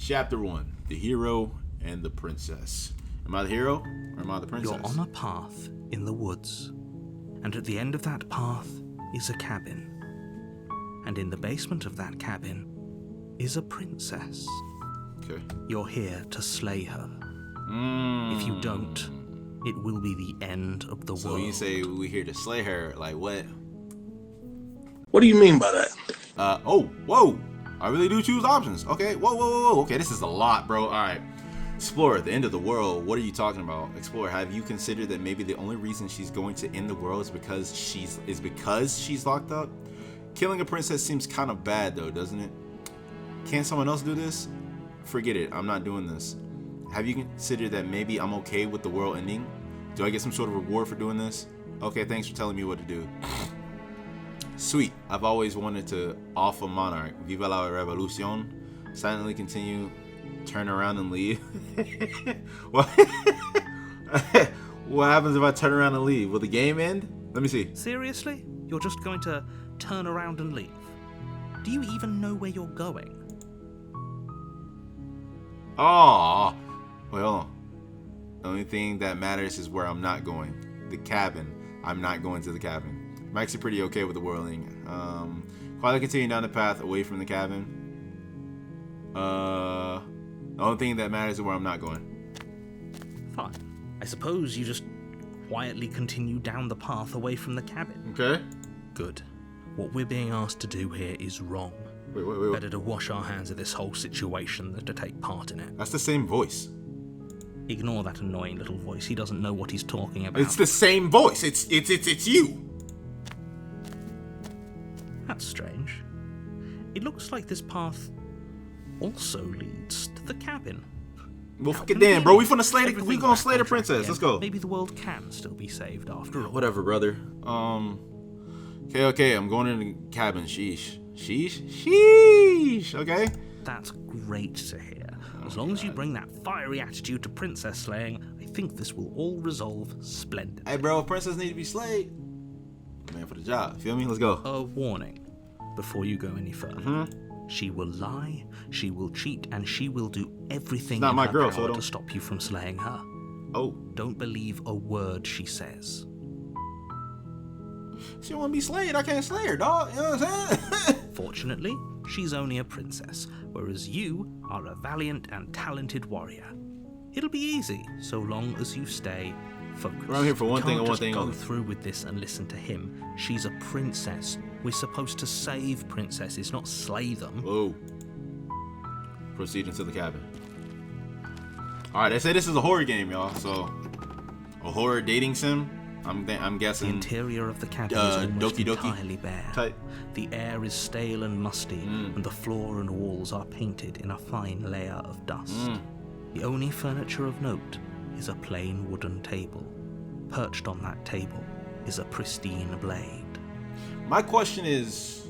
Chapter 1. The Hero and the Princess. Am I the hero or am I the princess? You're on a path in the woods, and at the end of that path is a cabin. And in the basement of that cabin is a princess. Okay. You're here to slay her. If you don't, it will be the end of the world. So you say we're here to slay her, like what? What do you mean by that? Oh, whoa. I really do choose options. Okay, whoa. Okay, this is a lot, bro. All right. Explorer, the end of the world. What are you talking about? Explorer, have you considered that maybe the only reason she's going to end the world is because she's locked up? Killing a princess seems kind of bad though, doesn't it? Can't someone else do this? Forget it. I'm not doing this. Have you considered that maybe I'm okay with the world ending? Do I get some sort of reward for doing this? Okay, thanks for telling me what to do. Sweet. I've always wanted to off a monarch. Viva la revolucion. Silently continue. Turn around and leave. What? What happens if I turn around and leave? Will the game end? Let me see. Seriously? You're just going to turn around and leave? Do you even know where you're going? Oh, wait, hold on. The only thing that matters is where I'm not going. The cabin. I'm not going to the cabin. I'm actually pretty okay with the world ending. Quietly continue down the path away from the cabin. The only thing that matters is where I'm not going. Fine. I suppose you just quietly continue down the path away from the cabin. Okay. Good. What we're being asked to do here is wrong. Wait. Better to wash our hands of this whole situation than to take part in it. That's the same voice. Ignore that annoying little voice. He doesn't know what he's talking about. It's the same voice. It's you. That's strange. It looks like this path also leads to the cabin. Well, Now, fuck it then, bro. We gonna slay the back princess. on track Let's again. go. Maybe the world can still be saved after all. Whatever, brother. Okay. I'm going in the cabin. Sheesh. Okay. That's great to hear. As long as you bring that fiery attitude to princess slaying, I think this will all resolve splendidly. Hey, bro. Princess need to be slayed. Man for the job. Feel me? Let's go. A warning before you go any further. She will lie, she will cheat, and she will do everything Not in my her girl, so power don't- to stop you from slaying her. Oh. Don't believe a word she says. She don't want to be slayed. I can't slay her, dog. You know what I'm saying? Fortunately, she's only a princess, whereas you are a valiant and talented warrior. It'll be easy, so long as you stay focused. We're out here for one You thing can't and one just thing go only. through with this and listen to him. She's a princess. We're supposed to save princesses, not slay them. Whoa. Proceed into the cabin. Alright, they say this is a horror game, y'all. So, a horror dating sim? I'm The guessing. interior of the cabin is almost Doki Doki entirely bare. type. The air is stale and musty, and the floor and walls are painted in a fine layer of dust. The only furniture of note is a plain wooden table. Perched on that table is a pristine blade. My question is,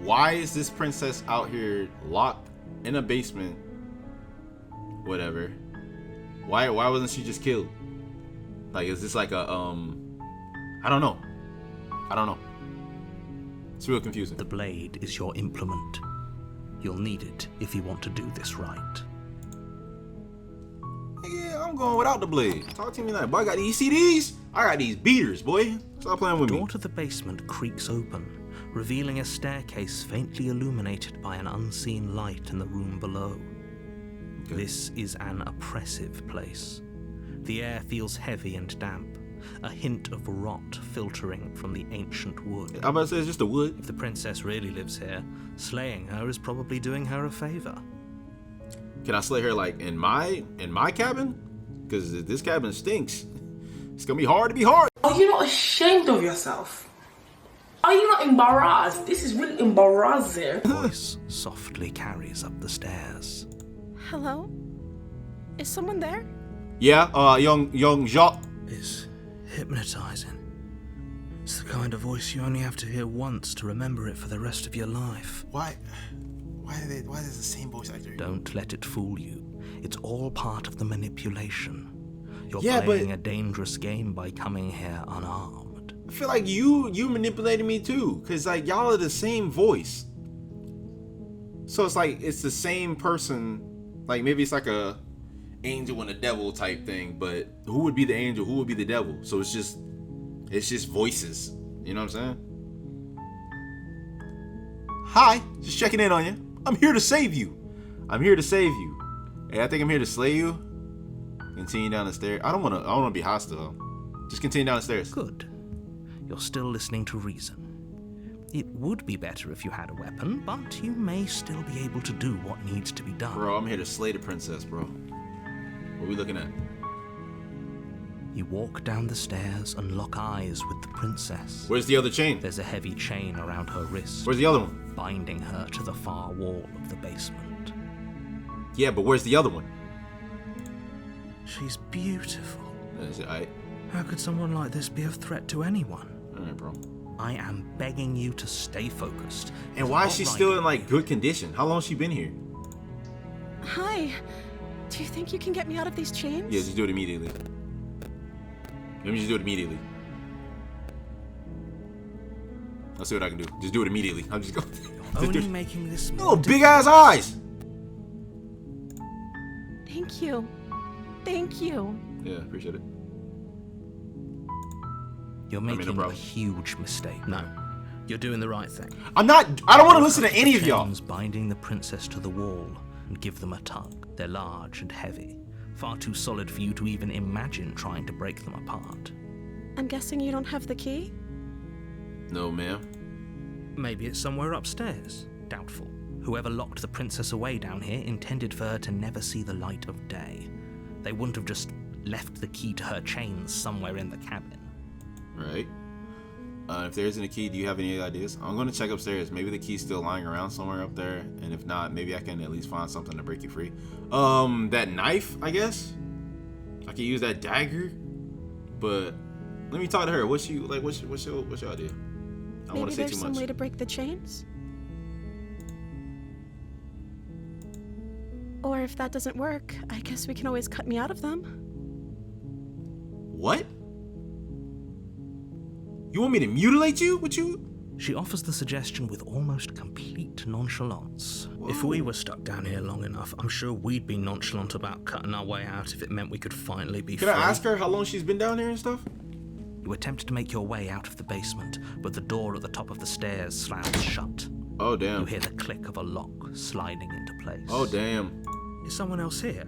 why is this princess out here locked in a basement? Whatever. Why wasn't she just killed? Like, is this like a I don't know. It's real confusing. The blade is your implement. You'll need it if you want to do this right. Yeah, I'm going without the blade. Talk to me like, boy, I got these CDs. I got these beaters, boy. Stop playing with The me. door to the basement creaks open, revealing a staircase faintly illuminated by an unseen light in the room below. Okay. This is an oppressive place. The air feels heavy and damp, a hint of rot filtering from the ancient wood. I'm about to say it's just the wood. If the princess really lives here, slaying her is probably doing her a favor. Can I slay her like in my cabin? Because this cabin stinks. It's gonna be hard to be hard. Are you not ashamed of yourself? Are you not embarrassed? This is really embarrassing. A voice softly carries up the stairs. Hello? Is someone there? Yeah, young Jacques. It's hypnotizing. It's the kind of voice you only have to hear once to remember it for the rest of your life. Why is the same voice actor? Don't let it fool you. It's all part of the manipulation. You're Yeah, playing but- a dangerous game by coming here unarmed. I feel like you manipulated me too, cause like y'all are the same voice. So it's like it's the same person. Like maybe it's like a angel and a devil type thing, but who would be the angel? Who would be the devil? So it's just voices. You know what I'm saying? Hi, just checking in on you. I'm here to save you. I'm here to save you. Hey, I think I'm here to slay you. Continue down the stairs. I don't wanna be hostile. Just continue down the stairs. Good. You're still listening to reason. It would be better if you had a weapon, but you may still be able to do what needs to be done. Bro, I'm here to slay the princess, bro. What are we looking at? You walk down the stairs and lock eyes with the princess. Where's the other chain? There's a heavy chain around her wrist, Where's the other one? binding her to the far wall of the basement. Yeah, but where's the other one? She's beautiful. Is it alright? How could someone like this be a threat to anyone? Alright, bro. I am begging you to stay focused. And why is she still in like good condition? How long has she been here? Hi. Do you think you can get me out of these chains? Yeah, just do it immediately. Let me just do it immediately. Let's see what I can do. Just do it immediately. I'm just going. Only making this Oh, big ass eyes. Thank you. Thank you. Yeah, appreciate it. You're making no a problem. huge mistake. No, you're doing the right thing. I don't want to listen to any of y'all. Chains binding the princess to the wall and give them a tug. They're large and heavy, far too solid for you to even imagine trying to break them apart. I'm guessing you don't have the key? No, ma'am. Maybe it's somewhere upstairs. Doubtful. Whoever locked the princess away down here intended for her to never see the light of day. They wouldn't have just left the key to her chains somewhere in the cabin. Right. If there isn't a key, do you have any ideas? I'm going to check upstairs. Maybe the key's still lying around somewhere up there. And if not, maybe I can at least find something to break you free. That knife, I guess. I can use that dagger. But let me talk to her. What's your idea? I don't want Maybe to say there's too some much. way to break the chains? Or if that doesn't work, I guess we can always cut me out of them. What? You want me to mutilate you? What you? She offers the suggestion with almost complete nonchalance. If we were stuck down here long enough, I'm sure we'd be nonchalant about cutting our way out if it meant we could finally be Can free. I ask her how long she's been down here and stuff? You attempt to make your way out of the basement, but the door at the top of the stairs slams shut. Oh, You damn. hear the click of a lock sliding into place. Oh, damn. Is someone else here?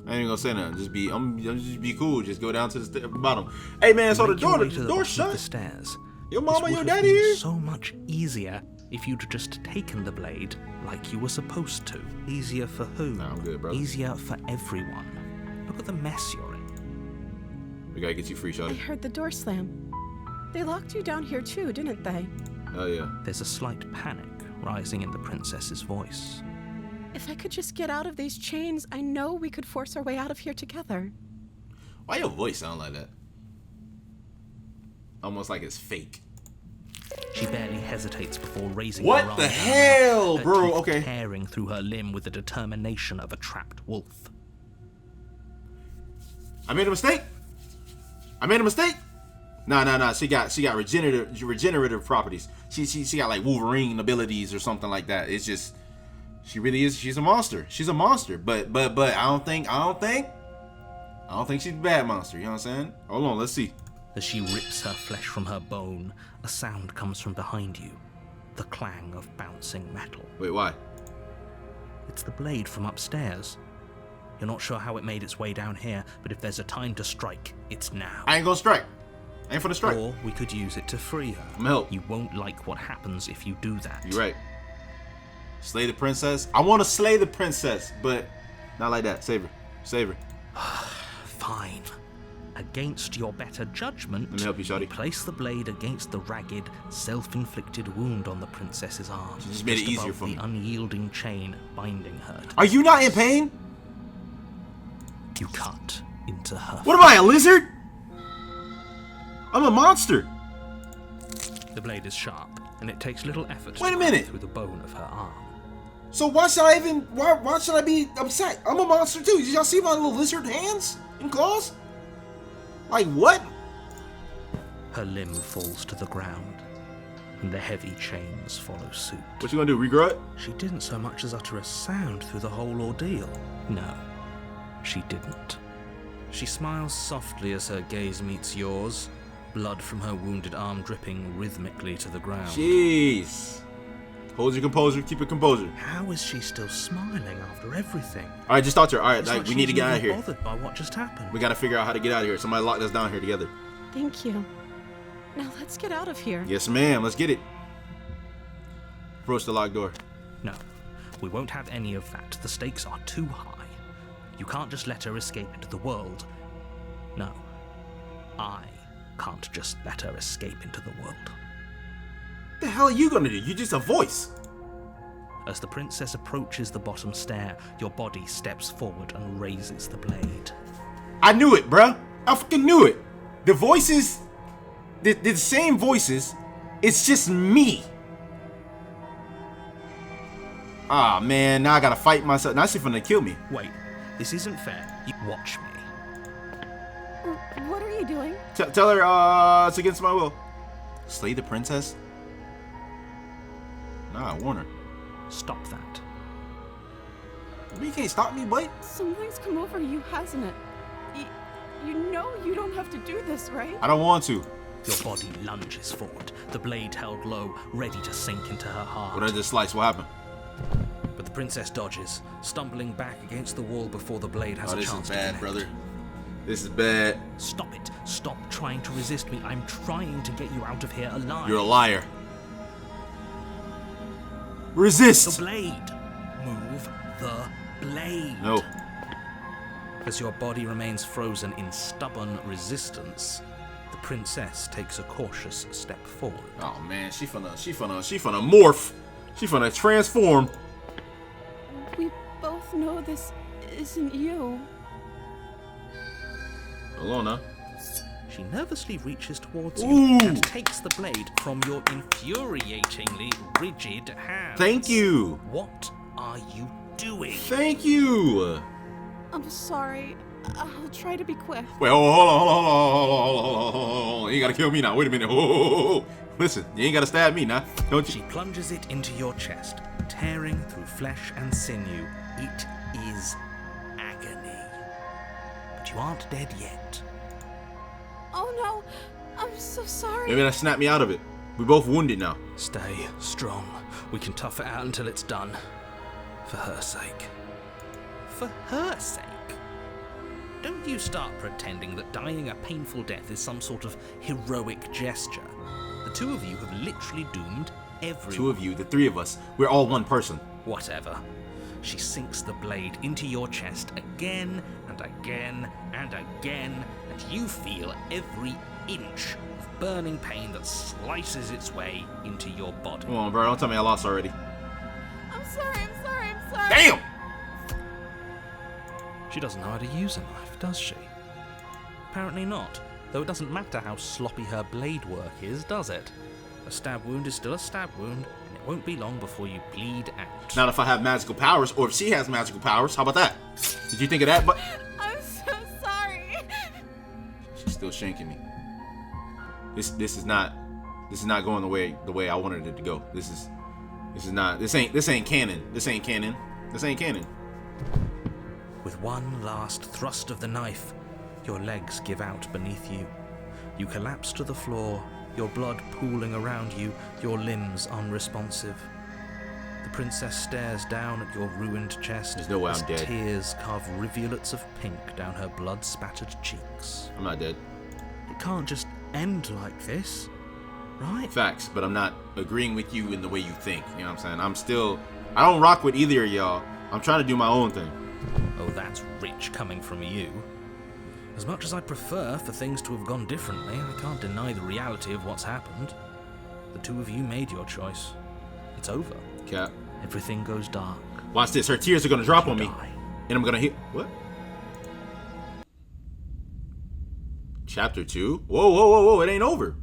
I ain't gonna say nothing. I'm just be cool. Just go down to the bottom. Hey, man, so the Make your way to the door bottom of shut. the stairs. Your This mama, would your have daddy been here? so much easier if you'd just taken the blade like you were supposed to. Easier for who? Nah, I'm good, brother. Easier for everyone. Look at the mess you're in. We gotta get you free, I shawty. heard the door slam. They locked you down here too, didn't they? Oh yeah. There's a slight panic rising in the princess's voice. If I could just get out of these chains, I know we could force our way out of here together. Why your voice sound like that? Almost like it's fake. She barely hesitates before raising What her arm. the hell, her bro? teeth Okay. tearing through her limb with the determination of a trapped wolf. I made a mistake. Nah. She got regenerative properties. She got like Wolverine abilities or something like that. It's just she really is. She's a monster. She's a monster. But I don't think she's a bad monster. You know what I'm saying? Hold on. Let's see. As she rips her flesh from her bone, a sound comes from behind you. The clang of bouncing metal. Wait, why? It's the blade from upstairs. You're not sure how it made its way down here, but if there's a time to strike, it's now. I ain't gonna strike. I ain't for the strike. Or we could use it to free her. I'm help. You won't like what happens if you do that. You're right. Slay the princess. I want to slay the princess, but not like that. Save her. Save her. Fine. Against your better judgment, Let me help you, shawty. place the blade against the ragged, self-inflicted wound on the princess's arm. She just made it easier above for the me. unyielding chain binding her. Are you not in pain? You cut into her. What am I, a lizard? I'm a monster. The blade is sharp, and it takes little effort Wait a to minute. cut through the bone of her arm. So why should I be upset? I'm a monster too. Did y'all see my little lizard hands and claws? Like what? Her limb falls to the ground. and the heavy chains follow suit. What you gonna do, regrow it? She didn't so much as utter a sound through the whole ordeal. No, she didn't. She smiles softly as her gaze meets yours, blood from her wounded arm dripping rhythmically to the ground. Jeez. Hold your composure, keep your composure. How is she still smiling after everything? Alright, just talk to her. Alright, It's like, like we need to she's get out of even here. bothered by what just happened. We gotta figure out how to get out of here. Somebody lock us down here together. Thank you. Now let's get out of here. Yes, ma'am. Let's get it. Approach the locked door. No, we won't have any of that. The stakes are too high. You can't just let her escape into the world. No, I can't just let her escape into the world. What the hell are you gonna do? You're just a voice. As the princess approaches the bottom stair, your body steps forward and raises the blade. I knew it, bruh. I fucking knew it. The voices, the same voices. It's just me. Ah, man. Now I gotta fight myself. Now she's finna kill me. Wait, this isn't fair. You watch me. What are you doing? Tell her it's against my will. Slay the princess? Nah, I warn her. Stop that. You can't stop me, boy. Something's come over you, hasn't it? You know you don't have to do this, right? I don't want to. Your body lunges forward, the blade held low, ready to sink into her heart. What I just sliced, what happened? But the princess dodges, stumbling back against the wall before the blade has Oh, a this chance is to bad, connect. brother. This is bad. Stop it. Stop trying to resist me. I'm trying to get you out of here alive. You're a liar. Resist! The blade. Move the blade. No. As your body remains frozen in stubborn resistance, the princess takes a cautious step forward. Oh man, she finna morph. She finna transform. We both know this isn't you. Hold on now. She nervously reaches towards you Ooh. and takes the blade from your infuriatingly rigid hands. Thank you. What are you doing? Thank you. I'm sorry. I'll try to be quick. Wait, hold on. You ain't gotta kill me now. Wait a minute. Oh. Listen, you ain't gotta stab me now. Don't She you? plunges it into your chest, tearing through flesh and sinew. It is agony. But you aren't dead yet. Oh no, I'm so sorry. Maybe that snapped me out of it. We both wounded now. Stay strong. We can tough it out until it's done. For her sake. For her sake? Don't you start pretending that dying a painful death is some sort of heroic gesture. The two of you have literally doomed everyone. Two of you, the three of us, we're all one person. Whatever. She sinks the blade into your chest again and again and again, and you feel every inch of burning pain that slices its way into your body. Come on, bro. Don't tell me I lost already. I'm sorry. Damn! She doesn't know how to use a knife, does she? Apparently not, though it doesn't matter how sloppy her blade work is, does it? A stab wound is still a stab wound, and it won't be long before you bleed out. Not if I have magical powers, or if she has magical powers. How about that? Did you think of that? But I'm so sorry. she's still shanking me. This is not going the way I wanted it to go. This ain't canon. This ain't canon. With one last thrust of the knife, your legs give out beneath you. You collapse to the floor, your blood pooling around you, your limbs unresponsive. The princess stares down at your ruined chest There's no way as I'm dead. tears carve rivulets of pink down her blood-spattered cheeks. I'm not dead. It can't just end like this, right? Facts, but I'm not agreeing with you in the way you think. You know what I'm saying? I don't rock with either of y'all. I'm trying to do my own thing. Oh, that's rich coming from you. As much as I prefer for things to have gone differently, I can't deny the reality of what's happened. The two of you made your choice. It's over. Cap. Everything goes dark. Watch this. Her tears are gonna drop on me. Die. And I'm gonna hit. What? Chapter 2? Whoa. It ain't over.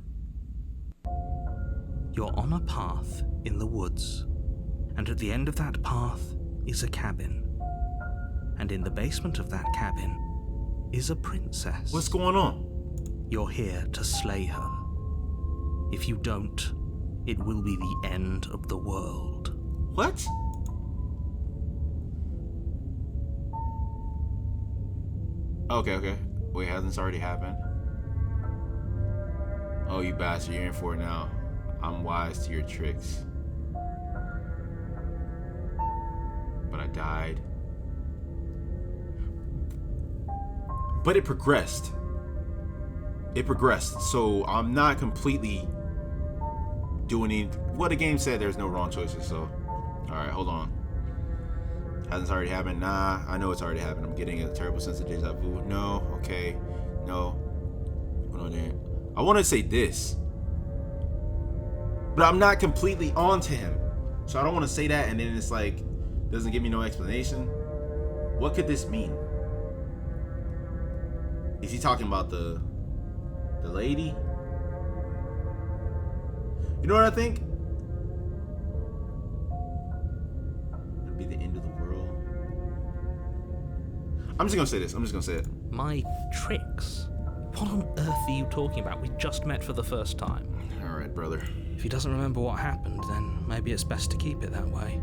You're on a path in the woods, and at the end of that path is a cabin. And in the basement of that cabin is a princess. What's going on? You're here to slay her. If you don't, it will be the end of the world. What? Okay. Wait, hasn't this already happened? Oh, you bastard, you're in for it now. I'm wise to your tricks. But I died. But it progressed. So I'm not completely doing it. What the game said, there's no wrong choices. So, alright, hold on. Hasn't already happened? Nah, I know it's already happened. I'm getting a terrible sense of deja vu. No, okay, no. Hold on there. I want to say this, but I'm not completely onto him. So I don't want to say that, and then it's like, doesn't give me no explanation. What could this mean? Is he talking about the lady? You know what I think? It'll be the end of the world. I'm just gonna say this. I'm just gonna say it. My tricks? What on earth are you talking about? We just met for the first time. Alright, brother. If he doesn't remember what happened, then maybe it's best to keep it that way.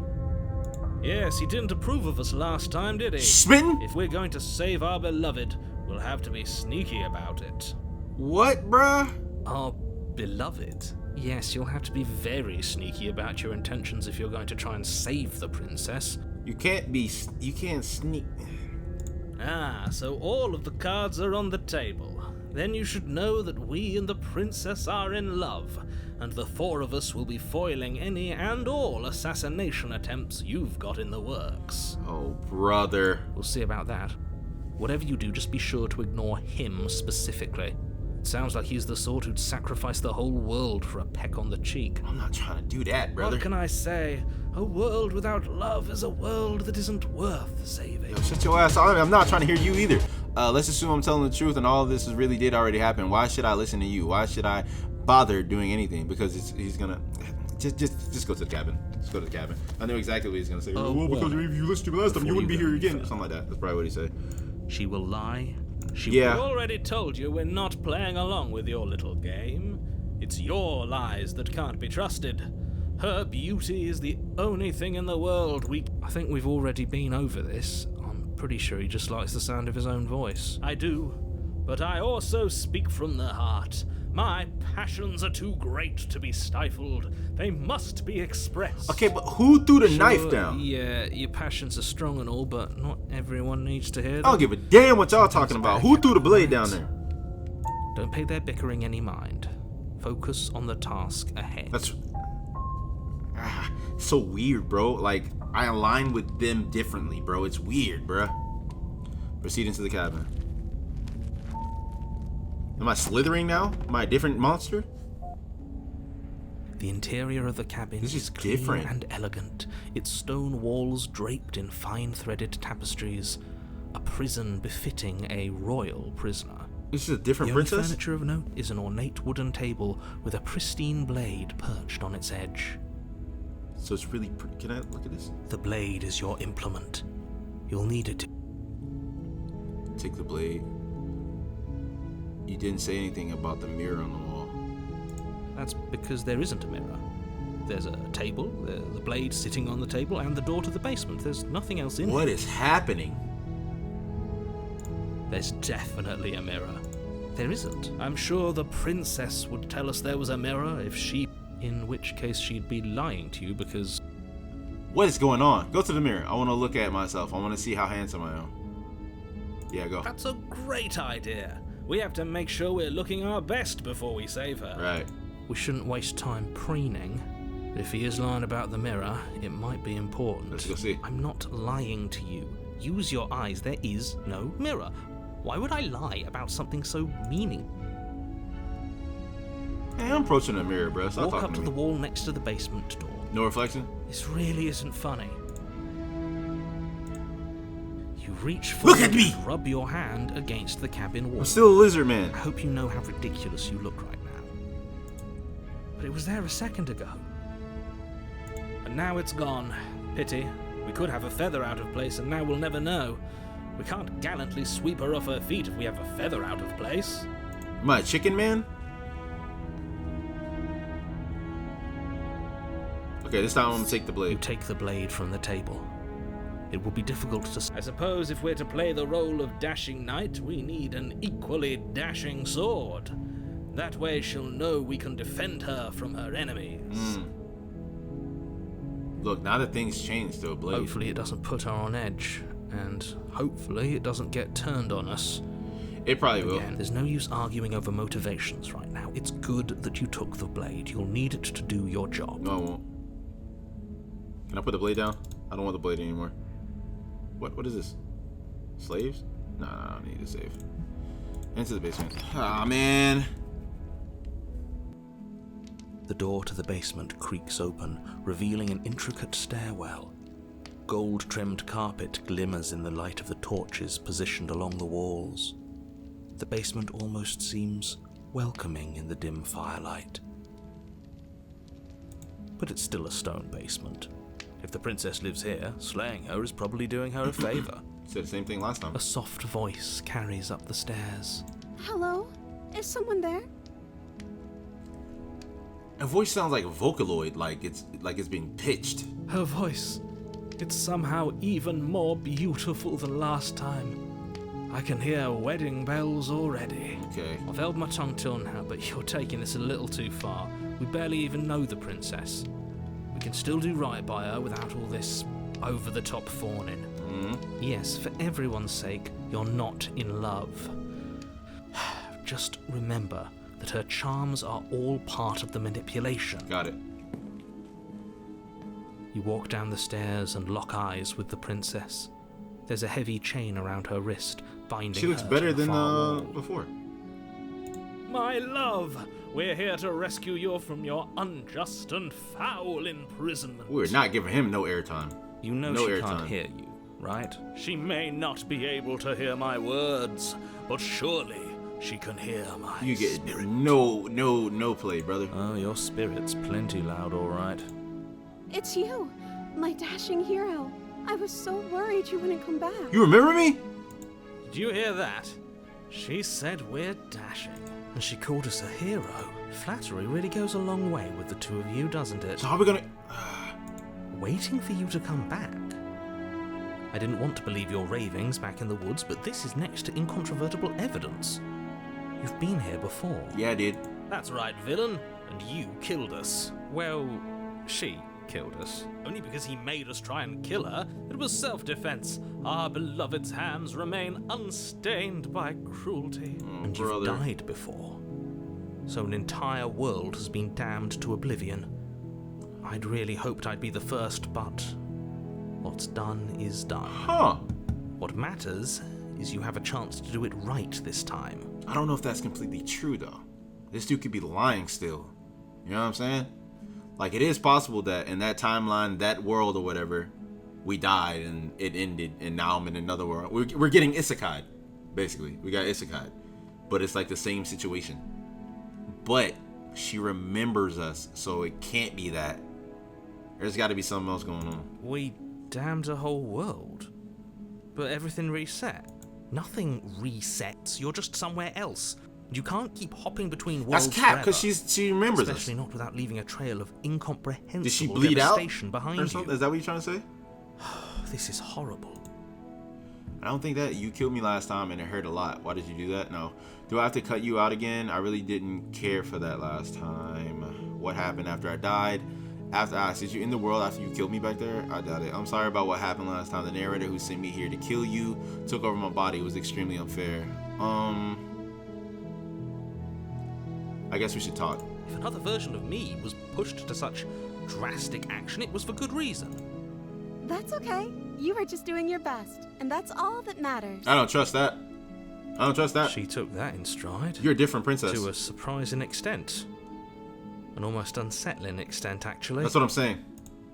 Yes, he didn't approve of us last time, did he? Smitten? If we're going to save our beloved, we'll have to be sneaky about it. What, bruh? Our beloved? Yes, you'll have to be very sneaky about your intentions if you're going to try and save the princess. You can't sneak. Ah, so all of the cards are on the table. Then you should know that we and the princess are in love, and the four of us will be foiling any and all assassination attempts you've got in the works. Oh, brother. We'll see about that. Whatever you do, just be sure to ignore him specifically. It sounds like he's the sort who'd sacrifice the whole world for a peck on the cheek. I'm not trying to do that, brother. What can I say? A world without love is a world that isn't worth saving. Yo, shut your ass up. I'm not trying to hear you either. Let's assume I'm telling the truth and all of this really did already happen. Why should I listen to you? Why should I bother doing anything? Because he's gonna just go to the cabin. Just go to the cabin. I know exactly what he's gonna say. Oh, well, because if you listened to me last time, you wouldn't be here again. Further. Something like that. That's probably what he said. She will lie. Yeah. We already told you we're not playing along with your little game. It's your lies that can't be trusted. Her beauty is the only thing in the world I think we've already been over this. I'm pretty sure he just likes the sound of his own voice. I do, but I also speak from the heart. My passions are too great to be stifled. They must be expressed. Okay, but who threw the knife down? Yeah, your passions are strong and all, but not everyone needs to hear them. I don't give a damn what y'all talking about. Who threw the blade down there? Don't pay their bickering any mind. Focus on the task ahead. That's so weird, bro. Like, I align with them differently, bro. It's weird, bro. Proceed into the cabin. Am I slithering now? Am I a different monster? The interior of the cabin This is clean different. and elegant, its stone walls draped in fine threaded tapestries, a prison befitting a royal prisoner. This is a different The only princess? furniture of note is an ornate wooden table with a pristine blade perched on its edge. So it's really pretty. Can I look at this? The blade is your implement. You'll need it to... Take the blade. You didn't say anything about the mirror on the wall. That's because there isn't a mirror. There's a table, the blade sitting on the table, and the door to the basement. There's nothing else in What it. is happening? There's definitely a mirror. There isn't. I'm sure the princess would tell us there was a mirror if she... In which case she'd be lying to you because... What is going on? Go to the mirror. I want to look at myself. I want to see how handsome I am. Yeah, go. That's a great idea. We have to make sure we're looking our best before we save her. Right. We shouldn't waste time preening. If he is lying about the mirror, it might be important. Let's go see. I'm not lying to you. Use your eyes. There is no mirror. Why would I lie about something so meaningful? Hey, I'm approaching the mirror, bro. Stop Walk talking up to to the me. wall next to the basement door. No reflection? This really isn't funny. You reach Look forward at me! and rub your hand against the cabin wall. I'm still a lizard man. I hope you know how ridiculous you look right now. But it was there a second ago. And now it's gone. Pity. We could have a feather out of place, and now we'll never know. We can't gallantly sweep her off her feet if we have a feather out of place. Am I a chicken man? Okay, this time I'm gonna take the You blade. take the blade from the table. It will be difficult to. I suppose if we're to play the role of dashing knight, we need an equally dashing sword. That way she'll know we can defend her from her enemies. Look, now that things changed to a blade. Hopefully it doesn't put her on edge, and hopefully it doesn't get turned on us. It probably will. Again, there's no use arguing over motivations right now. It's good that you took the blade. You'll need it to do your job. No, I won't. Can I put the blade down? I don't want the blade anymore. What is this? Slaves? Nah, I don't need to save. Into the basement. Ah, man. The door to the basement creaks open, revealing an intricate stairwell. Gold-trimmed carpet glimmers in the light of the torches positioned along the walls. The basement almost seems welcoming in the dim firelight. But it's still a stone basement. If the princess lives here, slaying her is probably doing her a favor. Said the same thing last time. A soft voice carries up the stairs. Hello? Is someone there? Her voice sounds like a Vocaloid, like it's being pitched. Her voice, it's somehow even more beautiful than last time. I can hear wedding bells already. Okay. I've held my tongue till now, but you're taking this a little too far. We barely even know the princess. We can still do right by her without all this over-the-top fawning. Yes, for everyone's sake, you're not in love. Just remember that her charms are all part of the manipulation. Got it. You walk down the stairs and lock eyes with the princess. There's a heavy chain around her wrist, binding She looks her better to the than far wall. before. My love, we're here to rescue you from your unjust and foul imprisonment. We're not giving him no airtime. You know No she airtime. can't hear you, right? She may not be able to hear my words, but surely she can hear my You get spirit. no play, brother. Oh, your spirit's plenty loud, all right. It's you, my dashing hero. I was so worried you wouldn't come back. You remember me? Did you hear that? She said we're dashing. And she called us a hero. Flattery really goes a long way with the two of you, doesn't it? So how are we gonna? Waiting for you to come back. I didn't want to believe your ravings back in the woods, but this is next to incontrovertible evidence. You've been here before. Yeah, I did. That's right, villain. And you killed us. Well, she killed us. Only because he made us try and kill her. It was self-defense. Our beloved's hands remain unstained by cruelty. And you've died before. So an entire world has been damned to oblivion. I'd really hoped I'd be the first, but what's done is done. Huh. What matters is you have a chance to do it right this time. I don't know if that's completely true though. This dude could be lying still. You know what I'm saying? Like, it is possible that in that timeline, that world or whatever, we died and it ended, and now I'm in another world. We're getting isekai, basically. We got isekai, but it's like the same situation. But she remembers us, so it can't be that. There's got to be something else going on. We damned a whole world. But everything reset. Nothing resets. You're just somewhere else. You can't keep hopping between worlds That's Cap, because forever. she remembers us. Especially not without leaving a trail of incomprehensible Did she bleed out devastation behind or you. something? Is that what you're trying to say? This is horrible. I don't think that you killed me last time and it hurt a lot. Why did you do that? No. Do I have to cut you out again? I really didn't care for that last time. What happened after I died? After I did you in the world after you killed me back there? I doubt it. I'm sorry about what happened last time. The narrator who sent me here to kill you took over my body. It was extremely unfair. I guess we should talk. If another version of me was pushed to such drastic action, it was for good reason. That's okay. You were just doing your best, and that's all that matters. I don't trust that. I don't trust that. She took that in stride. You're a different princess. To a surprising extent. An almost unsettling extent, actually. That's what I'm saying.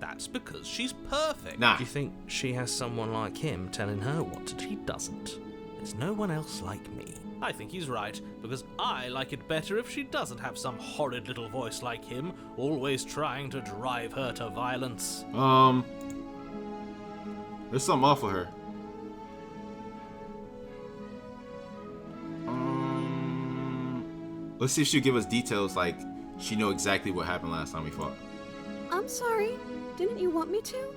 That's because she's perfect. Nah. Do you think she has someone like him telling her what to do? She doesn't. There's no one else like me. I think he's right, because I like it better if she doesn't have some horrid little voice like him, always trying to drive her to violence. There's something off with her. Let's see if she'll give us details like she know exactly what happened last time we fought. I'm sorry. Didn't you want me to?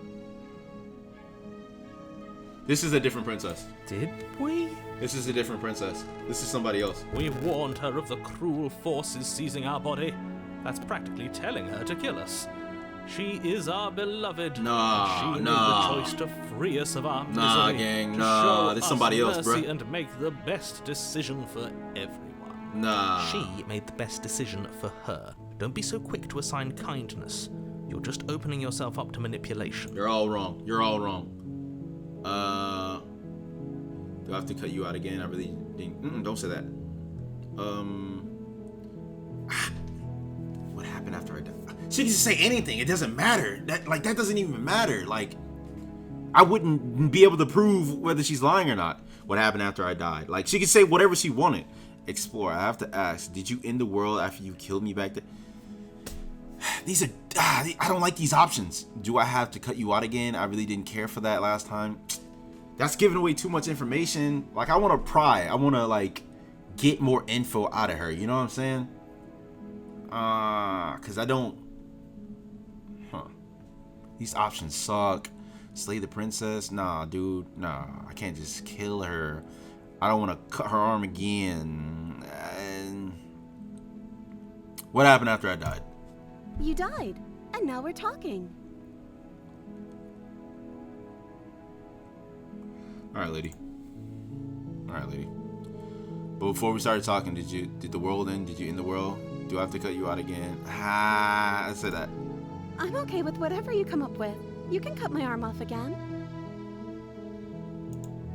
This is a different princess. Did we? This is a different princess. This is somebody else. We warned her of the cruel forces seizing our body. That's practically telling her to kill us. She is our beloved. Nah, she nah. made the choice to free us of our misery. Nah, gang, to nah. show This us somebody else, mercy bruh. and make the best decision for everyone. Nah. She made the best decision for her. Don't be so quick to assign kindness. You're just opening yourself up to manipulation. You're all wrong. You're all wrong. Do I have to cut you out again? I really didn't. Don't say that. What happened after I died? She can just say anything. It doesn't matter. That doesn't even matter. Like, I wouldn't be able to prove whether she's lying or not. What happened after I died? Like, she could say whatever she wanted. Explore. I have to ask. Did you end the world after you killed me back there? These are. I don't like these options. Do I have to cut you out again? I really didn't care for that last time. That's giving away too much information. Like, I want to pry. I want to, like, get more info out of her. You know what I'm saying? Because I don't. These options suck. Slay the princess? Nah, dude. Nah, I can't just kill her. I don't want to cut her arm again. And what happened after I died? You died, and now we're talking. All right, lady. But before we started talking, did the world end? Did you end the world? Do I have to cut you out again? I said that. I'm okay with whatever you come up with. You can cut my arm off again.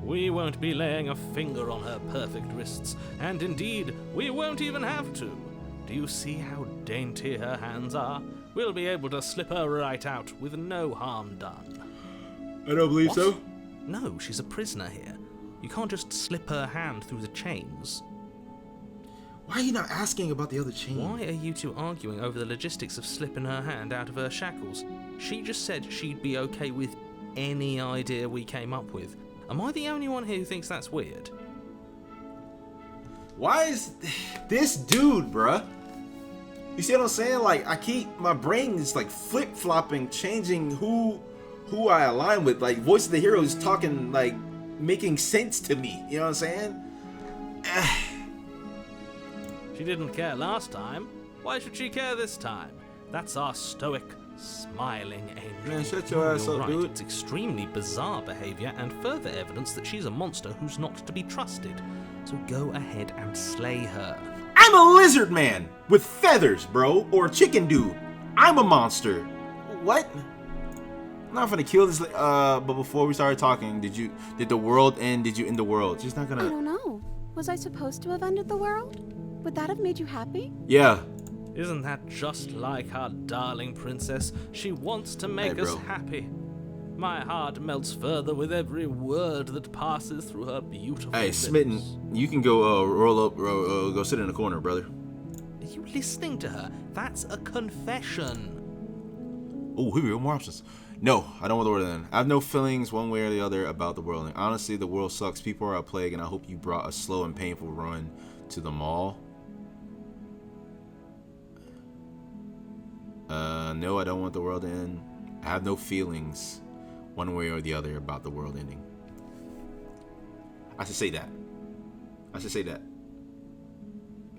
We won't be laying a finger on her perfect wrists, and indeed, we won't even have to. Do you see how dainty her hands are? We'll be able to slip her right out with no harm done. I don't believe so. No, she's a prisoner here. You can't just slip her hand through the chains. Why are you not asking about the other chain? Why are you two arguing over the logistics of slipping her hand out of her shackles? She just said she'd be okay with any idea we came up with. Am I the only one here who thinks that's weird? Why is this dude, bruh? You see what I'm saying? Like, my brain is like flip-flopping, changing who I align with. Like, Voice of the Hero is talking, like, making sense to me. You know what I'm saying? She didn't care last time. Why should she care this time? That's our stoic, smiling angel. Man, shut your ass You're up, right, dude. it's extremely bizarre behavior and further evidence that she's a monster who's not to be trusted. So go ahead and slay her. I'm a lizard man with feathers, bro, or a chicken dude. I'm a monster. What? I'm not gonna kill this. But before we started talking, did the world end? Did you end the world? She's not I gonna. don't know. Was I supposed to have ended the world? Would that have made you happy? Yeah. Isn't that just like our darling princess? She wants to make Hey, us bro. happy. My heart melts further with every word that passes through her beautiful Hey, lips. Smitten, you can go roll up, go sit in the corner, brother. Are you listening to her? That's a confession. Oh, here we go, more options. No, I don't want the world to end. I have no feelings one way or the other about the world. And honestly, the world sucks. People are a plague, and I hope you brought a slow and painful run to the mall. No, I don't want the world to end. I have no feelings one way or the other about the world ending. I should say that.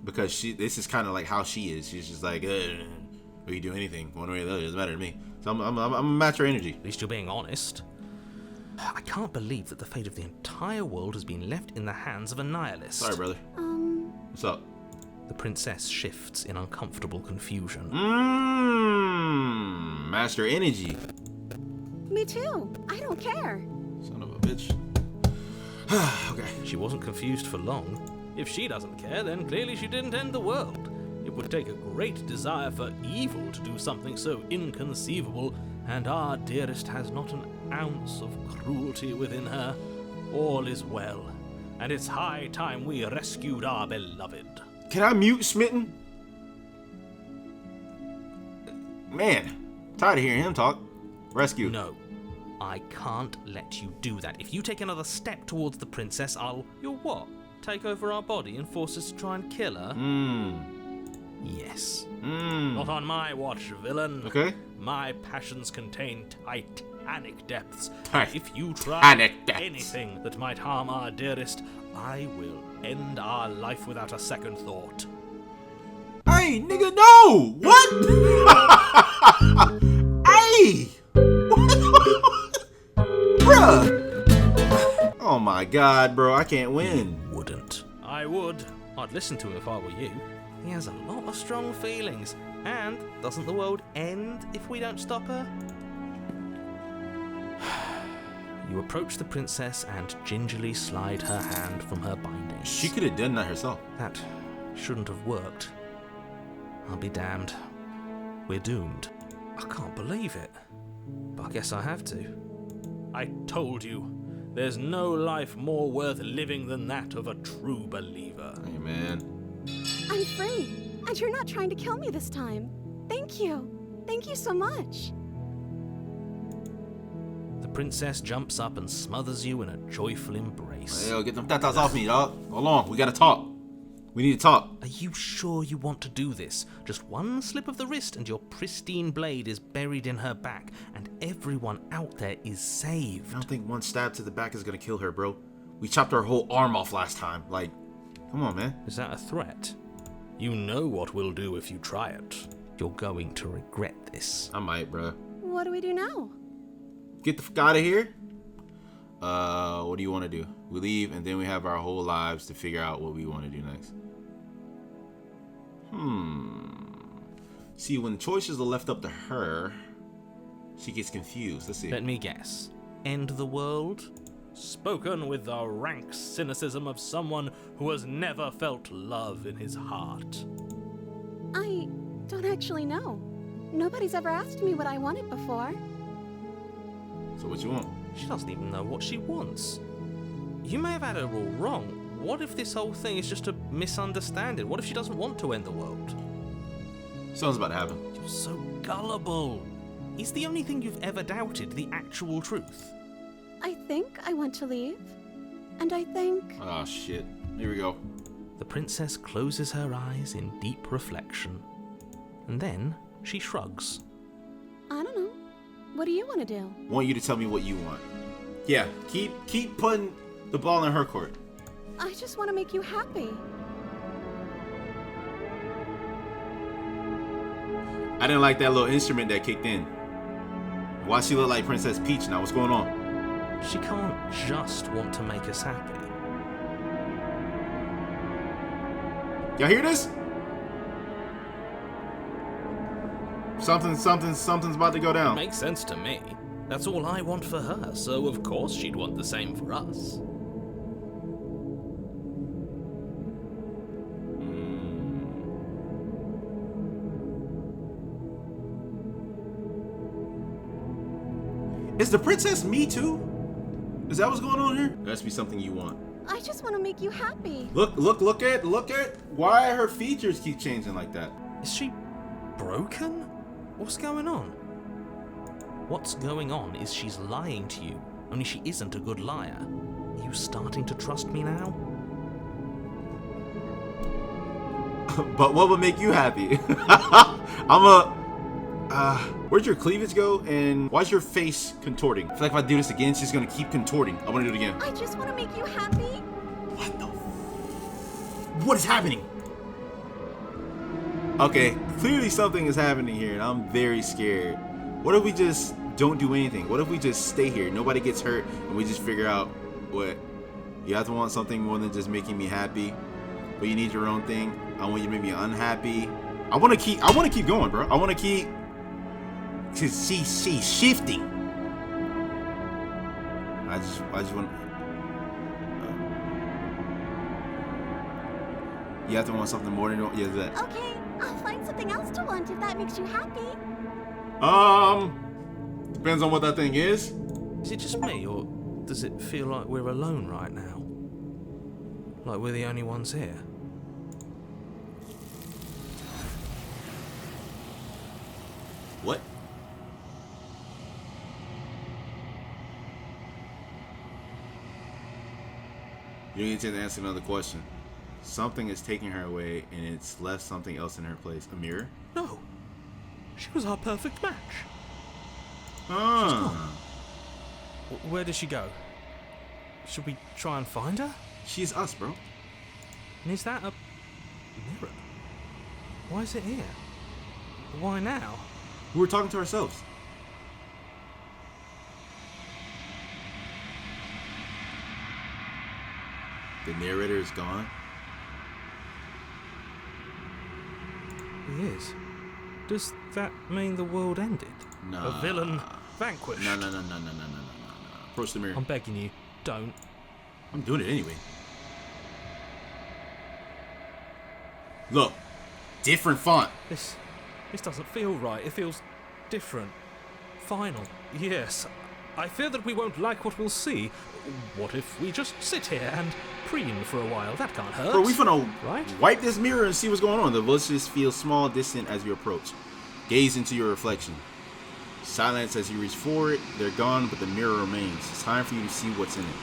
Because this is kind of like how she is. She's just like, or you do anything one way or the other, it doesn't matter to me. So I'm a match her energy. At least you're being honest. I can't believe that the fate of the entire world has been left in the hands of a nihilist. Sorry, brother. What's up? The princess shifts in uncomfortable confusion. Master energy. Me too. I don't care. Son of a bitch. Okay. She wasn't confused for long. If she doesn't care, then clearly she didn't end the world. It would take a great desire for evil to do something so inconceivable, and our dearest has not an ounce of cruelty within her. All is well, and it's high time we rescued our beloved. Can I mute Smitten? Man, tired of hearing him talk. Rescue. No, I can't let you do that. If you take another step towards the princess, I'll... You'll what? Take over our body and force us to try and kill her? Yes. Hmm. Not on my watch, villain. Okay. My passions contain titanic depths. Titanic If you try depths. anything that might harm our dearest, I will end our life without a second thought. Hey, nigga, no! What? Hey! Bruh! Oh my god, bro, I can't win. Wouldn't. I would. I'd listen to him if I were you. He has a lot of strong feelings. And doesn't the world end if we don't stop her? You approach the princess and gingerly slide her hand from her bindings. She could have done that herself. That shouldn't have worked. I'll be damned. We're doomed. I can't believe it. But I guess I have to. I told you, there's no life more worth living than that of a true believer. Hey, man. I'm free. And you're not trying to kill me this time. Thank you. Thank you so much. The princess jumps up and smothers you in a joyful embrace. Hey, yo, get them tatas off me, dog. Hold on, we gotta talk. We need to talk. Are you sure you want to do this? Just one slip of the wrist and your pristine blade is buried in her back, and everyone out there is saved. I don't think one stab to the back is gonna kill her, bro. We chopped her whole arm off last time. Like, come on, man. Is that a threat? You know what we'll do if you try it. You're going to regret this. I might, bro. What do we do now? Get the fuck out of here. What do you want to do? We leave, and then we have our whole lives to figure out what we want to do next. See, when choices are left up to her, she gets confused. Let's see. Let me guess. End the world? Spoken with the rank cynicism of someone who has never felt love in his heart. I don't actually know. Nobody's ever asked me what I wanted before. So what you want? She doesn't even know what she wants. You may have had her all wrong. What if this whole thing is just a misunderstanding? What if she doesn't want to end the world? Something's about to happen. You're so gullible. Is the only thing you've ever doubted the actual truth? I think I want to leave. And I think... Oh, shit. Here we go. The princess closes her eyes in deep reflection. And then she shrugs. I don't know. What do you want to do? I want you to tell me what you want. Yeah, keep putting the ball in her court. I just want to make you happy. I didn't like that little instrument that kicked in. Why she look like Princess Peach now? What's going on? She can't just want to make us happy. Y'all hear this? Something's about to go down. Makes sense to me. That's all I want for her, so of course she'd want the same for us. Is the princess me too? Is that what's going on here? There has to be something you want. I just want to make you happy. Look at why her features keep changing like that. Is she broken? What's going on? What's going on is she's lying to you, only she isn't a good liar. Are you starting to trust me now? But what would make you happy? Where'd your cleavage go? And why's your face contorting? I feel like if I do this again, she's gonna keep contorting. I wanna do it again. I just want to make you happy. What the what is happening? Okay, clearly something is happening here, and I'm very scared. What if we just don't do anything? What if we just stay here? Nobody gets hurt, and we just figure out what? You have to want something more than just making me happy, but you need your own thing. I want you to make me unhappy. I want to keep going, bro. I want to keep. Cause she's shifting. I just want. You have to want something more than that. Okay, I'll find something else to want if that makes you happy. Depends on what that thing is. Is it just me, or does it feel like we're alone right now? Like we're the only ones here? What? You didn't get to answer another question. Something is taking her away, and it's left something else in her place. A mirror? No. She was our perfect match. Where did she go? Should we try and find her? She's us, bro. And is that a mirror? Why is it here? Why now? We were talking to ourselves. The narrator is gone. He is. Does that mean the world ended? No. A villain vanquished? No. Approach the mirror. I'm begging you, don't. I'm doing it anyway. Look, different font. This doesn't feel right. It feels different. Final. Yes. I fear that we won't like what we'll see. What if we just sit here and preen for a while? That can't hurt. Bro, we finna right? wipe this mirror and see what's going on. The voices feel small, distant as you approach. Gaze into your reflection. Silence as you reach for it. They're gone, but the mirror remains. It's time for you to see what's in it.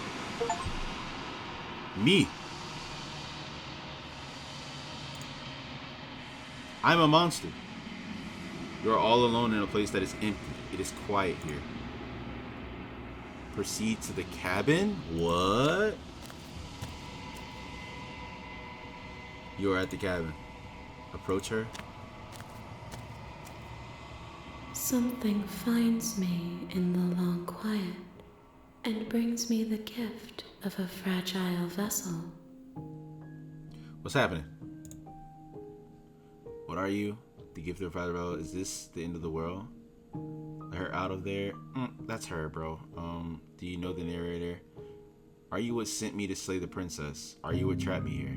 Me. I'm a monster. You're all alone in a place that is empty. It is quiet here. Proceed to the cabin? What? You are at the cabin. Approach her. Something finds me in the long quiet and brings me the gift of a fragile vessel. What's happening? What are you? The gift of fragile vessel? Is this the end of the world? Let her out of there? That's her, bro. Do you know the narrator? Are you what sent me to slay the princess? Are you what trapped me here?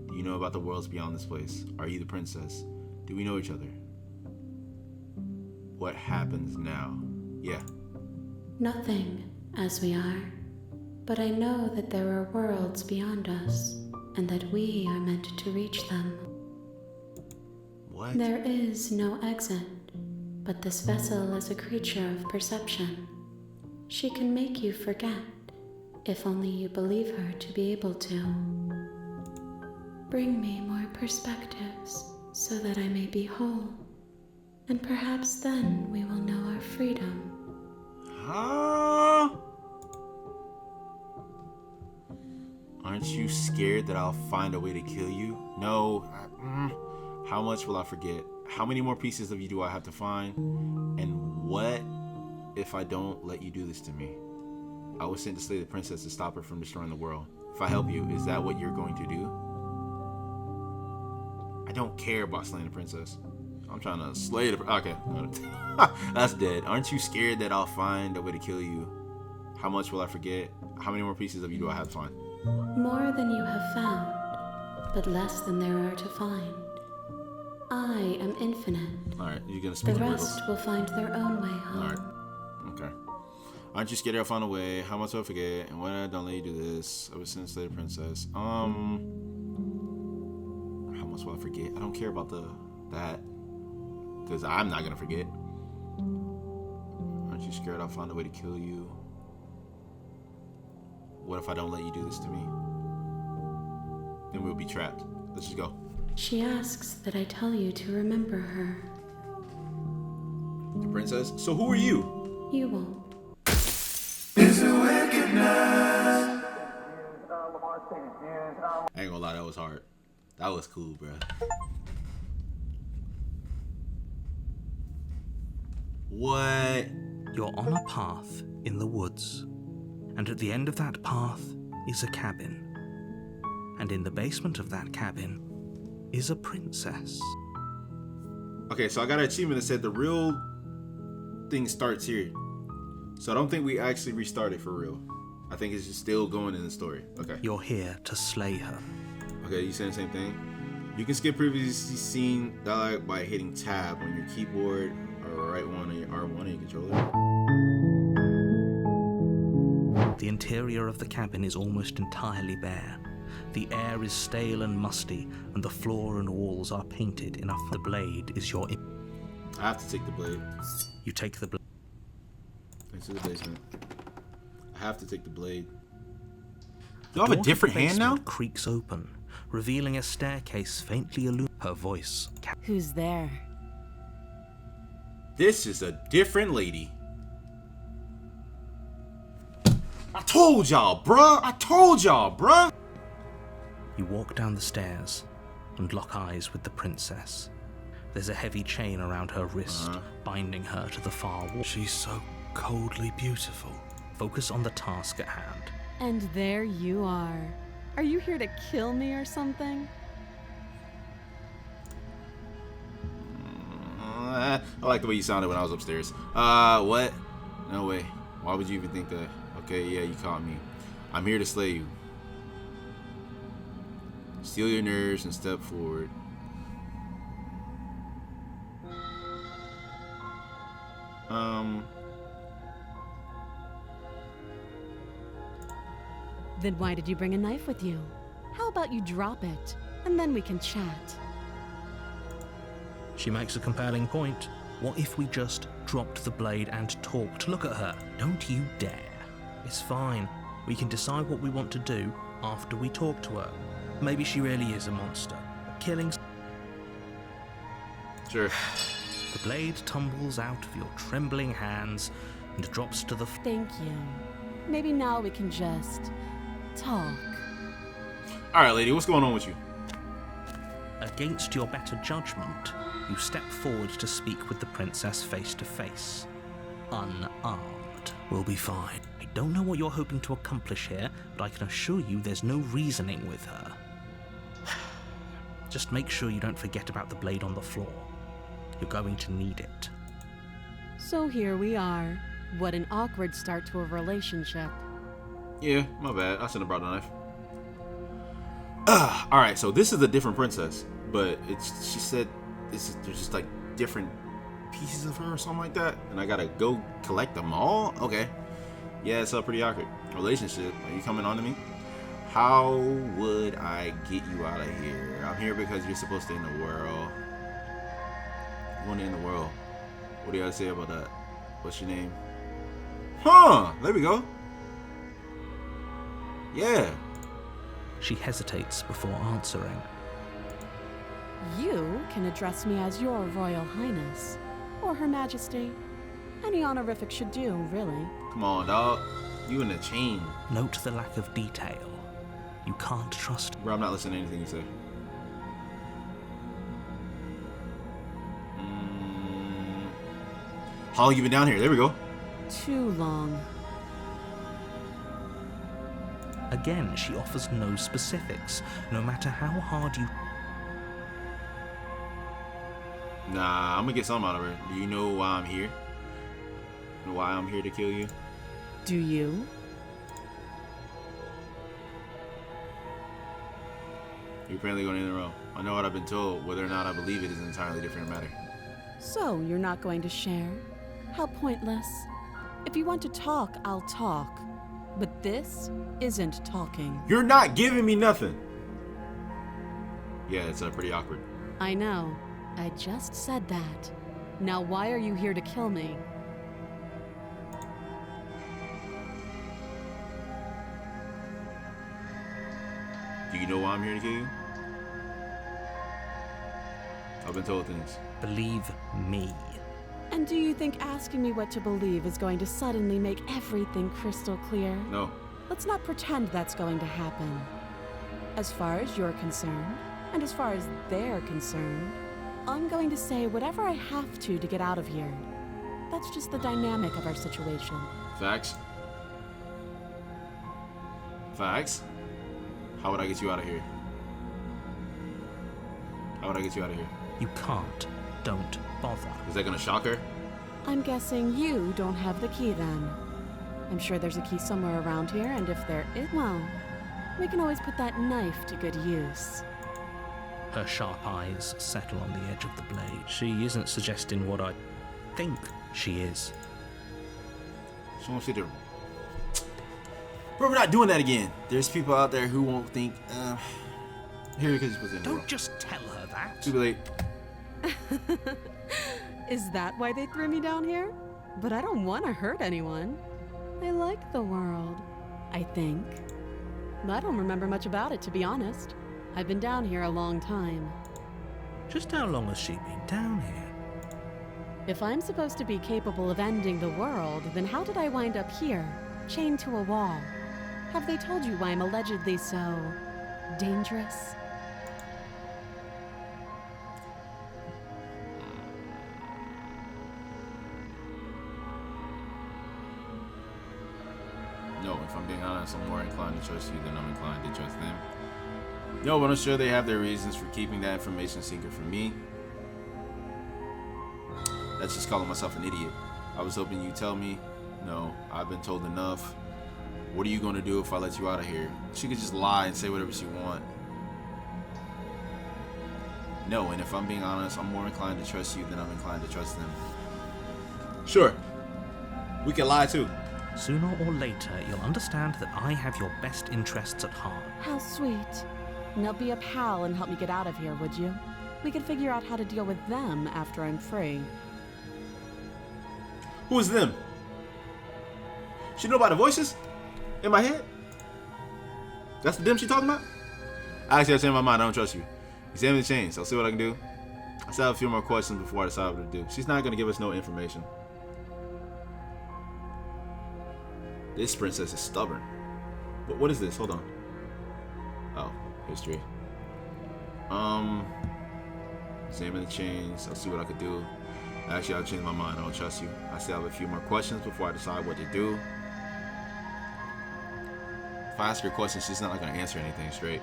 Do you know about the worlds beyond this place? Are you the princess? Do we know each other? What happens now? Yeah. Nothing, as we are. But I know that there are worlds beyond us, and that we are meant to reach them. What? There is no exit, but this vessel is a creature of perception. She can make you forget, if only you believe her to be able to. Bring me more perspectives, so that I may be whole, and perhaps then we will know our freedom. Huh? Aren't you scared that I'll find a way to kill you? No. How much will I forget? How many more pieces of you do I have to find? And what if I don't let you do this to me? I was sent to slay the princess to stop her from destroying the world. If I help you, is that what you're going to do? I don't care about slaying the princess. I'm trying to slay the... Okay. That's dead. Aren't you scared that I'll find a way to kill you? How much will I forget? How many more pieces of you do I have to find? More than you have found, but less than there are to find. I am infinite. Alright, you're gonna speak The in rest riddles. will find their own way home. Alright. Okay. Aren't you scared I'll find a way? How much will I forget? And when I don't let you do this, I was sent to slay the princess. How much will I forget? I don't care about that. Because I'm not gonna forget. Aren't you scared I'll find a way to kill you? What if I don't let you do this to me? Then we'll be trapped. Let's just go. She asks that I tell you to remember her. The princess? So who are you? You won't. I ain't gonna lie, that was hard. That was cool, bro. What? You're on a path in the woods, and at the end of that path is a cabin. And in the basement of that cabin is a princess. Okay, so I got an achievement that said the real thing starts here. So I don't think we actually restarted for real. I think it's just still going in the story. Okay. You're here to slay her. Okay, you saying the same thing? You can skip previously seen dialogue by hitting tab on your keyboard or right one on your R1 on your controller. The interior of the cabin is almost entirely bare. The air is stale and musty, and the floor and walls are painted enough. The blade is your... I have to take the blade. You take the blade. Into the basement. I have to take the blade. You have a different hand now? Creaks open, revealing a staircase faintly illuminated. Her voice. Who's there? This is a different lady. I told y'all, bruh. I told y'all, bruh. You walk down the stairs and lock eyes with the princess. There's a heavy chain around her wrist, binding her to the far wall. She's so coldly beautiful. Focus on the task at hand. And there you are. Are you here to kill me or something? I like the way you sounded when I was upstairs. What? No way. Why would you even think that? Okay, yeah, you caught me. I'm here to slay you. Steal your nerves and step forward. Then why did you bring a knife with you? How about you drop it, and then we can chat? She makes a compelling point. What if we just dropped the blade and talked? Look at her. Don't you dare. It's fine. We can decide what we want to do after we talk to her. Maybe she really is a monster. Killing. Sure. The blade tumbles out of your trembling hands and drops to the Thank you. Maybe now we can just talk. Alright, lady, what's going on with you? Against your better judgment, you step forward to speak with the princess face to face. Unarmed. We'll be fine. I don't know what you're hoping to accomplish here, but I can assure you there's no reasoning with her. Just make sure you don't forget about the blade on the floor. You're going to need it. So here we are. What an awkward start to a relationship. Yeah, my bad. I shouldn't have brought a knife. Alright, so this is a different princess, but she said there's just like different pieces of her or something like that, and I gotta go collect them all? Okay. Yeah, it's a pretty awkward relationship. Are you coming on to me? How would I get you out of here? I'm here because you're supposed to end the world. You want to end the world. What do you gotta say about that? What's your name? Huh, there we go. Yeah. She hesitates before answering. You can address me as your Royal Highness, or Her Majesty. Any honorific should do, really. Come on, dog. You in the chain. Note the lack of detail. You can't trust. Bro, I'm not listening to anything you say. How long you been down here? There we go. Too long. Again, she offers no specifics, no matter how hard you. Nah, I'm gonna get something out of her. Do you know why I'm here? Why I'm here to kill you? Do you? You're apparently going in the room. I know what I've been told. Whether or not I believe it is an entirely different matter. So, you're not going to share? How pointless. If you want to talk, I'll talk. But this isn't talking. You're not giving me nothing. Yeah, it's pretty awkward. I know. I just said that. Now why are you here to kill me? Do you know why I'm here to kill you? I've been told things. Believe me. And do you think asking me what to believe is going to suddenly make everything crystal clear? No. Let's not pretend that's going to happen. As far as you're concerned, and as far as they're concerned, I'm going to say whatever I have to get out of here. That's just the dynamic of our situation. Facts. Facts. How would I get you out of here? How would I get you out of here? You can't. Don't bother. Is that gonna shock her? I'm guessing you don't have the key then. I'm sure there's a key somewhere around here, and if there is, well, we can always put that knife to good use. Her sharp eyes settle on the edge of the blade. She isn't suggesting what I think she is. She won't sit there. Bro, we're not doing that again. There's people out there who won't think, here because you're supposed to end the Don't world. just tell her that. Too late. Is that why they threw me down here? But I don't want to hurt anyone. I like the world, I think. I don't remember much about it, to be honest. I've been down here a long time. Just how long has she been down here? If I'm supposed to be capable of ending the world, then how did I wind up here, chained to a wall? Have they told you why I'm allegedly so dangerous? No, if I'm being honest, I'm more inclined to trust you than I'm inclined to trust them. No, but I'm sure they have their reasons for keeping that information secret from me. That's just calling myself an idiot. I was hoping you'd tell me. No, I've been told enough. What are you going to do if I let you out of here? She could just lie and say whatever she wants. No, and if I'm being honest, I'm more inclined to trust you than I'm inclined to trust them. Sure. We can lie too. Sooner or later, you'll understand that I have your best interests at heart. How sweet. Now be a pal and help me get out of here, would you? We could figure out how to deal with them after I'm free. Who is them? She know about the voices in my head? That's the them she talking about? Actually, I changed my mind. I don't trust you. Examine the chains. I'll see what I can do. I still have a few more questions before I decide what to do. She's not going to give us no information. This princess is stubborn. But what is this? Hold on. Oh, history. Examine the chains. I'll see what I could do. Actually, I'll change my mind. I don't trust you. I still have a few more questions before I decide what to do. If I ask her questions, she's not going to answer anything straight.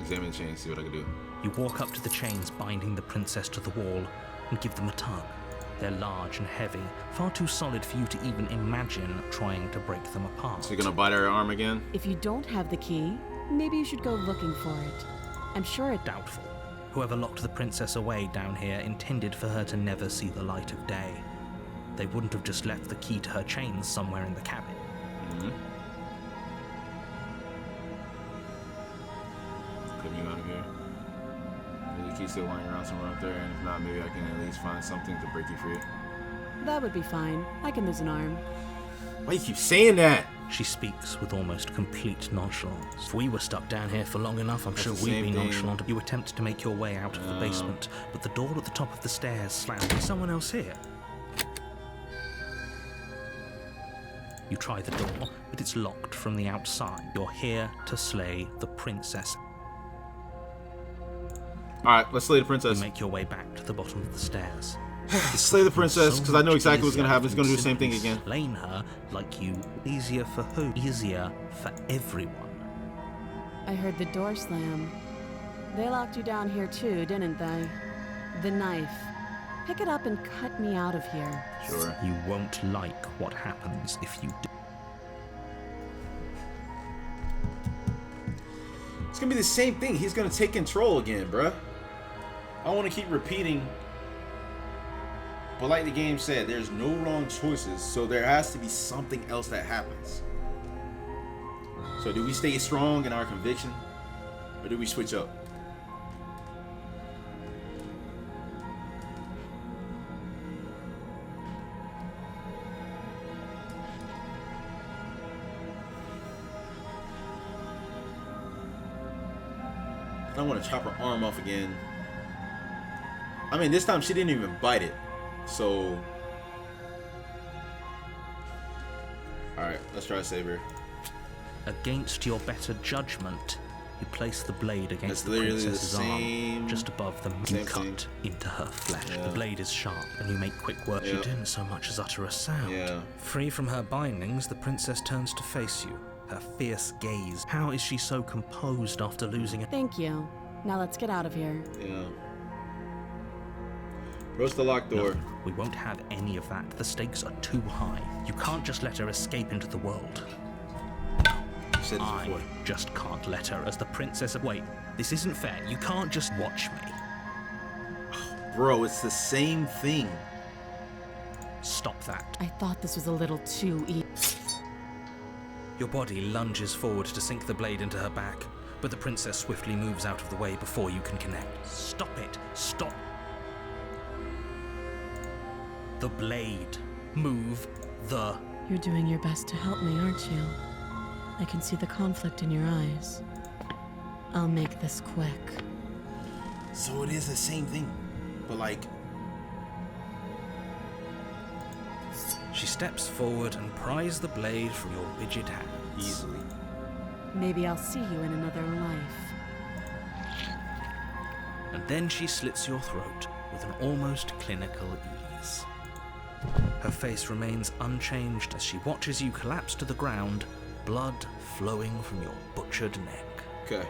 Examine the chains, see what I can do. You walk up to the chains binding the princess to the wall and give them a tug. They're large and heavy, far too solid for you to even imagine trying to break them apart. So you're gonna bite her arm again? If you don't have the key, maybe you should go looking for it. I'm sure it... Doubtful. Whoever locked the princess away down here intended for her to never see the light of day. They wouldn't have just left the key to her chains somewhere in the cabin. Putting you out of here. Maybe the key's still lying around somewhere up there, and if not, maybe I can at least find something to break you free. That would be fine. I can lose an arm. Why you keep saying that? She speaks with almost complete nonchalance. If we were stuck down here for long enough, I'm sure we'd be nonchalant. You attempt to make your way out of the basement, but the door at the top of the stairs slams. Is someone else here? You try the door, but it's locked from the outside. You're here to slay the princess. Alright, let's slay the princess. You make your way back to the bottom of the stairs. Let's slay the princess, because I know exactly what's going to happen. It's going to do the same thing Simply again. Slaying her like you. Easier for who? Easier for everyone. I heard the door slam. They locked you down here too, didn't they? The knife. Pick it up and cut me out of here. Sure. You won't like what happens if you do. It's going to be the same thing. He's going to take control again, bruh. I want to keep repeating. But like the game said, there's no wrong choices, so there has to be something else that happens. So do we stay strong in our conviction, or do we switch up? I want to chop her arm off again. I mean, this time she didn't even bite it. So, alright, let's try to save her. Against your better judgment, you place the blade against That's the literally the princess's same- arm, just above the same you cut into her flesh. Yeah. The blade is sharp, and you make quick work. Yeah. She didn't so much as utter a sound. Yeah. Free from her bindings, the princess turns to face you, her fierce gaze. How is she so composed after losing a... Thank you. Now let's get out of here. Yeah. Approach the locked door. No, we won't have any of that. The stakes are too high. You can't just let her escape into the world. You said this I before. just can't let her as the princess of... Wait, this isn't fair. You can't just watch me. Bro, it's the same thing. Stop that. I thought this was a little too easy. Your body lunges forward to sink the blade into her back, but the princess swiftly moves out of the way before you can connect. Stop it. Stop. The blade. Move the... You're doing your best to help me, aren't you? I can see the conflict in your eyes. I'll make this quick. So it is the same thing, but like... She steps forward and pries the blade from your rigid hands. Easily. Maybe I'll see you in another life. And then she slits your throat with an almost clinical ease. Her face remains unchanged as she watches you collapse to the ground, blood flowing from your butchered neck. Okay.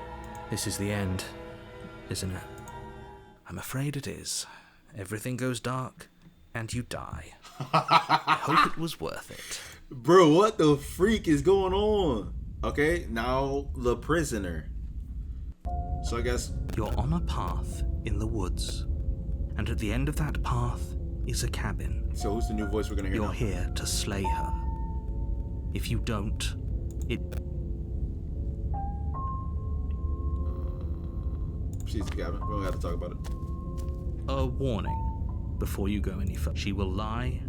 This is the end, isn't it? I'm afraid it is. Everything goes dark, and you die. I hope it was worth it. Bro, what the freak is going on? Okay, now the prisoner. So I guess... You're on a path in the woods, and at the end of that path is a cabin. So who's the new voice we're gonna hear You're now? here to slay her. If you don't, it... She's the cabin. We don't have to talk about it. A warning before you go any further. She will lie.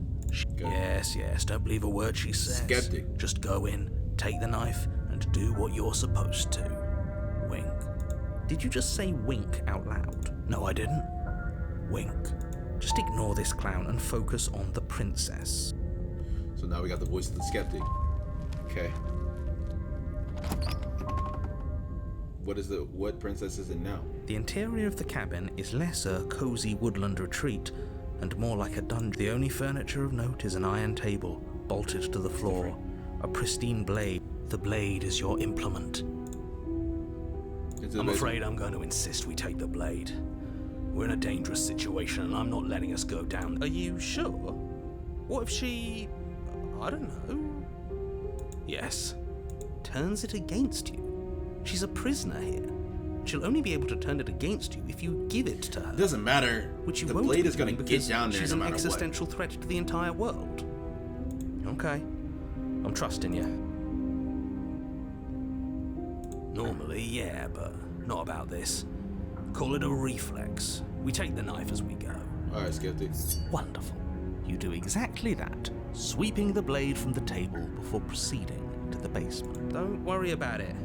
Okay. Yes, don't believe a word she says. Skeptic. Just go in, take the knife, and do what you're supposed to. Wink. Did you just say wink out loud? No, I didn't. Wink. Just ignore this clown and focus on the princess. So now we got the voice of the skeptic. Okay. What princess is it now? The interior of the cabin is less a cozy woodland retreat and more like a dungeon. The only furniture of note is an iron table bolted to the floor, a pristine blade. The blade is your implement. I'm afraid I'm going to insist we take the blade. We're in a dangerous situation and I'm not letting us go down. Are you sure? What if she... I don't know. Yes. Turns it against you. She's a prisoner here. She'll only be able to turn it against you if you give it to her. It doesn't matter. Which you the won't blade is do gonna because get down there she's no an matter existential threat to the entire world. Okay. I'm trusting you. Normally, yeah, but not about this. Call it a reflex. We take the knife as we go. what? Alright, skeptic. Wonderful. You do exactly that, sweeping the blade from the table before proceeding to the basement. Don't worry about it.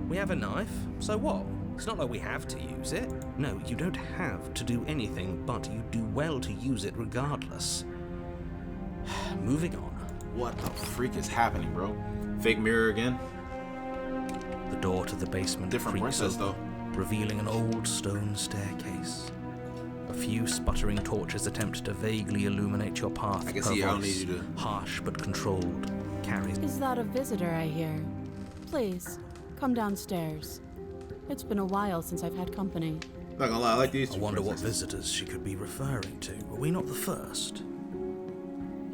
We have a knife, so what? It's not like we have to use it. No, you don't have to do anything, but you do well to use it regardless. Moving on. What the freak is happening, bro? Fake mirror again? The door to the basement Different creaks princess, open, revealing an old stone staircase. A few sputtering torches attempt to vaguely illuminate your path. I can Her see I don't voice, need you to... harsh but controlled, carries. Is that a visitor I hear? Please, come downstairs. It's been a while since I've had company. Not gonna lie, I like these two I wonder what princesses. visitors she could be referring to. Were we not the first?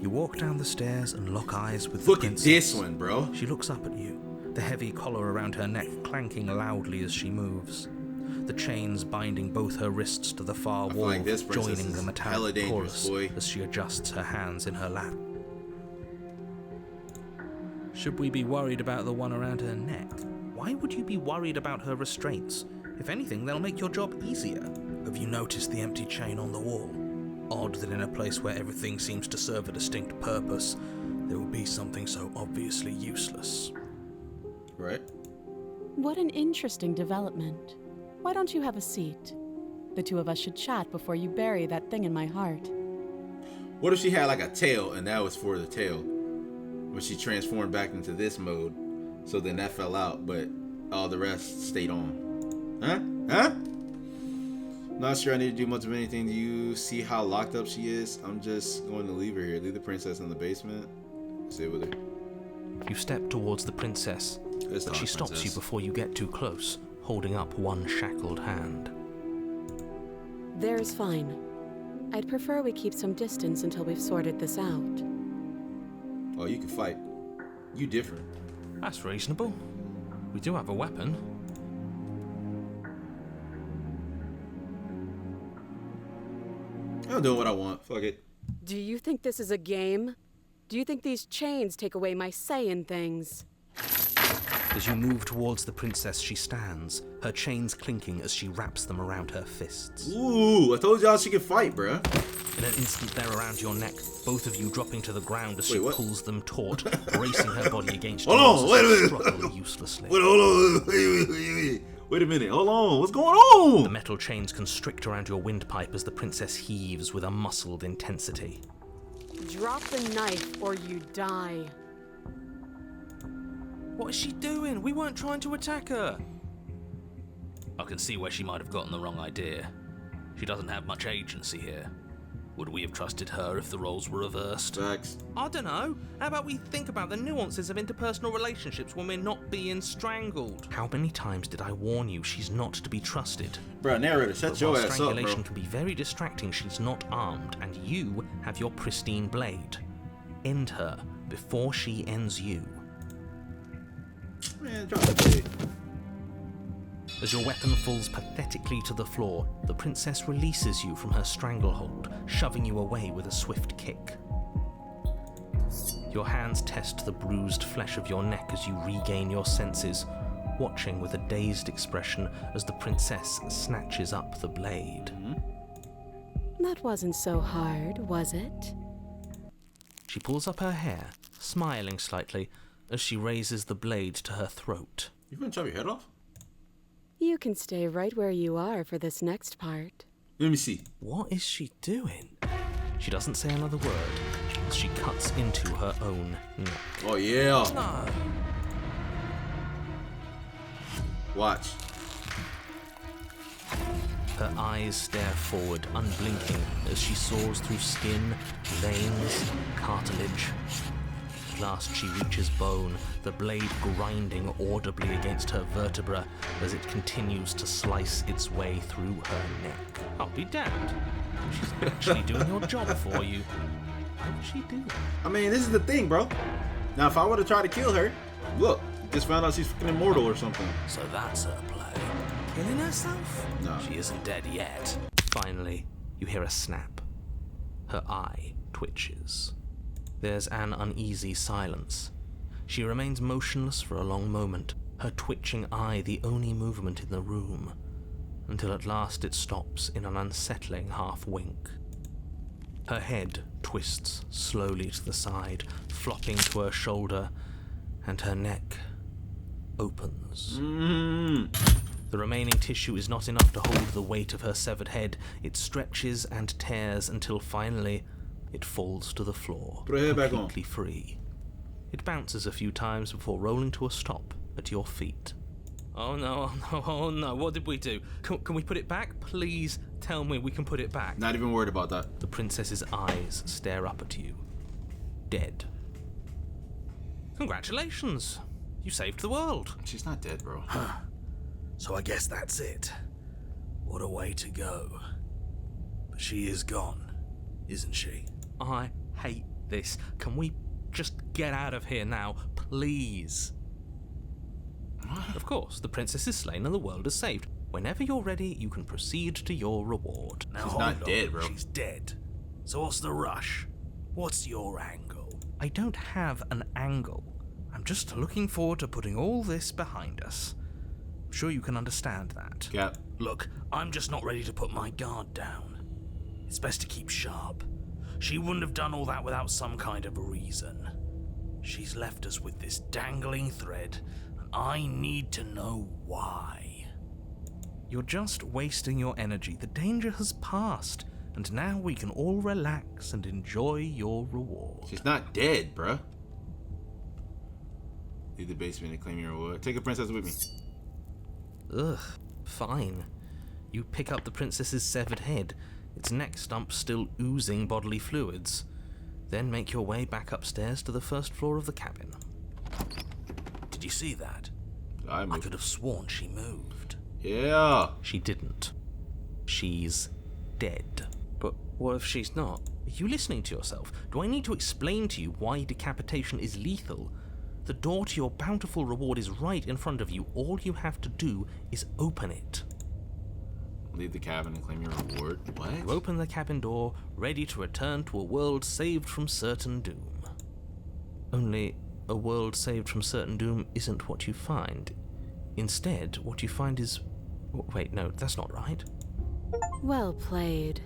You walk down the stairs and lock eyes with the Look at princess. this one, bro. She looks up at you, the heavy collar around her neck clanking loudly as she moves. The chains binding both her wrists to the far feel wall, like this princess joining the is hella metallic dangerous, chorus boy. as she adjusts her hands in her lap. Should we be worried about the one around her neck? Why would you be worried about her restraints? If anything, they'll make your job easier. Have you noticed the empty chain on the wall? Odd that in a place where everything seems to serve a distinct purpose, there would be something so obviously useless. Right? What an interesting development. Why don't you have a seat? The two of us should chat before you bury that thing in my heart. What if she had like a tail and that was for the tail? When she transformed back into this mode, so then that fell out, but all the rest stayed on. Huh? Not sure I need to do much of anything. Do you see how locked up she is? I'm just going to leave her here. Leave the princess in the basement. Stay with her. You step towards the princess, It's but not she a stops you princess. before you get too close, holding up one shackled hand. There's fine. I'd prefer we keep some distance until we've sorted this out. Oh, you can fight. You different. That's reasonable. We do have a weapon. I'm doing what I want. Fuck it. Do you think this is a game? Do you think these chains take away my say in things? As you move towards the princess, she stands, her chains clinking as she wraps them around her fists. Ooh, I told y'all she could fight, bruh. In an instant, they're around your neck, both of you dropping to the ground as she what? pulls them taut, bracing her body against Hold yours on, as wait a you minute. struggle uselessly. Wait, hold on. Wait a minute. Hold on. What's going on? The metal chains constrict around your windpipe as the princess heaves with a muscled intensity. Drop the knife or you die. What is she doing? We weren't trying to attack her. I can see where she might have gotten the wrong idea. She doesn't have much agency here. Would we have trusted her if the roles were reversed? Facts. I don't know. How about we think about the nuances of interpersonal relationships when we're not being strangled? How many times did I warn you she's not to be trusted? Bro, narrator, shut But your while ass up, strangulation bro. can be very distracting, she's not armed, and you have your pristine blade. End her before she ends you. Man, drop that blade. As your weapon falls pathetically to the floor, the princess releases you from her stranglehold, shoving you away with a swift kick. Your hands test the bruised flesh of your neck as you regain your senses, watching with a dazed expression as the princess snatches up the blade. That wasn't so hard, was it? She pulls up her hair, smiling slightly, as she raises the blade to her throat. You gonna chop your head off? You can stay right where you are for this next part. Let me see. What is she doing? She doesn't say another word as she cuts into her own neck. Oh, yeah. No. Watch. Her eyes stare forward, unblinking, as she saws through skin, veins, cartilage. At last she reaches bone, the blade grinding audibly against her vertebra as it continues to slice its way through her neck. I'll be damned. She's actually doing your job for you. Why would she do that? I mean, this is the thing, bro. Now, if I would have tried to kill her, look, just found out she's fucking immortal or something. So that's her play. Killing herself? No. She isn't dead yet. Finally, you hear a snap. Her eye twitches. There's an uneasy silence. She remains motionless for a long moment, her twitching eye the only movement in the room, until at last it stops in an unsettling half-wink. Her head twists slowly to the side, flopping to her shoulder, and her neck opens. The remaining tissue is not enough to hold the weight of her severed head. It stretches and tears until finally it falls to the floor, Put her head back on. completely free. It bounces a few times before rolling to a stop at your feet. Oh no, oh no, oh no. What did we do? Can we put it back? Please tell me we can put it back. Not even worried about that. The princess's eyes stare up at you, dead. Congratulations. You saved the world. She's not dead, bro. So I guess that's it. What a way to go. But she is gone, isn't she? I hate this. Can we just get out of here now, please? Of course, the princess is slain and the world is saved. Whenever you're ready, you can proceed to your reward. Now She's hold not on. dead, bro. She's dead. So what's the rush? What's your angle? I don't have an angle. I'm just looking forward to putting all this behind us. I'm sure you can understand that. Cap. Look, I'm just not ready to put my guard down. It's best to keep sharp. She wouldn't have done all that without some kind of a reason. She's left us with this dangling thread, and I need to know why. You're just wasting your energy. The danger has passed, and now we can all relax and enjoy your reward. She's not dead, bruh. Leave the basement and claim your reward. Take a princess with me. Ugh, fine. You pick up the princess's severed head, its neck stump still oozing bodily fluids. Then make your way back upstairs to the first floor of the cabin. Did you see that? I I moved. could have sworn she moved. Yeah. She didn't. She's dead. But what if she's not? Are you listening to yourself? Do I need to explain to you why decapitation is lethal? The door to your bountiful reward is right in front of you. All you have to do is open it. Leave the cabin and claim your reward. You What? open the cabin door, ready to return to a world saved from certain doom. Only, a world saved from certain doom isn't what you find. Instead, what you find is... Wait, no, that's not right. Well played.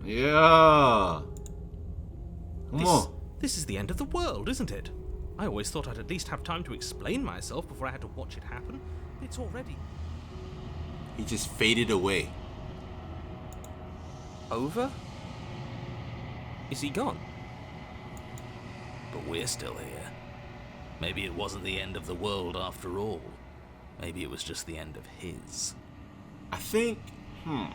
Yeah. Come on. This is the end of the world, isn't it? I always thought I'd at least have time to explain myself before I had to watch it happen. It's already... He just faded away. over? Is he gone? But we're still here. Maybe it wasn't the end of the world after all. Maybe it was just the end of his. I think, I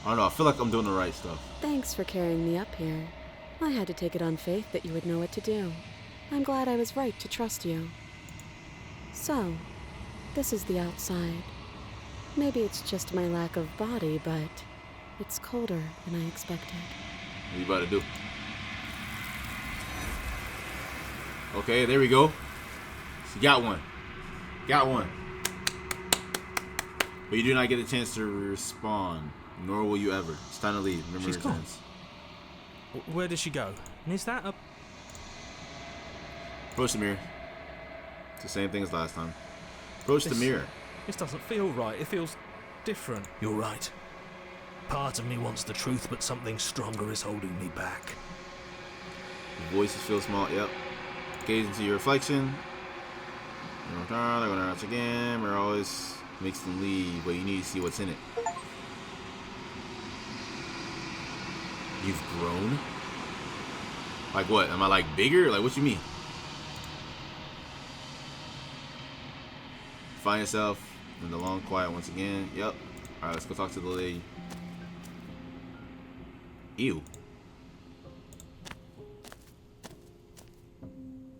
don't know, I feel like I'm doing the right stuff. Thanks for carrying me up here. I had to take it on faith that you would know what to do. I'm glad I was right to trust you. So, this is the outside. Maybe it's just my lack of body, but it's colder than I expected. What you about to do? Okay, there we go. So you got one. Got one. But you do not get a chance to respond, nor will you ever. It's time to leave. Remember She's your gone. chance. Where did she go? And is that a... Approach the mirror. It's the same thing as last time. Approach the mirror. This doesn't feel right. It feels different. You're right. Part of me wants the truth, but something stronger is holding me back. Your voices feel small. Yep. Gaze into your reflection. They're going to announce again. Mirror always makes them leave, but you need to see what's in it. You've grown? Like what? Am I like bigger? Like what you mean? Find yourself in the long quiet once again. Yep. Alright, let's go talk to the lady. Ew.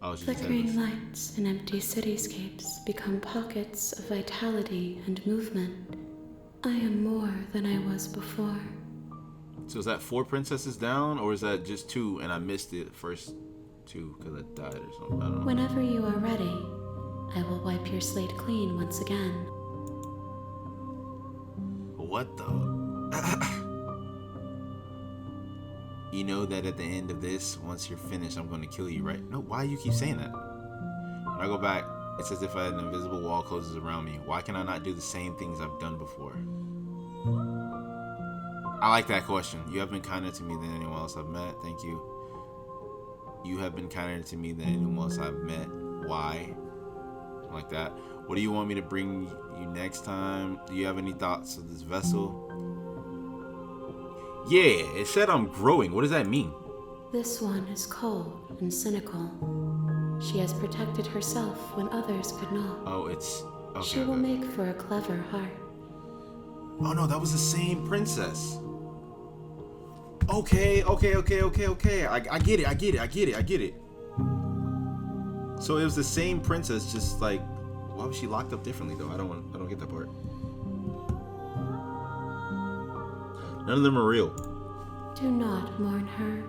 Oh, she's Flickering lights and empty cityscapes become pockets of vitality and movement. I am more than I was before. So is that 4 princesses down, or is that just 2 and I missed the first 2 because I died or something? I don't know. Whenever you are ready, I will wipe your slate clean once again. What the? You know that at the end of this, once you're finished, I'm going to kill you, right? No, why do you keep saying that? When I go back, it's as if an invisible wall closes around me. Why can I not do the same things I've done before? I like that question. You have been kinder to me than anyone else I've met. Thank you. You have been kinder to me than anyone else I've met. Why? Like that. What do you want me to bring you next time? Do you have any thoughts of this vessel? Yeah, it said I'm growing. What does that mean? This one is cold and cynical. She has protected herself when others could not. Oh, it's... Okay, She will make for a clever heart. Oh no, that was the same princess. Okay. I get it. So it was the same princess, just like, why was she locked up differently though? I don't get that part. None of them are real. Do not mourn her.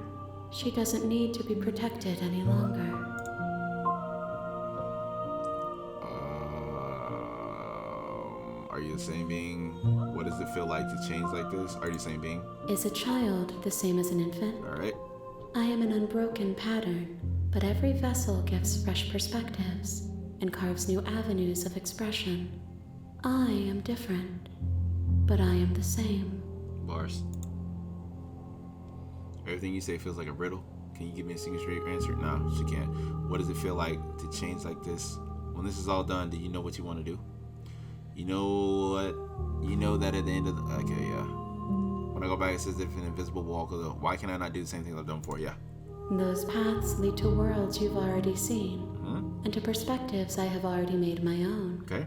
She doesn't need to be protected any longer. Are you the same being? What does it feel like to change like this? Are you the same being? Is a child the same as an infant? Alright. I am an unbroken pattern, but every vessel gives fresh perspectives and carves new avenues of expression. I am different, but I am the same. Bars. Everything you say feels like a riddle. Can you give me a single straight answer? No, she can't. What does it feel like to change like this? When this is all done, do you know what you want to do? You know what? You know that at the end of the... Okay, yeah. When I go back, it says if an invisible wall goes up. Why can I not do the same things I've done before? Yeah. Those paths lead to worlds you've already seen, and to perspectives I have already made my own. Okay.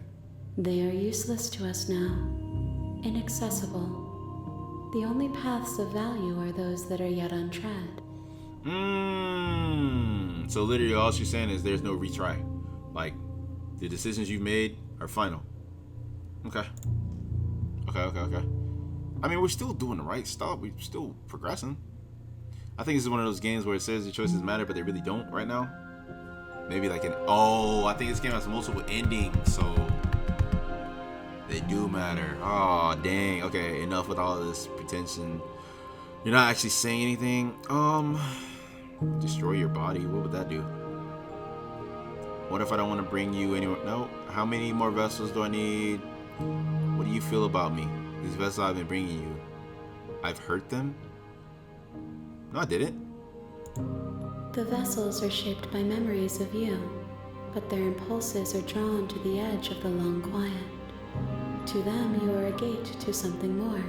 They are useless to us now, inaccessible. The only paths of value are those that are yet untread. So literally all she's saying is there's no retry. Like, the decisions you've made are final. Okay. I mean, we're still doing the right stuff. We're still progressing. I think this is one of those games where it says the choices matter, but they really don't right now. Maybe like I think this game has multiple endings, so they do matter. Oh, dang. Okay, enough with all this pretension. You're not actually saying anything. Destroy your body? What would that do? What if I don't want to bring you anywhere? No. How many more vessels do I need? What do you feel about me? These vessels I've been bringing you. I've hurt them? No, I didn't. The vessels are shaped by memories of you, but their impulses are drawn to the edge of the long quiet. To them, you are a gate to something more,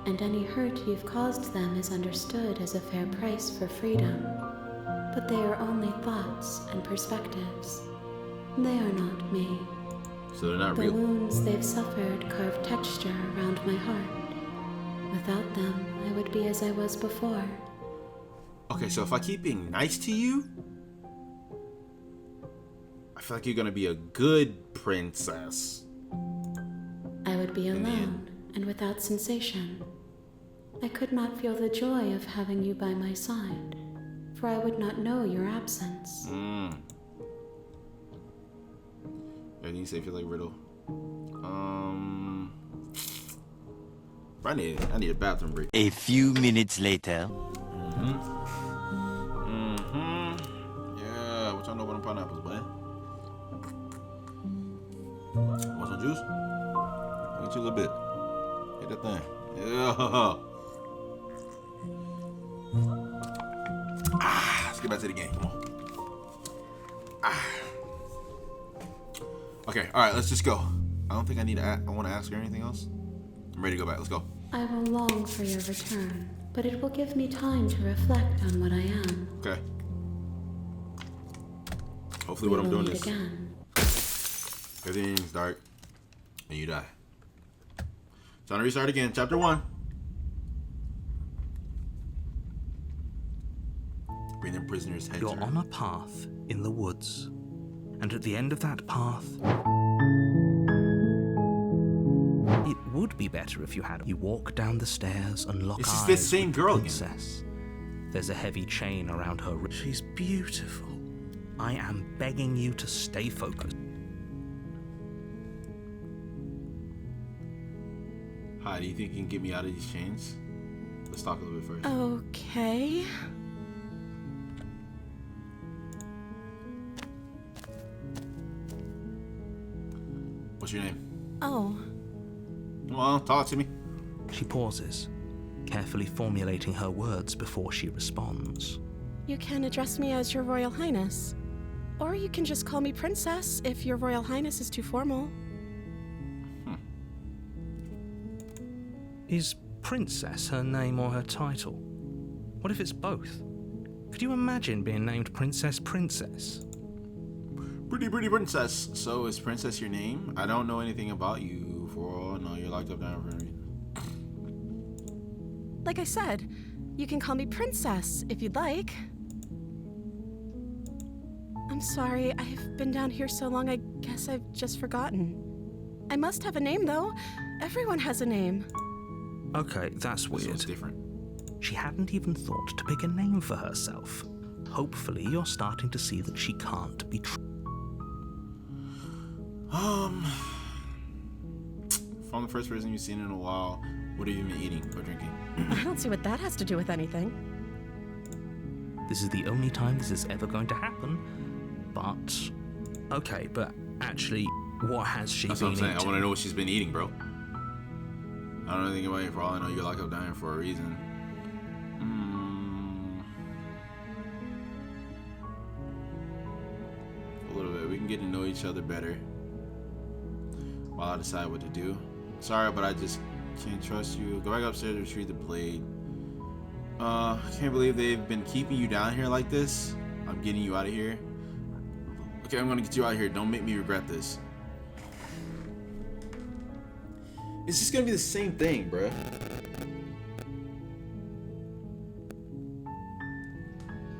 and any hurt you've caused them is understood as a fair price for freedom. But they are only thoughts and perspectives. They are not me. So they're not The real. wounds they've suffered carve texture around my heart. Without them, I would be as I was before. Okay, so if I keep being nice to you, I feel like you're gonna be a good princess. I would be alone and without sensation. I could not feel the joy of having you by my side, for I would not know your absence. Everything you say feels like a riddle. I need a bathroom break. A few minutes later. Yeah, what y'all know about them pineapples, boy? Want some juice? Get you a little bit. Get that thing. Yeah. Let's get back to the game. Come on. Okay, all right, let's just go. I don't think I need to. I want to ask her anything else. I'm ready to go back. Let's go. I will long for your return, but it will give me time to reflect on what I am. Okay. Hopefully, what I'm doing is Again. everything's dark and you die. Time to restart again. Chapter 1. Bring the prisoner's head. You're on a path in the woods, and at the end of that path, it would be better if you had. You walk down the stairs and lock This is eyes the same with girl the again. princess. There's a heavy chain around her wrist. She's beautiful. I am begging you to stay focused. Hi, do you think you can get me out of these chains? Let's talk a little bit first. Okay. What's your name? Oh, Come on, talk to me. She pauses, carefully formulating her words before she responds. you can address me as Your Royal Highness. Or you can just call me Princess if Your Royal Highness is too formal. Is Princess her name or her title? What if it's both? Could you imagine being named Princess Princess? Pretty princess. So is Princess your name? I don't know anything about you. For all I know, you're locked up down for a reason. Like I said, you can call me Princess if you'd like. I'm sorry, I've been down here so long, I guess I've just forgotten. I must have a name, though. Everyone has a name. Okay, that's This one's weird. different. She hadn't even thought to pick a name for herself. Hopefully, you're starting to see that she can't be true. From the first person you've seen in a while, what have you been eating or drinking? I don't see what that has to do with anything. This is the only time this is ever going to happen, but... Okay, but actually, what has she That's been what I'm saying. eating? I want to know what she's been eating, bro. I don't know anything about you. For all I know, you're locked up down here for a reason. A little bit. We can get to know each other better while I decide what to do. Sorry, but I just can't trust you. Go back upstairs and retrieve the blade. I can't believe they've been keeping you down here like this. I'm getting you out of here. Okay, I'm gonna get you out of here. Don't make me regret this. It's just gonna be the same thing, bruh.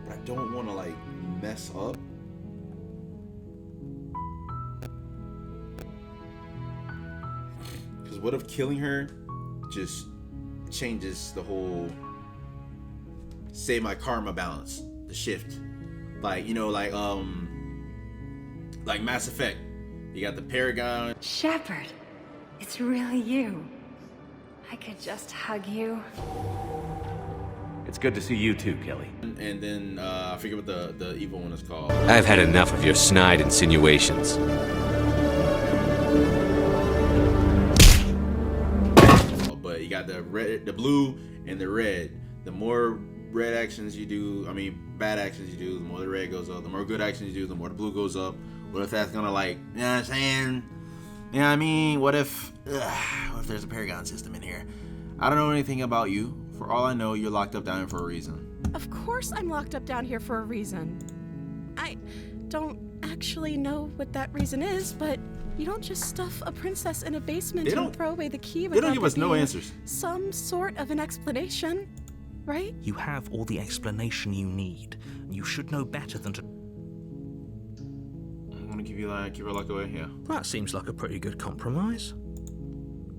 But I don't wanna like mess up. Cause what if killing her just changes the whole, say, my karma balance, the shift. Like, you know, like Mass Effect. You got the Paragon. Shepard, it's really you. I could just hug you. It's good to see you too, Kelly. And then I forget what the evil one is called. I've had enough of your snide insinuations. But you got the red, the blue, and the red. The more red actions you do, bad actions you do, the more the red goes up. The more good actions you do, the more the blue goes up. What if that's gonna, like, you know what I'm saying? You know what I mean? What if there's a Paragon system in here? I don't know anything about you. For all I know, you're locked up down here for a reason. Of course I'm locked up down here for a reason. I don't actually know what that reason is, but you don't just stuff a princess in a basement and throw away the key without They don't give us no answers. Some sort of an explanation, right? You have all the explanation you need. You should know better than to... I'm gonna keep her locked away, yeah. That seems like a pretty good compromise.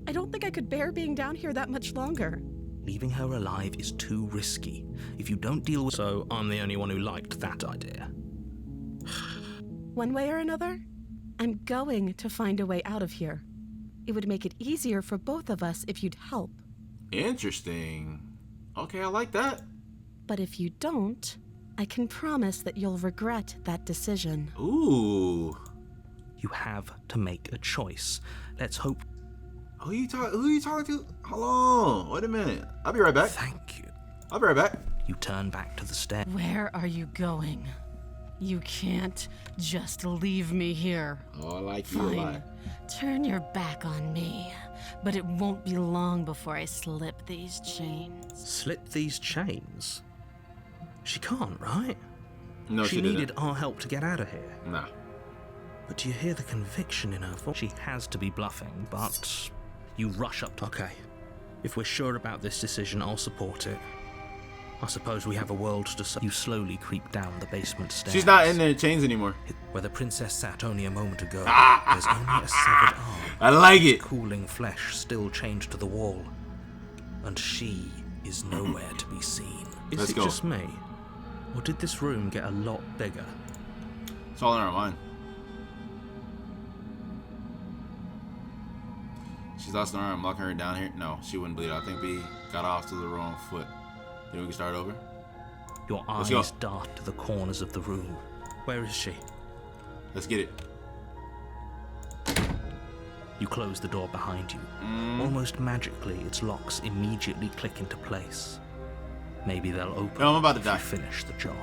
I don't think I could bear being down here that much longer. Leaving her alive is too risky. If you don't deal with... So I'm the only one who liked that idea. One way or another, I'm going to find a way out of here. It would make it easier for both of us if you'd help. Interesting. Okay, I like that. But if you don't, I can promise that you'll regret that decision. Ooh. You have to make a choice. Let's hope... Who are you talking to? Hold on. Wait a minute. I'll be right back. Thank you. I'll be right back. You turn back to the stair. Where are you going? You can't just leave me here. Oh, I like you a Fine. lot. Turn your back on me. But it won't be long before I slip these chains. Slip these chains? She can't, right? No, she didn't. needed our help to get out of here. Nah. But do you hear the conviction in her voice? She has to be bluffing, but you rush up to... Okay, if we're sure about this decision, I'll support it. I suppose we have a world to decide. You slowly creep down the basement stairs. She's not in the chains anymore. Where the princess sat only a moment ago, there's only a severed arm. I like it. Cooling flesh still chained to the wall. And she is nowhere to be seen. Is it just me? Or did this room get a lot bigger? It's all in our mind. She's lost an arm. I'm locking her down here. No, she wouldn't bleed. I think we got off to the wrong foot. Then we can start over. Your eyes dart to the corners of the room. Where is she? Let's get it. You close the door behind you. Almost magically, its locks immediately click into place. Maybe they'll open. No, I'm about to die. Finish the job.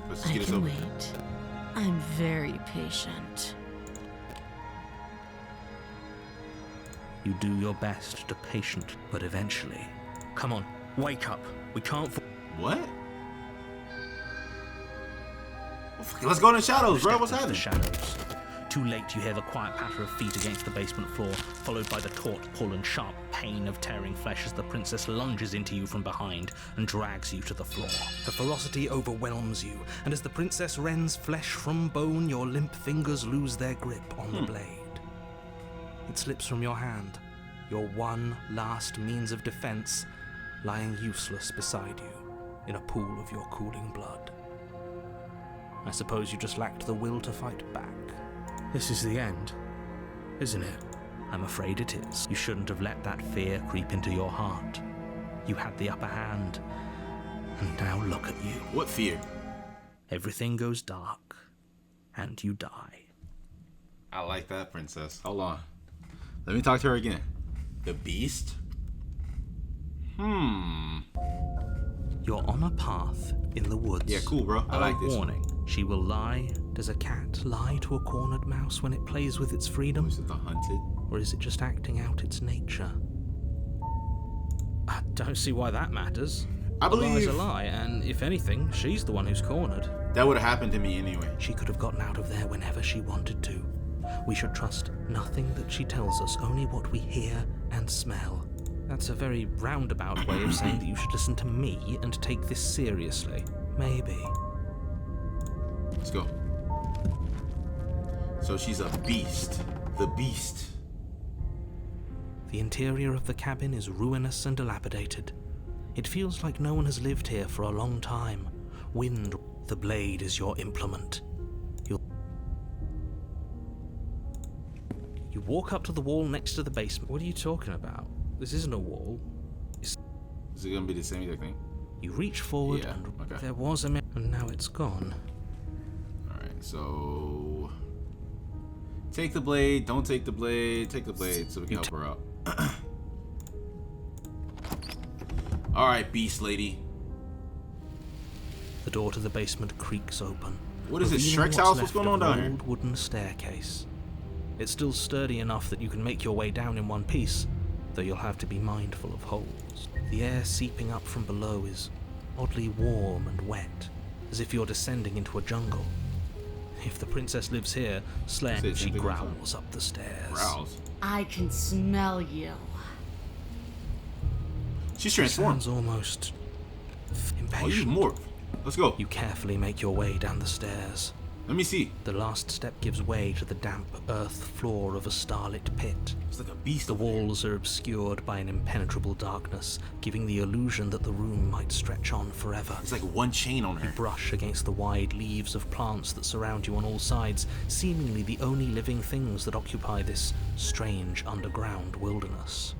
Let's just I get this can over. wait. I'm very patient. You do your best to patient, but eventually... Come on, wake up. We can't... What? Let's go in the shadows, bro. What's happening? The shadows. Too late, you hear the quiet patter of feet against the basement floor, followed by the taut pull and sharp pain of tearing flesh as the princess lunges into you from behind and drags you to the floor. Her ferocity overwhelms you, and as the princess rends flesh from bone, your limp fingers lose their grip on the blade. It slips from your hand, your one last means of defense lying useless beside you in a pool of your cooling blood. I suppose you just lacked the will to fight back. This is the end, isn't it? I'm afraid it is. You shouldn't have let that fear creep into your heart. You had the upper hand, and now look at you. What fear? Everything goes dark, and you die. I like that, princess. Hold on. Let me talk to her again. The beast? You're on a path in the woods. Yeah, cool, bro. I like this. Warning. She will lie. Does a cat lie to a cornered mouse when it plays with its freedom? Was it the hunted? Or is it just acting out its nature? I don't see why that matters. I A lie's believe a lie, and if anything, she's the one who's cornered. that would have happened to me anyway. She could have gotten out of there whenever she wanted to. We should trust nothing that she tells us, only what we hear and smell. That's a very roundabout way of saying that you should listen to me and take this seriously. Maybe. Let's go. So she's a beast. The beast. The interior of the cabin is ruinous and dilapidated. It feels like no one has lived here for a long time. Wind, the blade is your implement. You walk up to the wall next to the basement. What are you talking about? This isn't a wall. Is it gonna be the same exact thing? You reach forward Yeah, and okay. there was a mirror, and now it's gone. Alright, so take the blade, don't take the blade, take the blade so we can help her out. Alright, beast lady. The door to the basement creaks open. What is this, revealing Shrek's house? What's left going on of an down here? old wooden staircase. It's still sturdy enough that you can make your way down in one piece, though you'll have to be mindful of holes. The air seeping up from below is oddly warm and wet, as if you're descending into a jungle. If the princess lives here, Sledge, she growls up the stairs. Growls. I can smell you. She's transformed. Sounds almost Oh, you impatient. morph. Let's go. You carefully make your way down the stairs. Let me see. The last step gives way to the damp earth floor of a starlit pit. It's like a beast. The walls are obscured by an impenetrable darkness, giving the illusion that the room might stretch on forever. It's like one chain on You her. brush against the wide leaves of plants that surround you on all sides, seemingly the only living things that occupy this strange underground wilderness.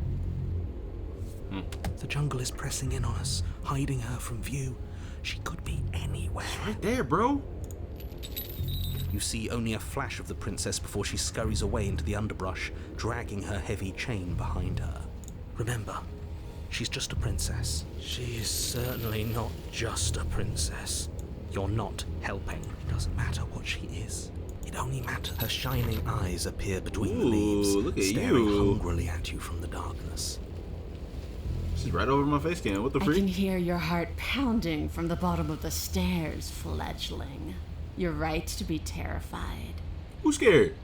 The jungle is pressing in on us, hiding her from view. She could be anywhere. Right there, bro. You see only a flash of the princess before she scurries away into the underbrush, dragging her heavy chain behind her. Remember, she's just a princess. She is certainly not just a princess. You're not helping. It doesn't matter what she is. It only matters. Her shining eyes appear between the leaves, look at staring you. hungrily at you from the darkness. She's right over my face cam. What the I can freak? hear your heart pounding from the bottom of the stairs, fledgling. You're right to be terrified. Who's scared?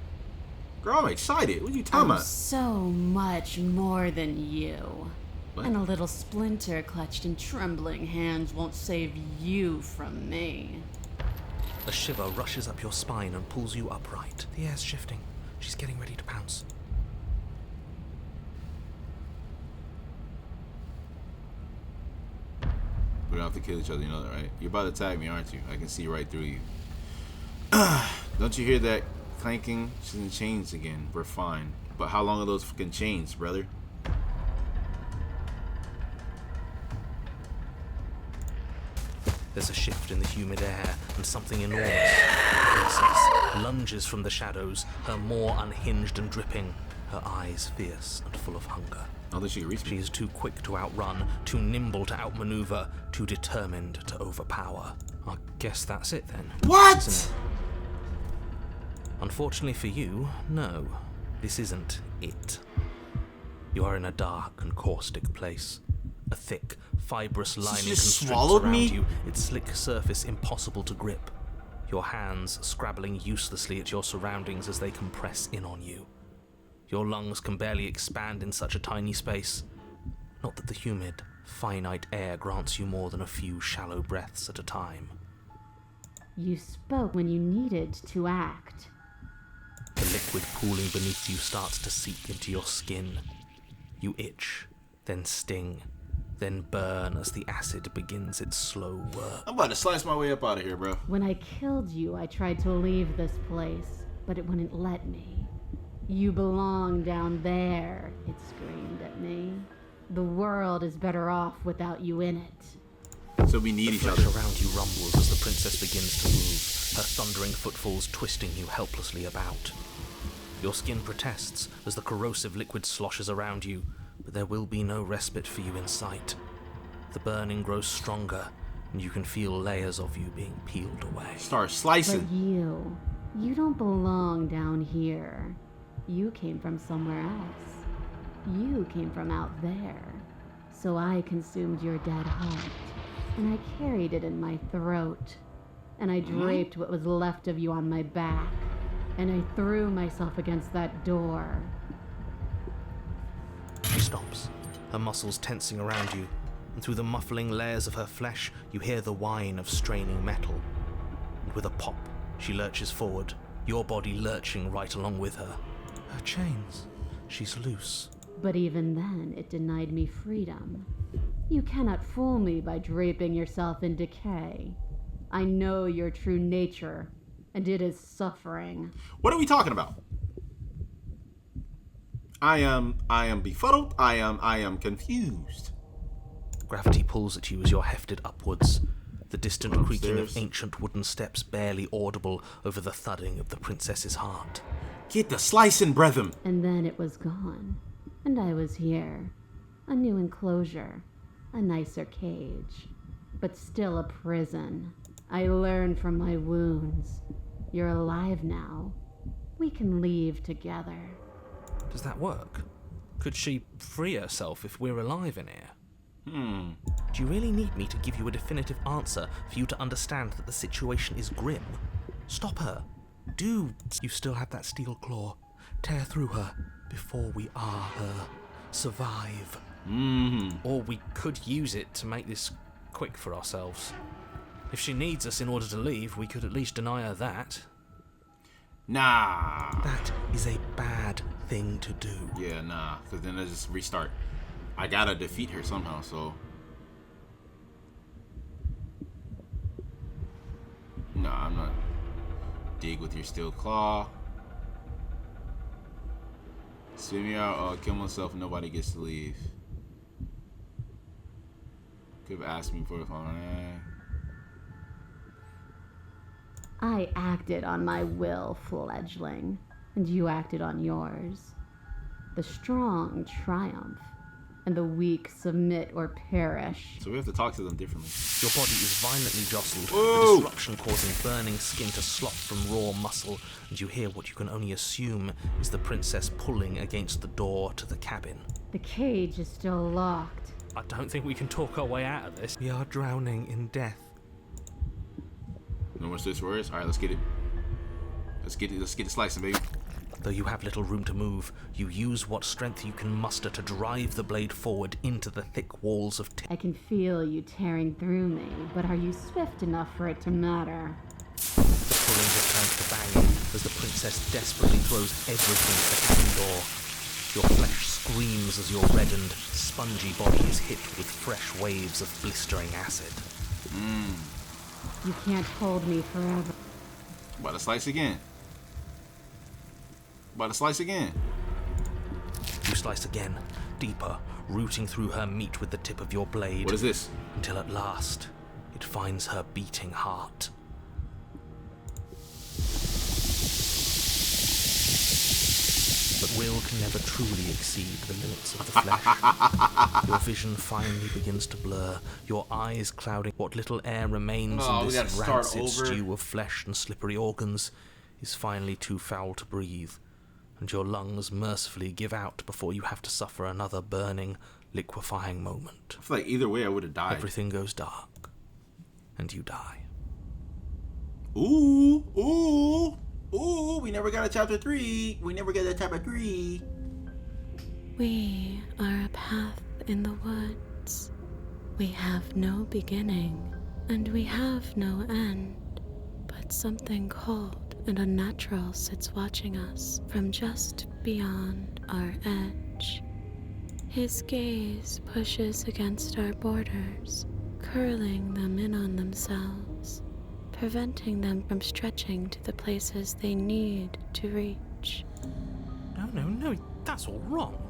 Girl, I'm excited. What are you talking I'm about? so much more than you. What? And a little splinter clutched in trembling hands won't save you from me. A shiver rushes up your spine and pulls you upright. The air's shifting. She's getting ready to pounce. We don't have to kill each other, you know that, right? You're about to tag me, aren't you? I can see right through you. Don't you hear that clanking? She's in chains again. We're fine. But how long are those fucking chains, brother? There's a shift in the humid air, and something enormous, the princess, lunges from the shadows, her maw unhinged and dripping, her eyes fierce and full of hunger. I don't think she can reach me. She is too quick to outrun, too nimble to outmaneuver, too determined to overpower. I guess that's it then. What? Isn't it? Unfortunately for you, no. This isn't it. You are in a dark and caustic place. A thick, fibrous lining just constricts swallowed around me? you, its slick surface impossible to grip. Your hands scrabbling uselessly at your surroundings as they compress in on you. Your lungs can barely expand in such a tiny space. Not that the humid, finite air grants you more than a few shallow breaths at a time. You spoke when you needed to act. The liquid pooling beneath you starts to seep into your skin. You itch, then sting, then burn as the acid begins its slow work. I'm about to slice my way up out of here, bro. When I killed you, I tried to leave this place, but it wouldn't let me. You belong down there, it screamed at me. The world is better off without you in it. So we need The each flesh other. around you rumbles as the princess begins to move, her thundering footfalls twisting you helplessly about. Your skin protests as the corrosive liquid sloshes around you, but there will be no respite for you in sight. The burning grows stronger, and you can feel layers of you being peeled away. Start But slicing. you don't belong down here. You came from somewhere else. You came from out there. So I consumed your dead heart, and I carried it in my throat, and I draped what was left of you on my back, and I threw myself against that door. She stops, her muscles tensing around you, and through the muffling layers of her flesh, you hear the whine of straining metal. And with a pop, she lurches forward, your body lurching right along with her. Her chains. She's loose. But even then, it denied me freedom. You cannot fool me by draping yourself in decay. I know your true nature, and it is suffering. What are we talking about? I am befuddled. I am confused. Gravity pulls at you as you're hefted upwards, the distant creaking of Upstairs. ancient wooden steps barely audible over the thudding of the princess's heart. Get the slicing, brethren. And then it was gone. And I was here. A new enclosure. A nicer cage. But still a prison. I learned from my wounds. You're alive now. We can leave together. Does that work? Could she free herself if we're alive in here? Do you really need me to give you a definitive answer for you to understand that the situation is grim? Stop her. Do. You still have that steel claw. Tear through her before we are her. Survive. Or we could use it to make this quick for ourselves. If she needs us in order to leave, we could at least deny her that. Nah. That is a bad thing to do. Yeah, nah. Because then I just restart. I gotta defeat her somehow, so. Nah, I'm not. Dig with your steel claw. Spit me out, kill myself, nobody gets to leave. Could have asked me for if I acted on my will, fledgling, and you acted on yours. The strong triumph, and the weak submit or perish. So we have to talk to them differently. Your body is violently jostled, Whoa! the disruption causing burning skin to slop from raw muscle, and you hear what you can only assume is the princess pulling against the door to the cabin. The cage is still locked. I don't think we can talk our way out of this. We are drowning in death. No more Swiss words? Alright, let's get it. Let's get it slicing, baby. Though you have little room to move, you use what strength you can muster to drive the blade forward into the thick walls of I can feel you tearing through me, but are you swift enough for it to matter? The pulling has turned to banging as the princess desperately throws everything at the cabin door. Your flesh screams as your reddened, spongy body is hit with fresh waves of blistering acid. You can't hold me forever. About to slice again. About to slice again. You slice again, deeper, rooting through her meat with the tip of your blade. What is this? Until at last, it finds her beating heart. But will can never truly exceed the limits of the flesh. Your vision finally begins to blur, your eyes clouding. What little air remains in we gotta this start rancid over. stew of flesh and slippery organs is finally too foul to breathe, and your lungs mercifully give out before you have to suffer another burning, liquefying moment. I feel like either way I would have died. Everything goes dark, and you die. Ooh, ooh, ooh, we never got a chapter 3. We never got a chapter 3. We are a path in the woods. We have no beginning, and we have no end. But something cold and unnatural sits watching us from just beyond our edge. His gaze pushes against our borders, curling them in on themselves, preventing them from stretching to the places they need to reach. No, that's all wrong.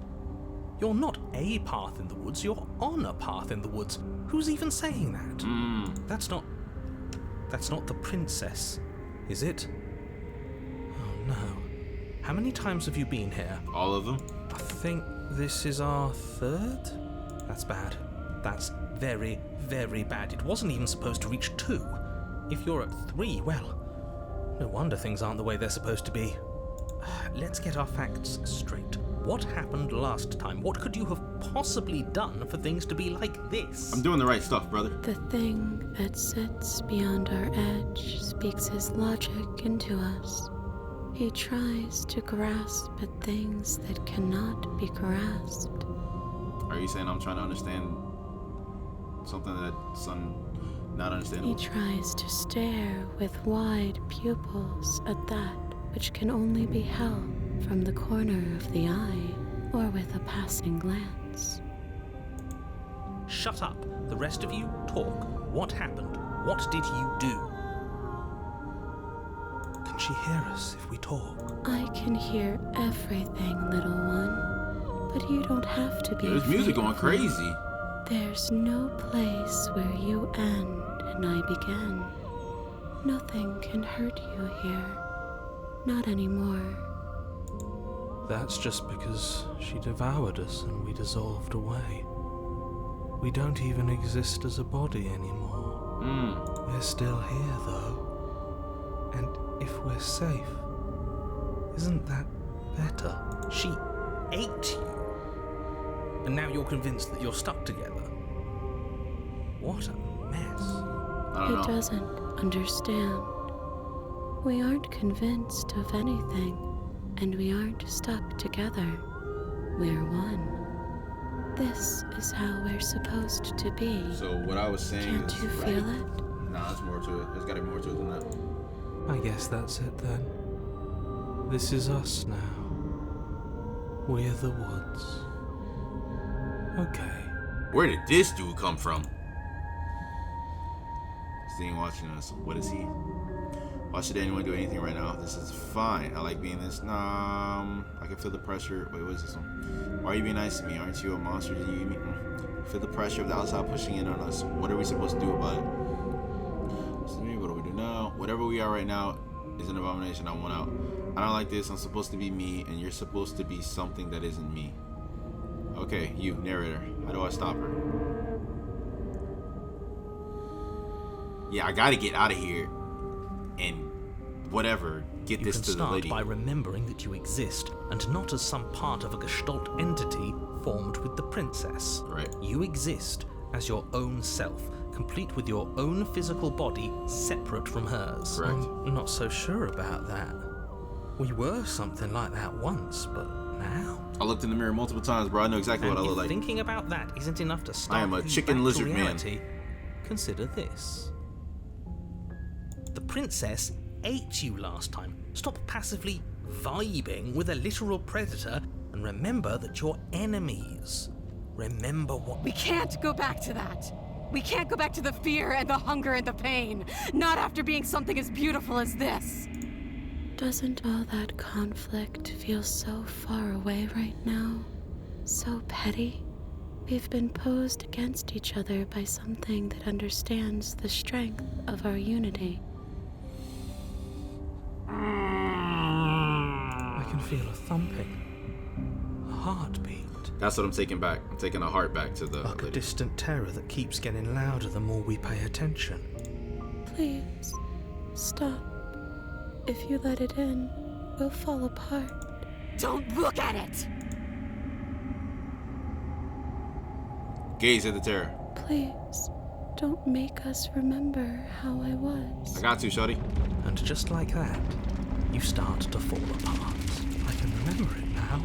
You're not a path in the woods, you're on a path in the woods. Who's even saying that? That's not the princess, is it? Oh no. How many times have you been here? All of them? I think this is our third? That's bad. That's very, very bad. It wasn't even supposed to reach 2. If you're at 3, well, no wonder things aren't the way they're supposed to be. Let's get our facts straight. What happened last time? What could you have possibly done for things to be like this? I'm doing the right stuff, brother. The thing that sits beyond our edge speaks his logic into us. He tries to grasp at things that cannot be grasped. Are you saying I'm trying to understand something that's not He understandable? tries to stare with wide pupils at that which can only be held from the corner of the eye or with a passing glance. Shut up. The rest of you, talk. What happened? What did you do? Can she hear us if we talk? I can hear everything, little one. But you don't have to be. There's music going afraid of me. crazy. There's no place where you end and I begin. Nothing can hurt you here. Not anymore. That's just because she devoured us and we dissolved away. We don't even exist as a body anymore. We're still here, though. And if we're safe, isn't that better? She ate you. And now you're convinced that you're stuck together. What a mess. I He don't know. doesn't understand. We aren't convinced of anything, and we aren't stuck together. We're one. This is how we're supposed to be. So what I was saying Can't is you right. feel it? Nah, there's more to it. There's gotta be more to it than that. I guess that's it then. This is us now. We're the woods. Okay. Where did this dude come from? Seeing watching us. What is he? Why should anyone do anything right now? This is fine. I like being this. Nah, I can feel the pressure. Wait, what is this one? Why are you being nice to me? Aren't you a monster? Do you feel the pressure of the outside pushing in on us? What are we supposed to do about it? What do we do now? Whatever we are right now is an abomination. I want out. I don't like this. I'm supposed to be me, and you're supposed to be something that isn't me. Okay, you, narrator. How do I stop her? Yeah, I gotta get out of here and whatever, get this to the lady. You can start by remembering that you exist, and not as some part of a Gestalt entity formed with the princess. Right. You exist as your own self, complete with your own physical body, separate from hers. Correct. I'm not so sure about that. We were something like that once, but now? I looked in the mirror multiple times, bro. I know exactly And what I if look like. thinking about that isn't enough to start I am a you chicken back lizard to man. reality, consider this. The princess ate you last time. Stop passively vibing with a literal predator and remember that you're enemies. Remember what... We can't go back to that. We can't go back to the fear and the hunger and the pain. Not after being something as beautiful as this. Doesn't all that conflict feel so far away right now? So petty? We've been posed against each other by something that understands the strength of our unity. I can feel a thumping. A heartbeat. That's what I'm taking back. I'm taking a heart back to the Like a lady. distant terror that keeps getting louder the more we pay attention. Please, stop. If you let it in, we'll fall apart. Don't look at it! Gaze at the terror. Please, don't make us remember how I was. I got to, shawty. And just like that, you start to fall apart. I can remember it now.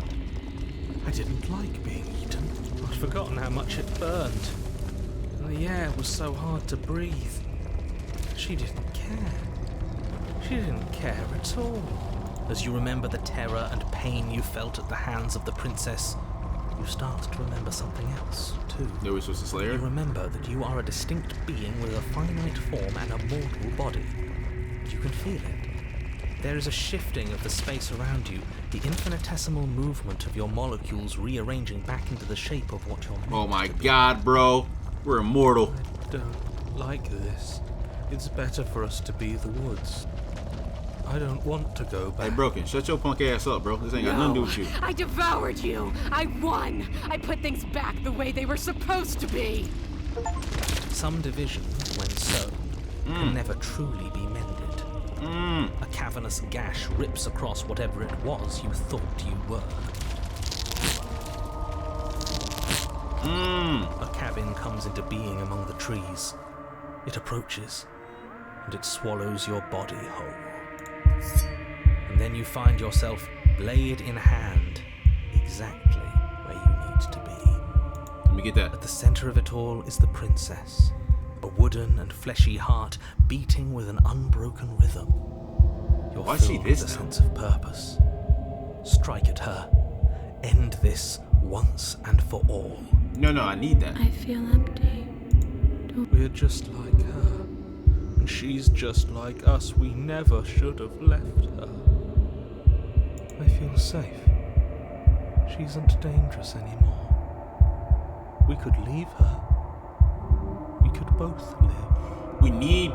I didn't like being eaten. I'd forgotten how much it burned. And the air was so hard to breathe. She didn't care. She didn't care at all. As you remember the terror and pain you felt at the hands of the princess, you start to remember something else, too. They were supposed to slay You her? remember that you are a distinct being with a finite form and a mortal body. You can feel it. There is a shifting of the space around you, the infinitesimal movement of your molecules rearranging back into the shape of what you're meant Oh my to be. god, bro. We're immortal. I don't like this. It's better for us to be the woods. I don't want to go back. Hey, Broken, shut your punk ass up, bro. This ain't got nothing to do with you. I devoured you! I won! I put things back the way they were supposed to be! Some divisions, when sown, can never truly be mended. A cavernous gash rips across whatever it was you thought you were. A cabin comes into being among the trees. It approaches, and it swallows your body whole. And then you find yourself, blade in hand, exactly where you need to be. Let me get that. At the center of it all is the princess, a wooden and fleshy heart beating with an unbroken rhythm. You're Why is she filled this with a now? sense of purpose. Strike at her. End this once and for all. No, I need that. I feel empty. We're just like her. And she's just like us. We never should have left her. I feel safe. She isn't dangerous anymore. We could leave her. We could both live. We need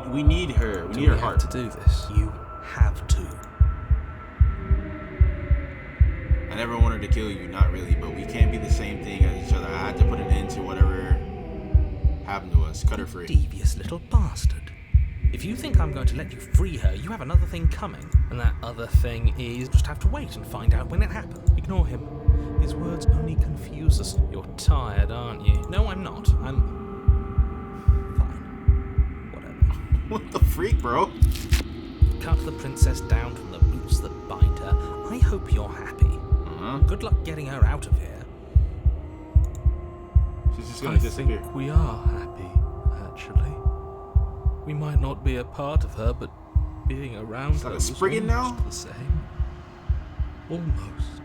her. We need her heart to do this. You have to. I never wanted to kill you, not really, but we can't be the same thing as each other. I had to put an end to whatever happened to us. Cut her free. Devious little bastard. If you think I'm going to let you free her, you have another thing coming. And that other thing is just have to wait and find out when it happens. Ignore him. His words only confuse us. You're tired, aren't you? No, I'm not. I'm fine. Whatever. What the freak, bro? Cut the princess down from the roots that bind her. I hope you're happy. Good luck getting her out of here. She's just gonna disappear. I think we are happy, actually. We might not be a part of her, but being around It's her like a was Spriggan now? almost the same. Almost.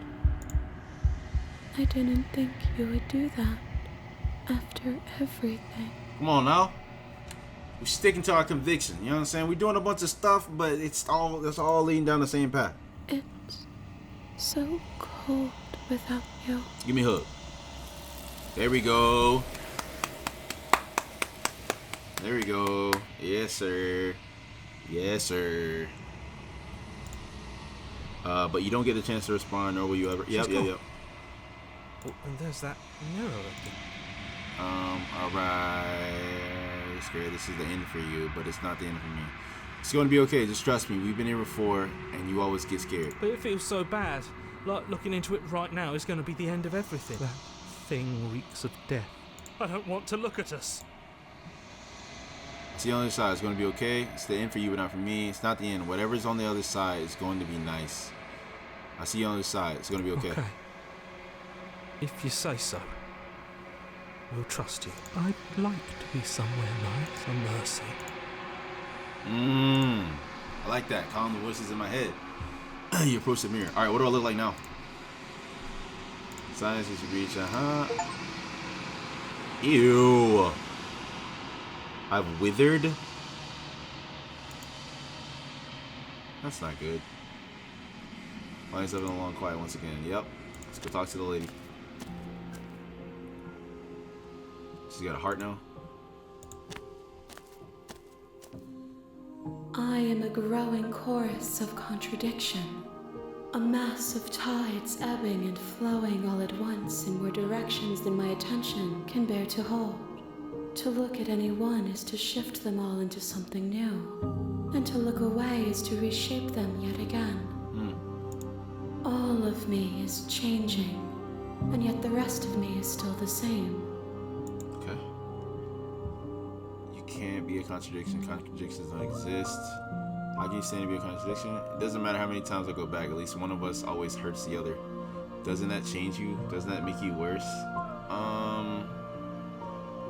I didn't think you would do that after everything. Come on now. We're sticking to our conviction. You know what I'm saying? We're doing a bunch of stuff, but it's all leading down the same path. It's so cold without you. Give me a hug. There we go. There we go. Yes, sir. Yes, sir. But you don't get a chance to respond, nor will you ever. Yep. Oh, and there's that mirror again. Alright. Scared this is the end for you, but it's not the end for me. It's going to be okay. Just trust me. We've been here before, and you always get scared. But it feels so bad. Like looking into it right now is going to be the end of everything. That thing reeks of death. I don't want to look at us. It's the other side. It's going to be okay. It's the end for you, but not for me. It's not the end. Whatever's on the other side is going to be nice. I see you on the other side. It's going to be okay. If you say so. We'll trust you. I'd like to be somewhere nice, a mercy. I like that. Calm the voices in my head. You approach the mirror. Alright, what do I look like now? Science is reach. Ew. I've withered. That's not good. Lines up in a long quiet once again. Yep. Let's go talk to the lady. She's got a heart now. I am a growing chorus of contradiction. A mass of tides ebbing and flowing all at once in more directions than my attention can bear to hold. To look at any one is to shift them all into something new, and to look away is to reshape them yet again. All of me is changing, and yet the rest of me is still the same. Okay. You can't be a contradiction. Contradictions don't exist. How can you stand to be a contradiction? It doesn't matter how many times I go back. At least one of us always hurts the other. Doesn't that change you? Doesn't that make you worse?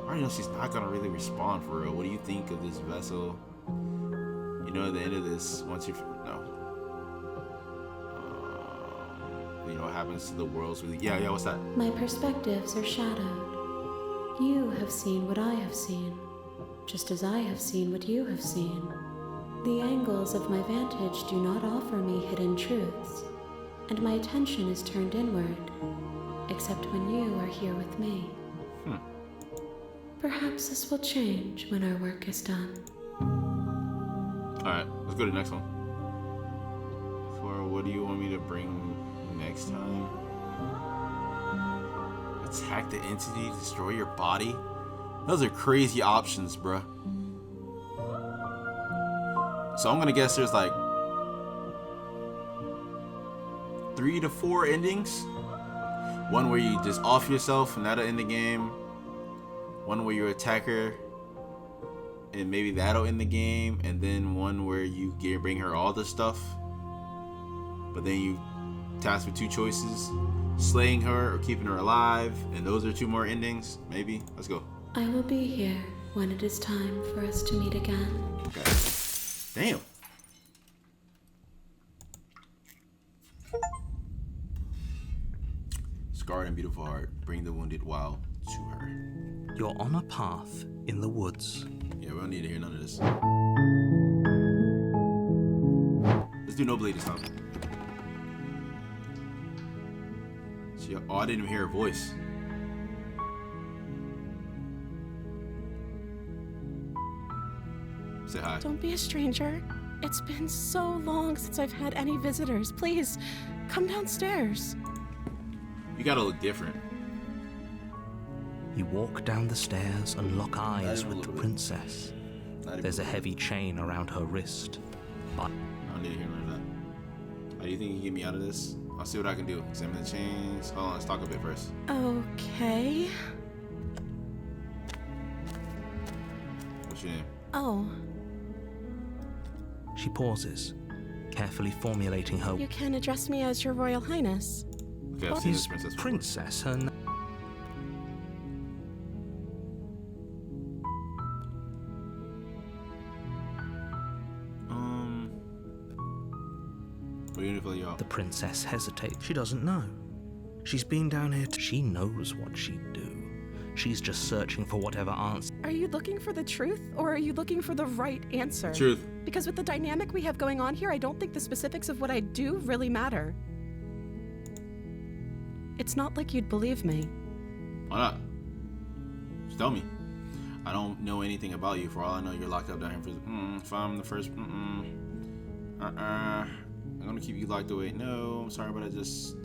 I already know she's not gonna really respond for real. What do you think of this vessel? You know, at the end of this, once you you know what happens to the worlds really. Yeah. What's that? My perspectives are shadowed. You have seen what I have seen, just as I have seen what you have seen. The angles of my vantage do not offer me hidden truths, and my attention is turned inward, except when you are here with me. Perhaps this will change when our work is done. Alright, let's go to the next one. For what do you want me to bring next time? Attack the entity, destroy your body? Those are crazy options, bruh. So I'm gonna guess there's like 3 to 4 endings. One where you just off yourself and that'll end the game. One where you attack her and maybe that'll end the game. And then one where you bring her all the stuff, but then you tasked with 2 choices: slaying her or keeping her alive. And those are 2 more endings, maybe. Let's go. I will be here when it is time for us to meet again. Okay. Damn. Scarred and beautiful heart, bring the wounded wild to her. You're on a path in the woods. Yeah, we don't need to hear none of this. Let's do no bleed this time. Oh, I didn't even hear her voice. Say hi. Don't be a stranger. It's been so long since I've had any visitors. Please, come downstairs. You gotta look different. You walk down the stairs and lock eyes with the princess. There's a heavy chain around her wrist. But I don't need to hear none of that. How do you think you can get me out of this? I'll see what I can do. Examine the chains. Hold on, let's talk a bit first. Okay. What's your name? Oh, she pauses, carefully formulating her. you can address me as Your Royal Highness. Okay, I've seen this Is princess before. princess her name? What are you gonna fill you out? The princess hesitates. She doesn't know. She's been down here. She knows what she'd do. She's just searching for whatever answer. Are you looking for the truth, or are you looking for the right answer? Truth. Because with the dynamic we have going on here, I don't think the specifics of what I do really matter. It's not like you'd believe me. Why not? Just tell me. I don't know anything about you. For all I know, you're locked up down here for. If I'm the first. I'm gonna keep you locked away. No, I'm sorry, but I just.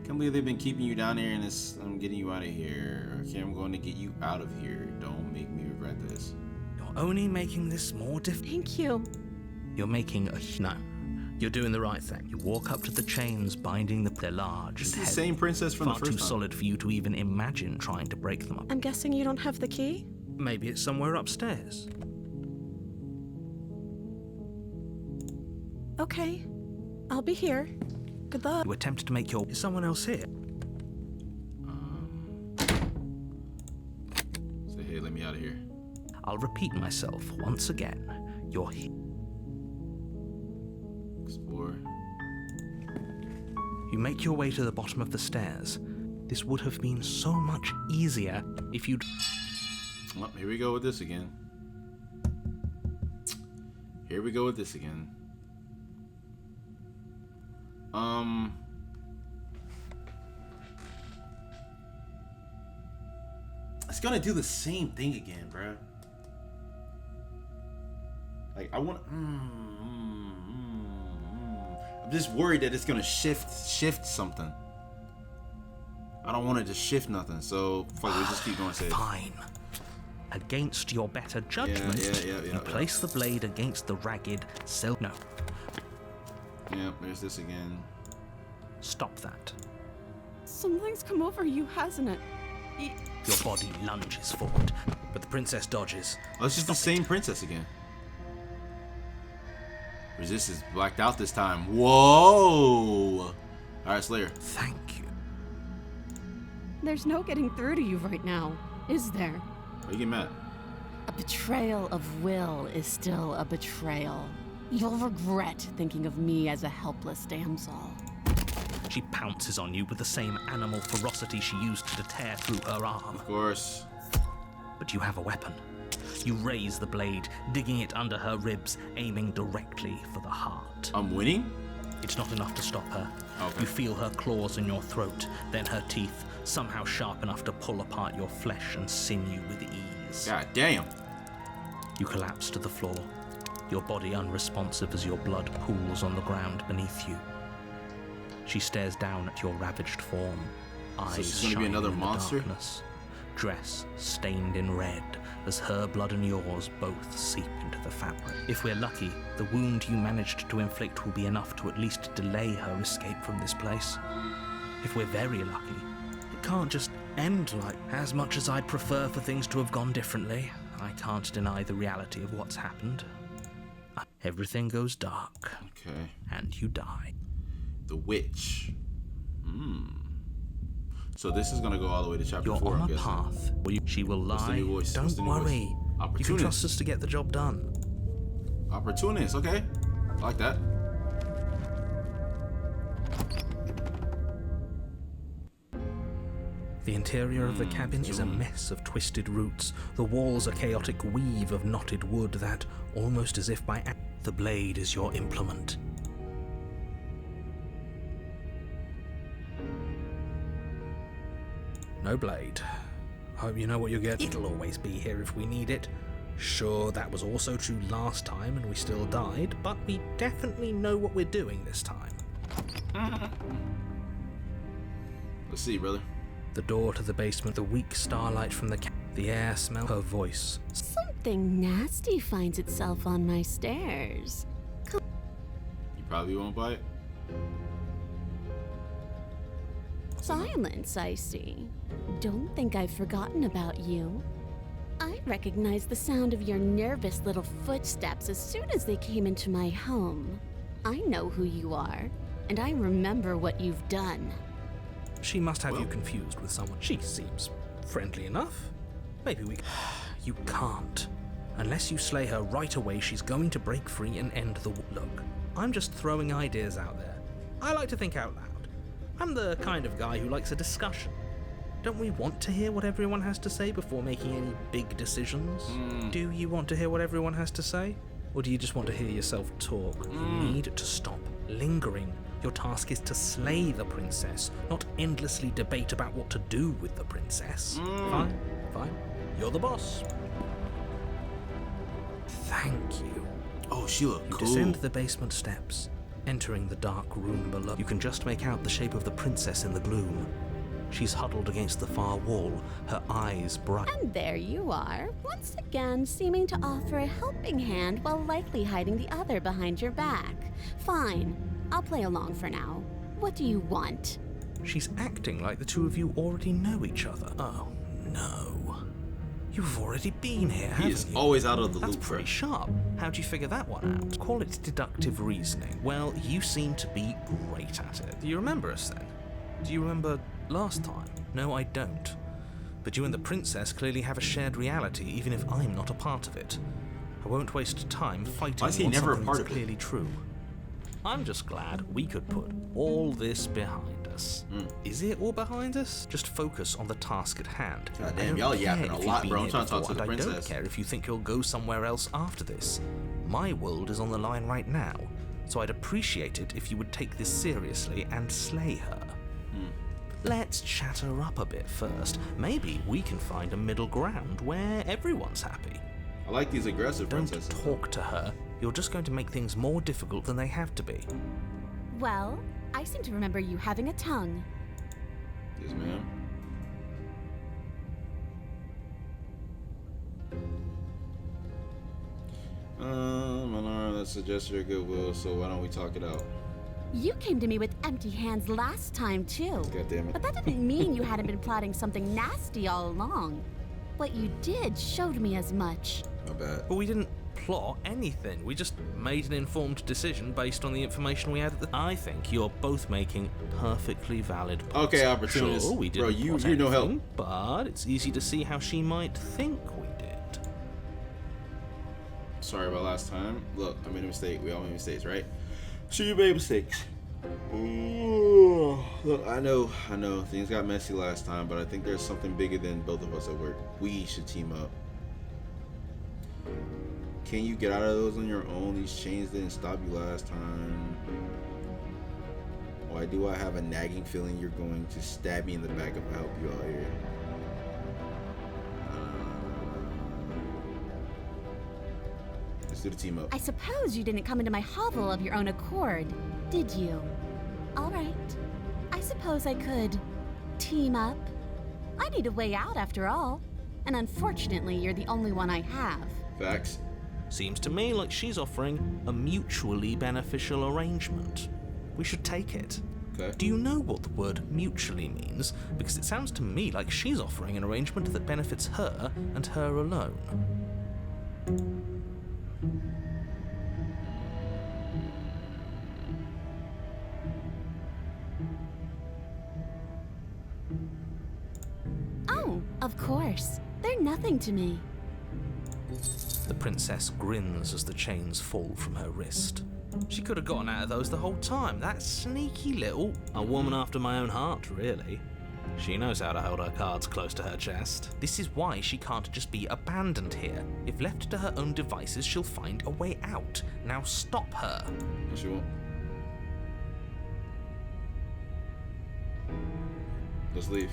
Can't believe they've been keeping you down here, and I'm getting you out of here. Okay, I'm going to get you out of here. Don't make me regret this. You're only making this more difficult. Thank you. You're making a. No. You're doing the right thing. You walk up to the chains binding the. They're large It's and the heavy. same princess from Far the first too time. solid for you to even imagine trying to break them up. I'm guessing you don't have the key? Maybe it's somewhere upstairs. Okay. I'll be here. Good luck. You attempt to make your. Is someone else here? Say, hey, let me out of here. I'll repeat myself once again. You're here. Explore. You make your way to the bottom of the stairs. This would have been so much easier if you'd. Well, here we go with this again. Here we go with this again. It's gonna do the same thing again, bruh. Like, I want. I'm just worried that it's gonna shift something. I don't want it to shift nothing, so fuck, we just keep going safe. Fine. Against your better judgment, you place the blade against the ragged silk. No. Yep, there's this again. Stop that. Something's come over you, hasn't it? Your body lunges forward, but the princess dodges. Oh, it's just the same princess again. Resist is blacked out this time. Whoa! Alright, Slayer. Thank you. There's no getting through to you right now, is there? Why you get mad? A betrayal of will is still a betrayal. You'll regret thinking of me as a helpless damsel. She pounces on you with the same animal ferocity she used to tear through her arm. Of course. But you have a weapon. You raise the blade, digging it under her ribs, aiming directly for the heart. I'm winning? It's not enough to stop her. Okay. You feel her claws in your throat, then her teeth, somehow sharp enough to pull apart your flesh and sinew with ease. God damn. You collapse to the floor, your body unresponsive as your blood pools on the ground beneath you. She stares down at your ravaged form, eyes she's gonna be shining another in monster? the darkness, dress stained in red as her blood and yours both seep into the fabric. If we're lucky, the wound you managed to inflict will be enough to at least delay her escape from this place. If we're very lucky, it can't just end like. As much as I'd prefer for things to have gone differently, I can't deny the reality of what's happened. Everything goes dark, Okay. and you die. The Witch. So this is gonna go all the way to chapter You're 4, on I'm a guessing. path where she will What's the lie. new voice? Don't What's the new voice? worry. You can Opportunist. trust us to get the job done. Opportunist, okay. I like that. The interior of the cabin is a zoom. mess of twisted roots. The walls a chaotic weave of knotted wood that, almost as if by the blade is your implement. No blade. Hope you know what you're getting. It'll always be here if we need it. Sure, that was also true last time and we still died, but we definitely know what we're doing this time. Let's see, brother. The door to the basement, the weak starlight from the air smell, her voice. Something nasty finds itself on my stairs. You probably won't buy it. Silence, I see. Don't think I've forgotten about you. I recognized the sound of your nervous little footsteps as soon as they came into my home. I know who you are, and I remember what you've done. She must have you confused with someone. She seems friendly enough. Maybe we... You can't. Unless you slay her right away, she's going to break free and end the... Look, I'm just throwing ideas out there. I like to think out loud. I'm the kind of guy who likes a discussion. Don't we want to hear what everyone has to say before making any big decisions? Do you want to hear what everyone has to say? Or do you just want to hear yourself talk? You need to stop lingering. Your task is to slay the princess, not endlessly debate about what to do with the princess. Fine. You're the boss. Thank you. Oh, she look You cool. descend the basement steps, entering the dark room below. You can just make out the shape of the princess in the gloom. She's huddled against the far wall, her eyes bright. And there you are, once again seeming to offer a helping hand while likely hiding the other behind your back. Fine, I'll play along for now. What do you want? She's acting like the two of you already know each other. Oh, no. You've already been here, haven't you? He is always out of the That's loop, pretty bro. sharp. How'd you figure that one out? Call it deductive reasoning. Well, you seem to be great at it. Do you remember us then? Do you remember last time? No, I don't. But you and the princess clearly have a shared reality, even if I'm not a part of it. I won't waste time fighting Why is he on never a something part that's of it? clearly true. I'm just glad we could put all this behind us. Is it all behind us? Just focus on the task at hand. God I damn, don't y'all care yapping if a you've lot, been bro. I'm here trying to talk before, to the and I princess. don't care if you think you'll go somewhere else after this. My world is on the line right now, so I'd appreciate it if you would take this seriously and slay her. Let's chat her up a bit first. Maybe we can find a middle ground where everyone's happy. I like these aggressive Don't princesses. talk to her. You're just going to make things more difficult than they have to be. Well, I seem to remember you having a tongue. Yes, ma'am. Manara, that's a gesture of goodwill, so why don't we talk it out? You came to me with empty hands last time, too. God damn it. But that didn't mean you hadn't been plotting something nasty all along. What you did showed me as much. My bad. But we didn't plot anything. We just made an informed decision based on the information we had at the... I think you're both making perfectly valid points. Okay, opportunist. Sure, we Bro, didn't you plot no help. anything, but it's easy to see how she might think we did. Sorry about last time. Look, I made a mistake. We all make mistakes, right? Sure, you made mistakes. Ooh. Look, I know. Things got messy last time, but I think there's something bigger than both of us at work. We should team up. Can you get out of those on your own? These chains didn't stop you last time. Why do I have a nagging feeling you're going to stab me in the back if I help you out here? Let's do the team up. I suppose you didn't come into my hovel of your own accord, did you? All right. I suppose I could team up. I need a way out after all. And unfortunately, you're the only one I have. Facts. Seems to me like she's offering a mutually beneficial arrangement. We should take it. Okay. Do you know what the word mutually means? Because it sounds to me like she's offering an arrangement that benefits her and her alone. Oh, of course. They're nothing to me. The princess grins as the chains fall from her wrist. She could have gotten out of those the whole time. That sneaky little... A woman after my own heart, really. She knows how to hold her cards close to her chest. This is why she can't just be abandoned here. If left to her own devices, she'll find a way out. Now stop her. No, she won't. Let's leave.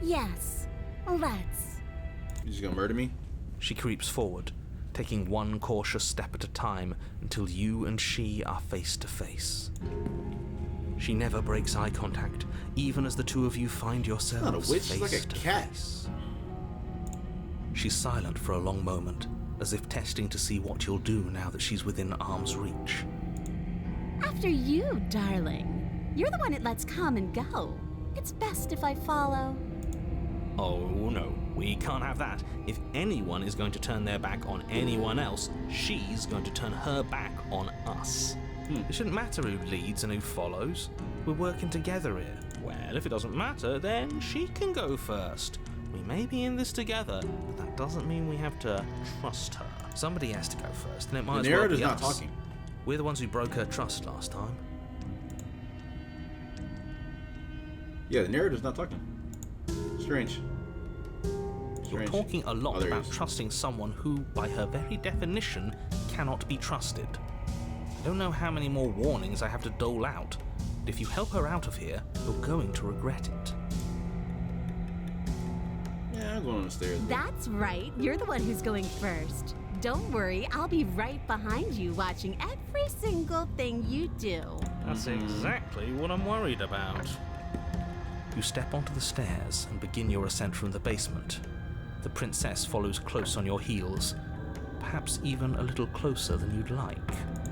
Yes, let's. You just gonna murder me? She creeps forward, taking one cautious step at a time until you and she are face to face. She never breaks eye contact, even as the two of you find yourselves Not a witch, she's face like a to cat. face. She's silent for a long moment, as if testing to see what you'll do now that she's within arm's reach. After you, darling. You're the one it lets come and go. It's best if I follow. Oh no, we can't have that. If anyone is going to turn their back on anyone else, she's going to turn her back on us. It shouldn't matter who leads and who follows. We're working together here. Well, if it doesn't matter, then she can go first. We may be in this together, but that doesn't mean we have to trust her. Somebody has to go first, and it might The as well narrator's be not us. talking. We're the ones who broke her trust last time. Yeah, the narrator's not talking. Strange. You're talking a lot Oh, there he about is. trusting someone who, by her very definition, cannot be trusted. I don't know how many more warnings I have to dole out, but if you help her out of here, you're going to regret it. Yeah, I'm going on the stairs. That's right. You're the one who's going first. Don't worry, I'll be right behind you watching every single thing you do. That's exactly what I'm worried about. You step onto the stairs and begin your ascent from the basement. The princess follows close on your heels, perhaps even a little closer than you'd like.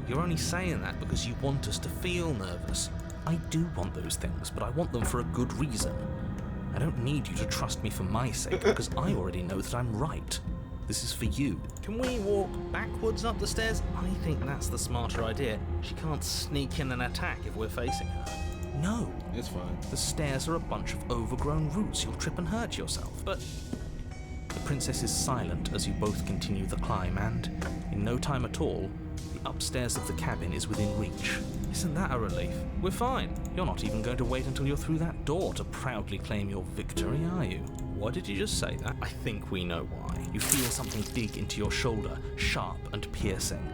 You're only saying that because you want us to feel nervous. I do want those things, but I want them for a good reason. I don't need you to trust me for my sake, because I already know that I'm right. This is for you. Can we walk backwards up the stairs? I think that's the smarter idea. She can't sneak in and attack if we're facing her. No. It's fine. The stairs are a bunch of overgrown roots. You'll trip and hurt yourself. But the princess is silent as you both continue the climb, and in no time at all, the upstairs of the cabin is within reach. Isn't that a relief? We're fine. You're not even going to wait until you're through that door to proudly claim your victory, are you? Why did you just say that? I think we know why. You feel something dig into your shoulder, sharp and piercing.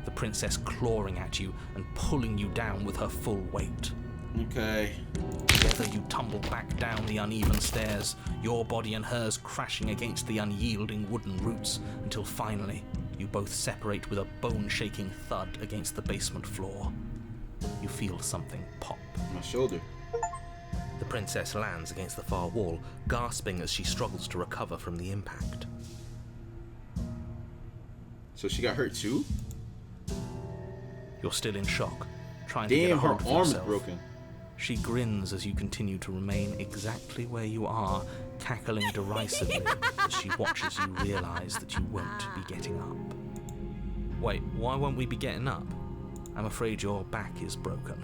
The princess clawing at you and pulling you down with her full weight. Okay. Together you tumble back down the uneven stairs, your body and hers crashing against the unyielding wooden roots, until finally you both separate with a bone-shaking thud against the basement floor. You feel something pop. My shoulder. The princess lands against the far wall, gasping as she struggles to recover from the impact. So she got hurt too? You're still in shock, trying to get a Damn, her hold of arm is yourself. broken. She grins as you continue to remain exactly where you are, cackling derisively as she watches you realize that you won't be getting up. Wait, why won't we be getting up? I'm afraid your back is broken.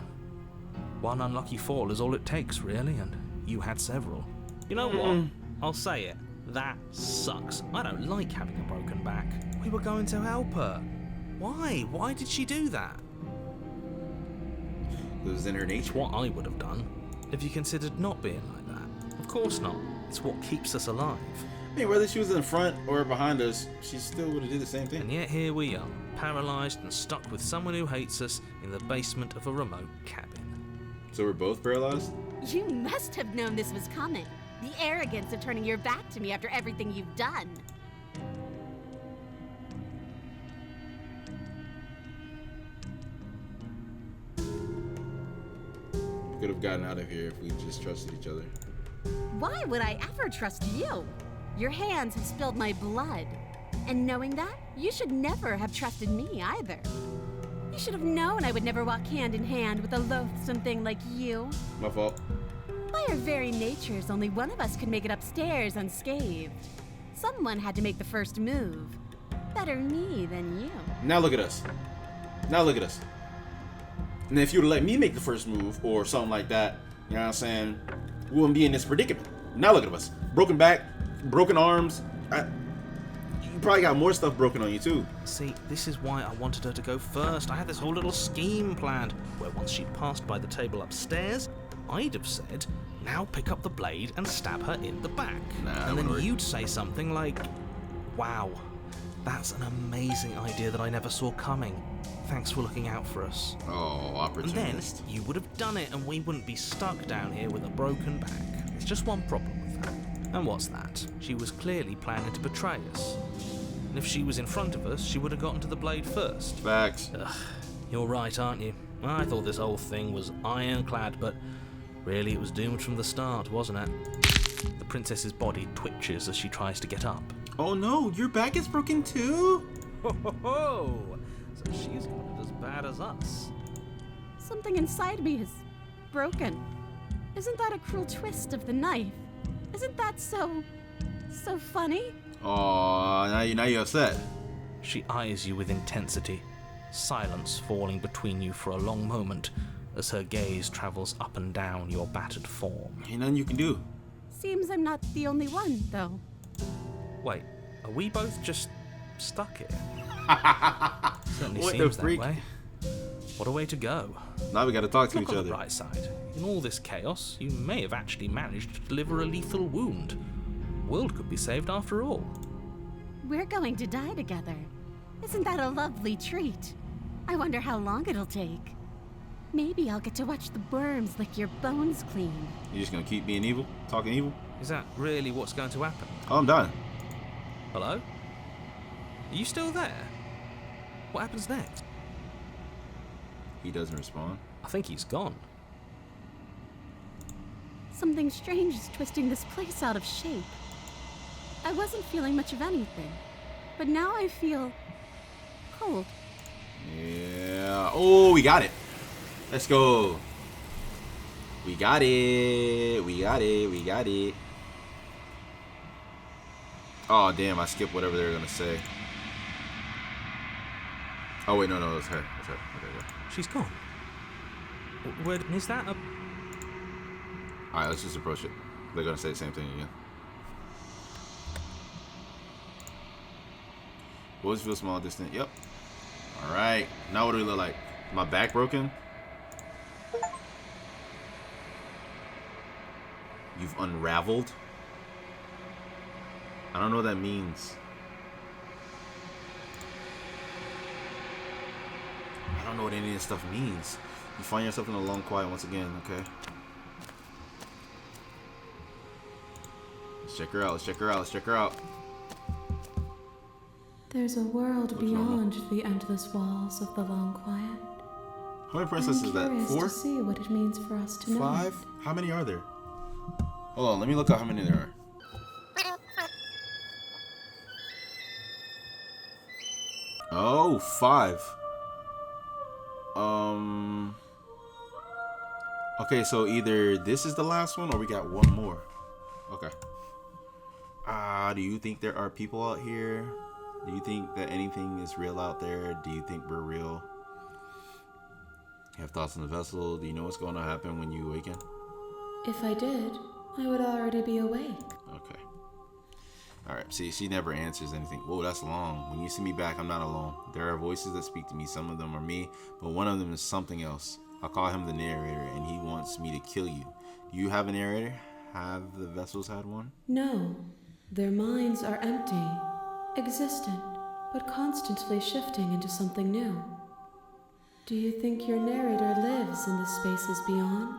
One unlucky fall is all it takes, really, and you had several. You know what? I'll say it. That sucks. I don't like having a broken back. We were going to help her. Why? Why did she do that? It was in her It's nature. what I would have done if you considered not being like that. Of course not. It's what keeps us alive. I mean, whether she was in front or behind us, she still would have did the same And thing. yet here we are, paralyzed and stuck with someone who hates us in the basement of a remote cabin. So we're both paralyzed? You must have known this was coming. The arrogance of turning your back to me after everything you've done. We could have gotten out of here if we just trusted each other. Why would I ever trust you? Your hands have spilled my blood. And knowing that, you should never have trusted me either. You should have known I would never walk hand in hand with a loathsome thing like you. My fault. By our very natures, only one of us could make it upstairs unscathed. Someone had to make the first move. Better me than you. Now look at us. Now look at us. And if you would have let me make the first move or something like that, you know what I'm saying, we wouldn't be in this predicament. Now look at us. Broken back, broken arms. You probably got more stuff broken on you too. See, this is why I wanted her to go first. I had this whole little scheme planned, where once she'd passed by the table upstairs, I'd have said, now pick up the blade and stab her in the back. Nah, that and then wouldn't work. you'd say something like, wow, that's an amazing idea that I never saw coming. Thanks for looking out for us. Oh, And then opportunist. you would have done it and we wouldn't be stuck down here with a broken back. There's just one problem with that. And what's that? She was clearly planning to betray us. And if she was in front of us, she would have gotten to the blade first. Facts. Ugh, you're right, aren't you? I thought this whole thing was ironclad, but really it was doomed from the start, wasn't it? The princess's body twitches as she tries to get up. Oh no, your back is broken too? Ho ho ho! So she's got it as bad as us. Something inside me is broken. Isn't that a cruel twist of the knife? Isn't that so funny? Oh, now you're upset. She eyes you with intensity, silence falling between you for a long moment as her gaze travels up and down your battered form. Ain't nothing you can do. Seems I'm not the only one, though. Wait, are we both just stuck here? Certainly What the seems that freak? way. What a way to go. Now we gotta talk to Look each on other. the bright side. In all this chaos, you may have actually managed to deliver a lethal wound. The world could be saved after all. We're going to die together. Isn't that a lovely treat? I wonder how long it'll take. Maybe I'll get to watch the worms lick your bones clean. You just gonna keep being evil? Talking evil? Is that really what's going to happen? Oh, I'm done. Hello? Are you still there? What happens next? He doesn't respond. I think he's gone. Something strange is twisting this place out of shape. I wasn't feeling much of anything, but now I feel cold. Yeah. Oh, we got it. Let's go. We got it. We got it. We got it. Oh, damn. I skipped whatever they were going to say. Oh, wait. No, it's her. It's her. Okay, yeah. She's gone. Where is that? All right, let's just approach it. They're going to say the same thing again. Voice feel small, distant. Yep. All right. Now what do we look like? My back broken? You've unraveled? I don't know what that means. I don't know what any of this stuff means. You find yourself in a long quiet once again, okay? Let's check her out. Let's check her out. Let's check her out. There's a world Looks beyond the endless walls of the long quiet. How many princesses is that? I'm curious 4? to see what it means for us to know. 5? How many are there? Hold on, let me look up how many there are. Oh, 5. Okay, so either this is the last one or we got one more. Okay. Do you think there are people out here? Do you think that anything is real out there? Do you think we're real? You have thoughts on the vessel? Do you know what's going to happen when you awaken? If I did, I would already be awake. Okay. Alright, see, she never answers anything. Whoa, that's long. When you see me back, I'm not alone. There are voices that speak to me. Some of them are me, but one of them is something else. I'll call him the narrator, and he wants me to kill you. Do you have a narrator? Have the vessels had one? No, their minds are empty, existent, but constantly shifting into something new. Do you think your narrator lives in the spaces beyond?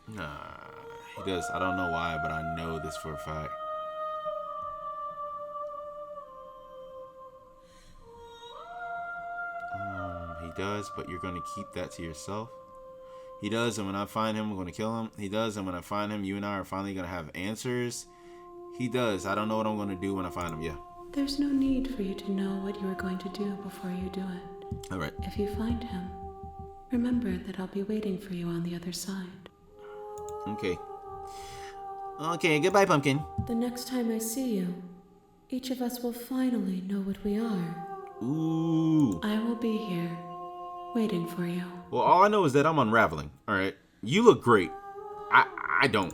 Nah, he does. I don't know why, but I know this for a fact. He does, but you're gonna keep that to yourself. He does, and when I find him, I'm gonna kill him. He does, and when I find him, you and I are finally gonna have answers. He does. I don't know what I'm gonna do when I find him. Yeah. There's no need for you to know what you are going to do before you do it. All right. If you find him, remember that I'll be waiting for you on the other side. Okay. Okay. Goodbye, pumpkin. The next time I see you, each of us will finally know what we are. Ooh. I will be here, waiting for you. Well, all I know is that I'm unraveling. All right. You look great. I don't.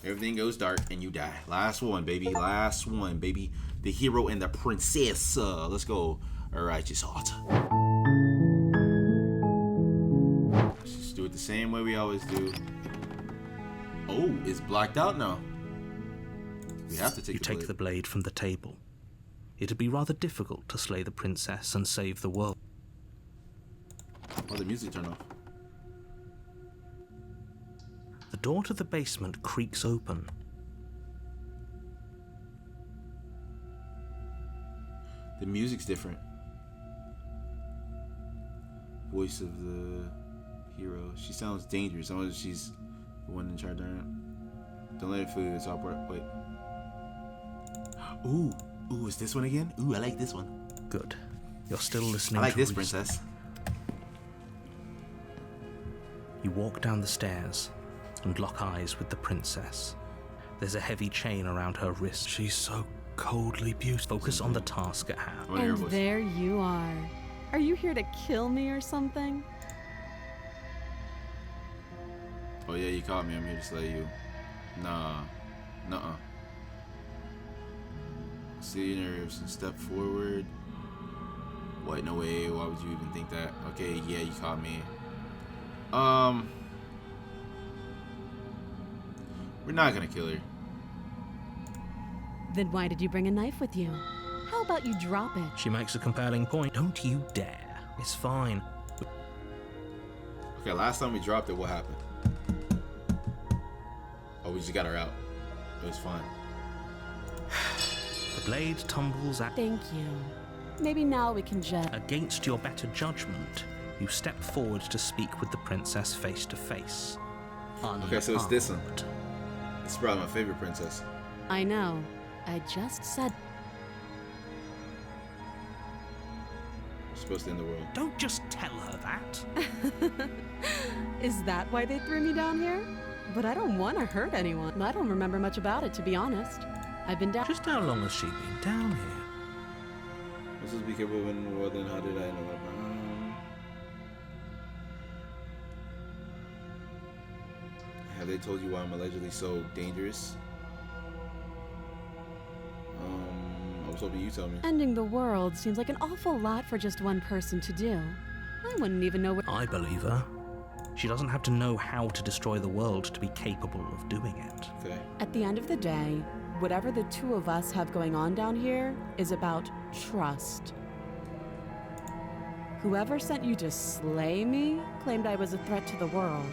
Everything goes dark and you die. Last one, baby. Last one, baby. The hero and the princess. Let's go. A righteous heart. Let's just do it the same way we always do. Oh, it's blacked out now. We have to take You the take blade. the blade from the table. It'd be rather difficult to slay the princess and save the world. Oh, the music turned off. door to the basement creaks open. The music's different. Voice of the hero. She sounds dangerous. I wonder if she's the one in charge. Don't let it fool you. It's all part. Wait. Ooh, is this one again? Ooh, I like this one. Good. You're still listening. I like to this, reason. princess. You walk down the stairs and lock eyes with the princess. There's a heavy chain around her wrist. She's so coldly beautiful. Focus on the task at hand. I wanna hear her And voice. there you are. Are you here to kill me or something? Oh yeah, you caught me. I'm here to slay you. Nah. Nuh-uh. See your nerves and step forward. What? No way. Why would you even think that? Okay, yeah, you caught me. We're not gonna kill her. Then why did you bring a knife with you? How about you drop it? She makes a compelling point. Don't you dare. It's fine. Okay, last time we dropped it, what happened? Oh, we just got her out. It was fine. The blade tumbles at. Thank you. Maybe now we can just... Against your better judgment, you step forward to speak with the princess face to face. Okay, so it's this one. Unarmed. It's probably my favorite princess. I know. I just said... We're supposed to end the world. Don't just tell her that. Is that why they threw me down here? But I don't want to hurt anyone. I don't remember much about it, to be honest. I've been down... Just how long has she been down here? I'm supposed to be careful when, well then how did I know? Have they told you why I'm allegedly so dangerous? I was hoping you tell me. Ending the world seems like an awful lot for just one person to do. I wouldn't even know what... I believe her. She doesn't have to know how to destroy the world to be capable of doing it. Okay. At the end of the day, whatever the two of us have going on down here is about trust. Whoever sent you to slay me claimed I was a threat to the world,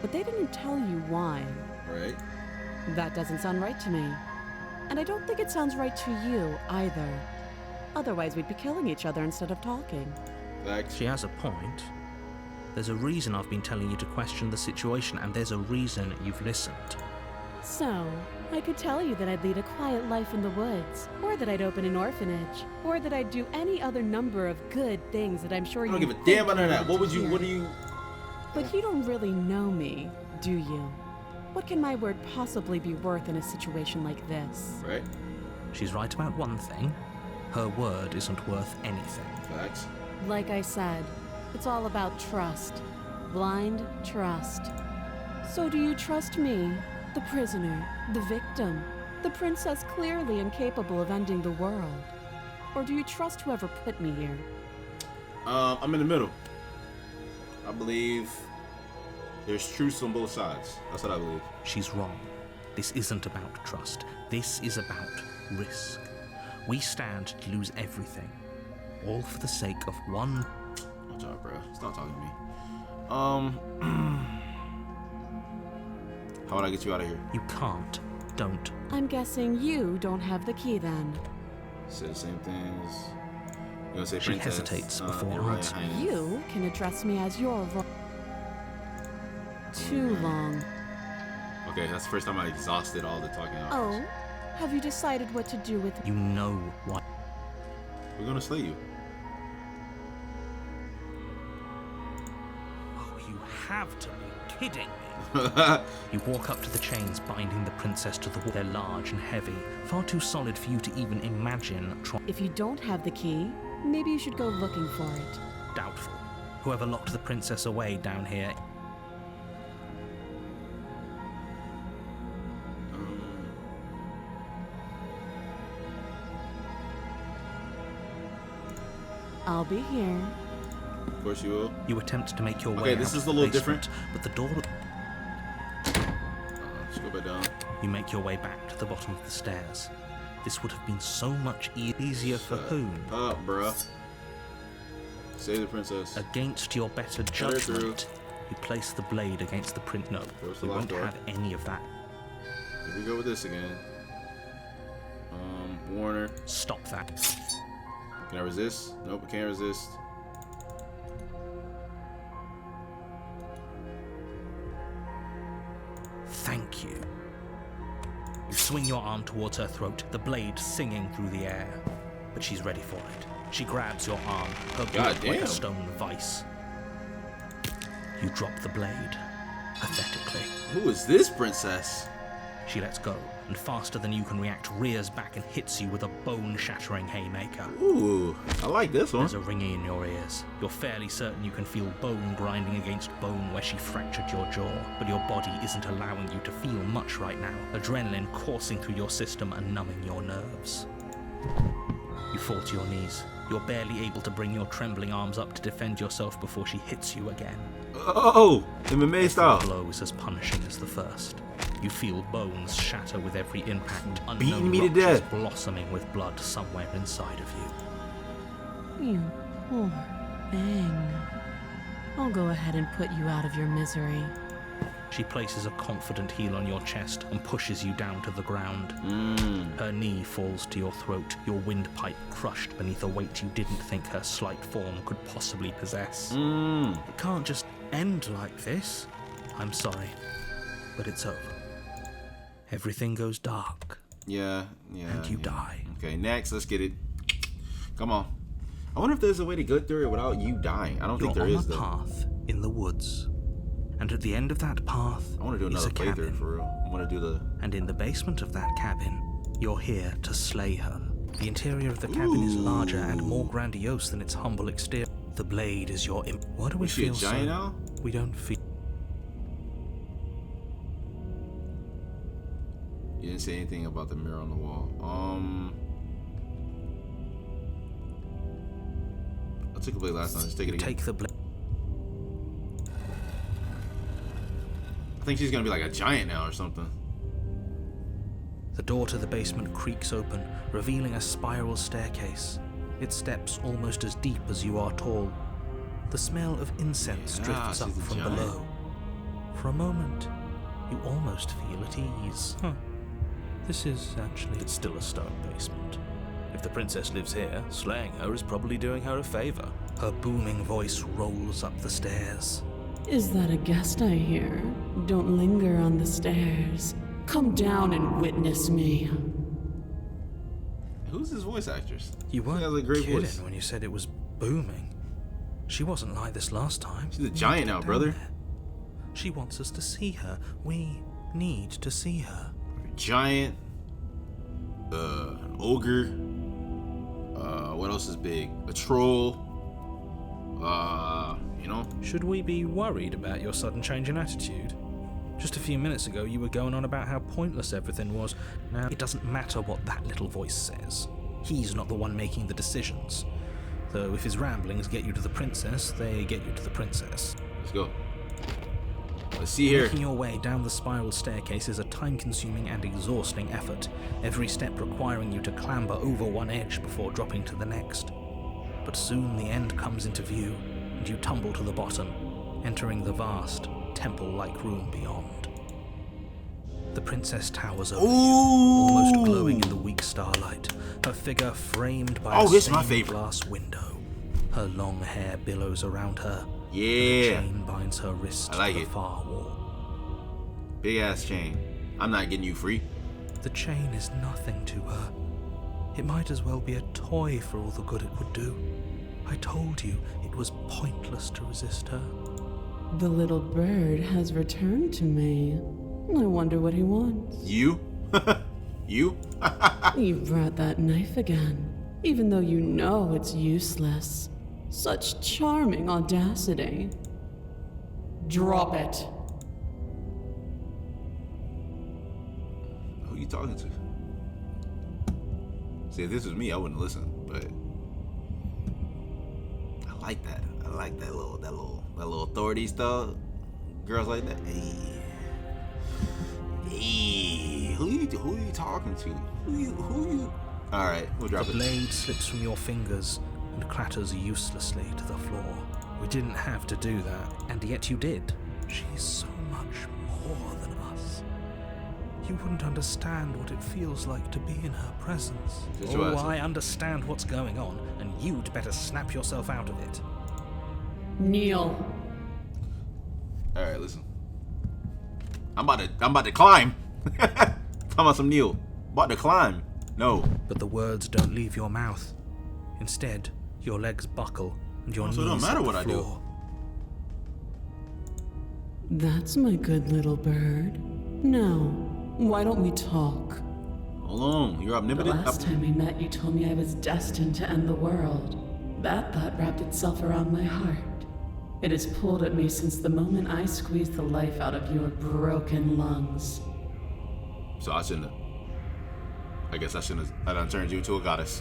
but they didn't tell you why. Right. That doesn't sound right to me. And I don't think it sounds right to you either. Otherwise, we'd be killing each other instead of talking. Facts. She has a point. There's a reason I've been telling you to question the situation, and there's a reason you've listened. So, I could tell you that I'd lead a quiet life in the woods, or that I'd open an orphanage, or that I'd do any other number of good things that I'm sure I you don't give a damn about none of that. What would you, what do you... But you don't really know me, do you? What can my word possibly be worth in a situation like this? Right. She's right about one thing. Her word isn't worth anything. Facts. Like I said, it's all about trust. Blind trust. So do you trust me, the prisoner, the victim, the princess clearly incapable of ending the world? Or do you trust whoever put me here? I'm in the middle. I believe there's truths on both sides. That's what I believe. She's wrong. This isn't about trust. This is about risk. We stand to lose everything. All for the sake of one... Watch out, bro. Stop talking to me. How would I get you out of here? You can't. Don't. I'm guessing you don't have the key then. Say the same things. You gonna say She princess? hesitates before Your Royal answering. Highness. You can address me as your too long. Okay, that's the first time I exhausted all the talking out. Oh, have you decided what to do with... You know what... We're gonna slay you. Oh, you have to be kidding me. You walk up to the chains binding the princess to the wall. They're large and heavy, far too solid for you to even imagine trying. If you don't have the key, maybe you should go looking for it. Doubtful. Whoever locked the princess away down here... I'll be here. Of course you will. You attempt to make your way Okay, this out is of a the little basement, different. but the door... Let's go back down. You make your way back to the bottom of the stairs. This would have been so much easier for whom? Up, bruh. Save the princess. Against your better Let her through. judgment, You place the blade against the print. No, Close the we lock won't door. have any of that. Here we go with this again. Warner. Stop that. Can I resist? Nope, I can't resist. Thank you. You swing your arm towards her throat, the blade singing through the air. But she's ready for it. She grabs your arm, her grip like damn. a stone vice. You drop the blade, pathetically. Who is this princess? She lets go, and faster than you can react, rears back and hits you with a bone-shattering haymaker. Ooh, I like this one. There's a ringing in your ears. You're fairly certain you can feel bone grinding against bone where she fractured your jaw, but your body isn't allowing you to feel much right now. Adrenaline coursing through your system and numbing your nerves. You fall to your knees. You're barely able to bring your trembling arms up to defend yourself before she hits you again. Oh, MMA style. The blow is as punishing as the first. You feel bones shatter with every impact. Beating me to Unknown ruptures death. blossoming with blood somewhere inside of you. You poor thing. I'll go ahead and put you out of your misery. She places a confident heel on your chest and pushes you down to the ground. Her knee falls to your throat, your windpipe crushed beneath a weight you didn't think her slight form could possibly possess. It can't just end like this. I'm sorry, but it's over. Everything goes dark. Yeah. And you die. Okay, next, let's get it. Come on. I wonder if there's a way to go through it without you dying. I don't think You're there on is, a though. path in the woods. And at the end of that path I want to do is another a playthrough cabin. for real. I want to do the. And in the basement of that cabin, you're here to slay her. The interior of the cabin is larger and more grandiose than its humble exterior. The blade is your Why do we Is she a feel giant so? now? We don't feel. You didn't say anything about the mirror on the wall. I took a blade last time. Let's take it again. Take the blade. I think she's gonna be like a giant now or something. The door to the basement creaks open, revealing a spiral staircase. Its steps almost as deep as you are tall. The smell of incense drifts she's up a from giant. below. For a moment, you almost feel at ease. This is actually... It's still a stone basement. If the princess lives here, slaying her is probably doing her a favor. Her booming voice rolls up the stairs. Is that a guest I hear? Don't linger on the stairs. Come down and witness me. Who's this voice actress? You She weren't has a great kidding voice. when you said it was booming. She wasn't like this last time. She's a giant now, brother. She wants us to see her. We need to see her. Giant. An ogre. What else is big? A troll. You know. Should we be worried about your sudden change in attitude? Just a few minutes ago, you were going on about how pointless everything was. Now, it doesn't matter what that little voice says. He's not the one making the decisions. Though if his ramblings get you to the princess, they get you to the princess. Let's go. Let's see here. Making your way down the spiral staircase is a time-consuming and exhausting effort, every step requiring you to clamber over one edge before dropping to the next. But soon the end comes into view, and you tumble to the bottom, entering the vast, temple-like room beyond. The princess towers over you, almost glowing in the weak starlight, her figure framed by a this is my stained favorite. glass window. Her long hair billows around her. Yeah. A chain binds her wrist I like to the it. far wall. Big ass chain. I'm not getting you free. The chain is nothing to her. It might as well be a toy for all the good it would do. I told you it was pointless to resist her. The little bird has returned to me. I wonder what he wants. You? You? You brought that knife again, even though you know it's useless. Such charming audacity. Drop it. Who you talking to? See, if this was me, I wouldn't listen. But I like that. I like that little authority stuff. Girls like that. Hey, who you talking to? Who you? All right, we'll drop The it. blade slips from your fingers and clatters uselessly to the floor. We didn't have to do that. And yet you did. She's so much more than us. You wouldn't understand what it feels like to be in her presence. Oh, I understand what's going on, and you'd better snap yourself out of it. Kneel. All right, listen. I'm about to climb. Talking about some Neil. About to climb. No. But the words don't leave your mouth. Instead, your legs buckle and your knees So it don't matter hit what the I do. floor. That's my good little bird. Now, why don't we talk? Hold on. You're The omnipotent. last time we met, you told me I was destined to end the world. That thought wrapped itself around my heart. It has pulled at me since the moment I squeezed the life out of your broken lungs. So I shouldn't have. I guess I shouldn't have. I done turned you into a goddess.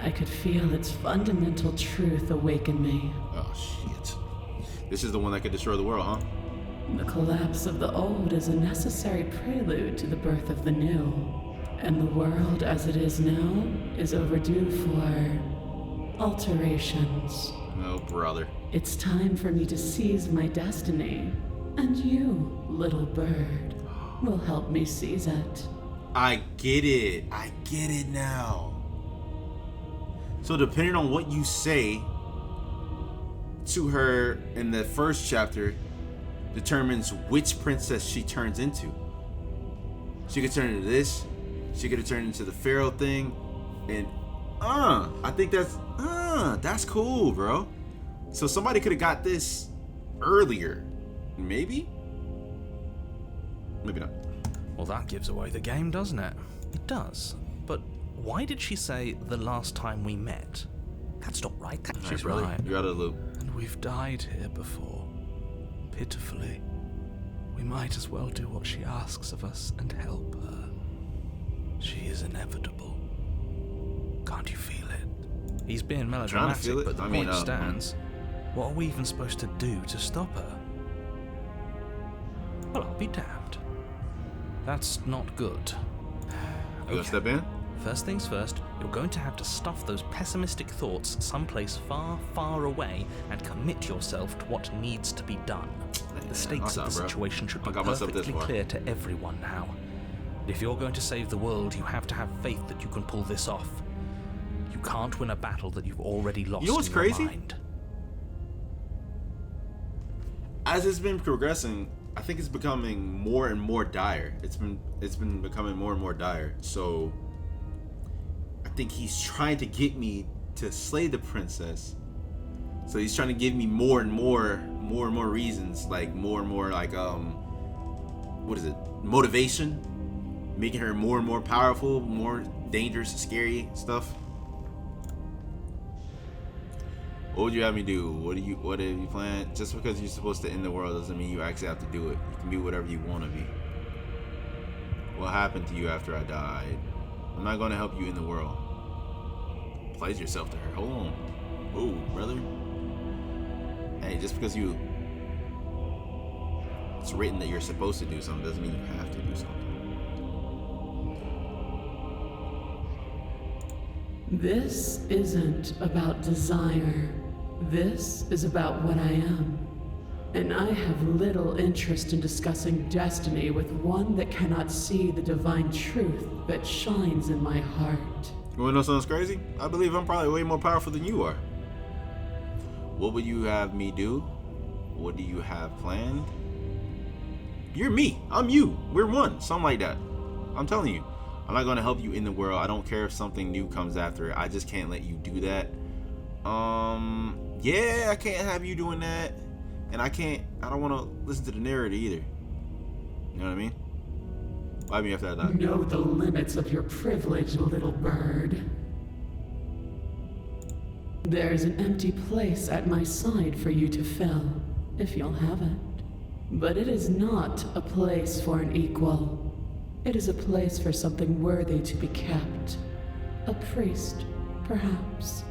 I could feel its fundamental truth awaken me. Oh, shit. This is the one that could destroy the world, huh? The collapse of the old is a necessary prelude to the birth of the new. And the world as it is now is overdue for alterations. No, brother. It's time for me to seize my destiny. And you, little bird, will help me seize it. I get it. I get it now. So depending on what you say to her in the first chapter determines which princess she turns into. She could turn into this. She could have turned into the pharaoh thing. And I think that's cool, bro. So somebody could have got this earlier. Maybe? Maybe not. Well, that gives away the game, doesn't it? It does. But why did she say the last time we met? That's not right. She's brother. right. You're out of the loop. And we've died here before. Pitifully. We might as well do what she asks of us and help her. She is inevitable. Can't you feel it? He's being Trying to melodramatic, feel it. but the I mean, point stands. What are we even supposed to do to stop her? Well, I'll be damned. That's not good. You gonna step in? First things first, you're going to have to stuff those pessimistic thoughts someplace far, far away and commit yourself to what needs to be done. The stakes of the situation should be perfectly clear to everyone now. If you're going to save the world, you have to have faith that you can pull this off. You can't win a battle that you've already lost. You know what's in your crazy? mind. As it's been progressing, I think it's becoming more and more dire. It's been becoming more and more dire. So I think he's trying to get me to slay the princess. So he's trying to give me more and more reasons, like more and more like what is it? Motivation, making her more and more powerful, more dangerous, scary stuff. What would you have me do? What have you planned? Just because you're supposed to end the world doesn't mean you actually have to do it. You can be whatever you want to be. What happened to you after I died? I'm not going to help you in the world. Pledge yourself to her. Hold on. Whoa, brother. Hey, just because it's written that you're supposed to do something doesn't mean you have to do something. This isn't about desire. This is about what I am. And I have little interest in discussing destiny with one that cannot see the divine truth that shines in my heart. You wanna know something crazy? I believe I'm probably way more powerful than you are. What would you have me do? What do you have planned? You're me. I'm you. We're one. Something like that. I'm telling you. I'm not going to help you in the world. I don't care if something new comes after it. I just can't let you do that. Yeah, I can't have you doing that. And I don't want to listen to the narrative either. You know what I mean? Why me after I die? Know the limits of your privilege, little bird. There's an empty place at my side for you to fill, if you'll have it. But it is not a place for an equal. It is a place for something worthy to be kept. A priest, perhaps,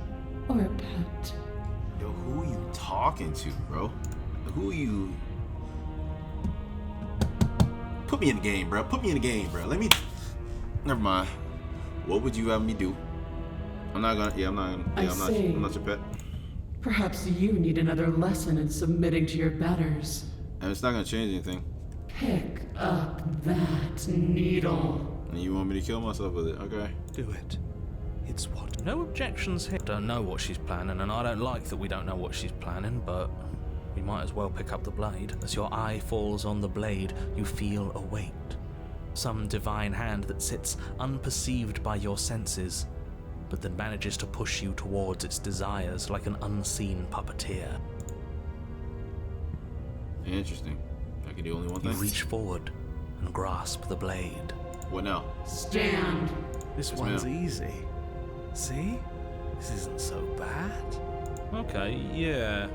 or a pet. Yo, who are you talking to, bro? Who are you? Put me in the game, bro. Put me in the game, bro. Never mind. What would you have me do? I'm not your pet. Perhaps you need another lesson in submitting to your betters. And it's not gonna change anything. Pick up that needle. And you want me to kill myself with it? Okay. Do it. It's what? No objections here. Don't know what she's planning, and I don't like that we don't know what she's planning, but we might as well pick up the blade. As your eye falls on the blade, you feel a weight. Some divine hand that sits unperceived by your senses, but that manages to push you towards its desires like an unseen puppeteer. Interesting. I can do only one You thing. reach forward and grasp the blade. What now? Stand. This Yes, one's ma'am. easy. See? This isn't so bad. Okay, yeah.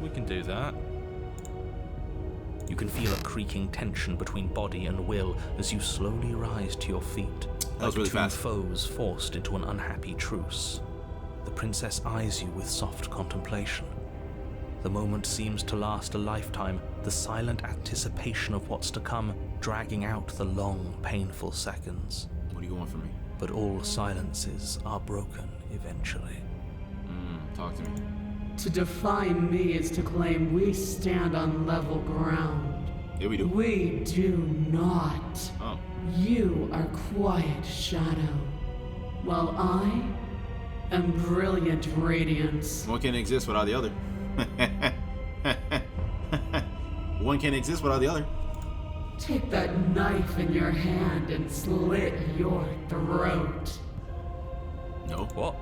We can do that. You can feel a creaking tension between body and will as you slowly rise to your feet. That was really two fast. foes forced into an unhappy truce. The princess eyes you with soft contemplation. The moment seems to last a lifetime, the silent anticipation of what's to come dragging out the long, painful seconds. What do you want from me? But all silences are broken eventually. Talk to me. To define me is to claim we stand on level ground. Yeah, we do. We do not. Oh. You are quiet shadow, while I am brilliant radiance. One can't exist without the other. One can't exist without the other. Take that knife in your hand and slit your throat. No. What?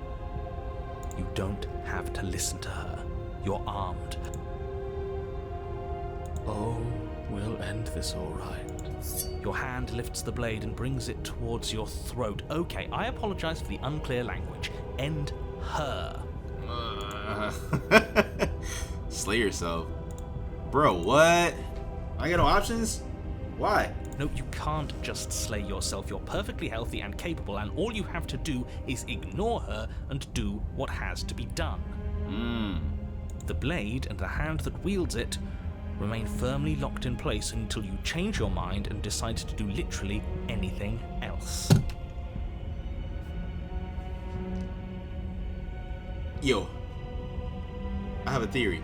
You don't have to listen to her. You're armed. Oh, we'll end this all right. Your hand lifts the blade and brings it towards your throat. Okay, I apologize for the unclear language. End her. Slay yourself. Bro, what? I got no options? Why? No, you can't just slay yourself. You're perfectly healthy and capable, and all you have to do is ignore her and do what has to be done. The blade and the hand that wields it remain firmly locked in place until you change your mind and decide to do literally anything else. Yo, I have a theory.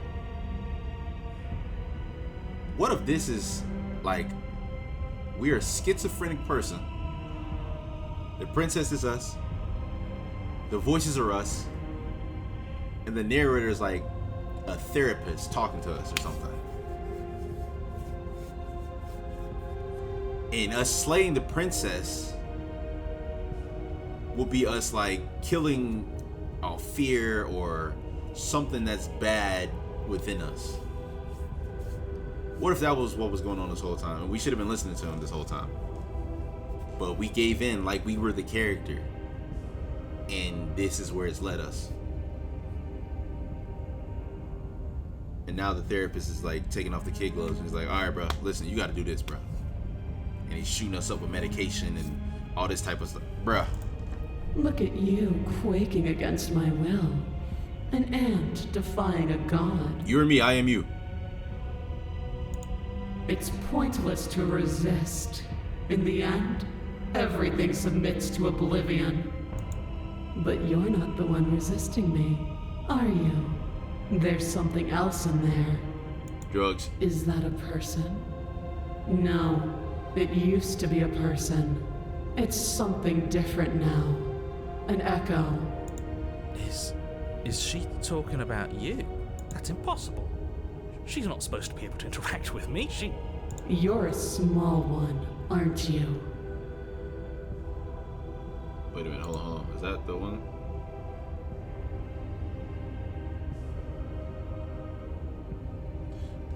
What if this is like we are a schizophrenic person? The princess is us, the voices are us, and the narrator is like a therapist talking to us or something. And us slaying the princess will be us like killing fear or something that's bad within us. What if that was what was going on this whole time? And we should have been listening to him this whole time. But we gave in like we were the character. And this is where it's led us. And now the therapist is like taking off the kid gloves and he's like, all right, bro, listen, you got to do this, bro. And he's shooting us up with medication and all this type of stuff. Bruh. Look at you quaking against my will. An ant defying a god. You and me, I am you. It's pointless to resist. In the end, everything submits to oblivion. But you're not the one resisting me, are you? There's something else in there. Drugs. Is that a person? No, it used to be a person. It's something different now. An echo. Is she talking about you? That's impossible. She's not supposed to be able to interact with me. You're a small one, aren't you? Wait a minute, hold on. Is that the one?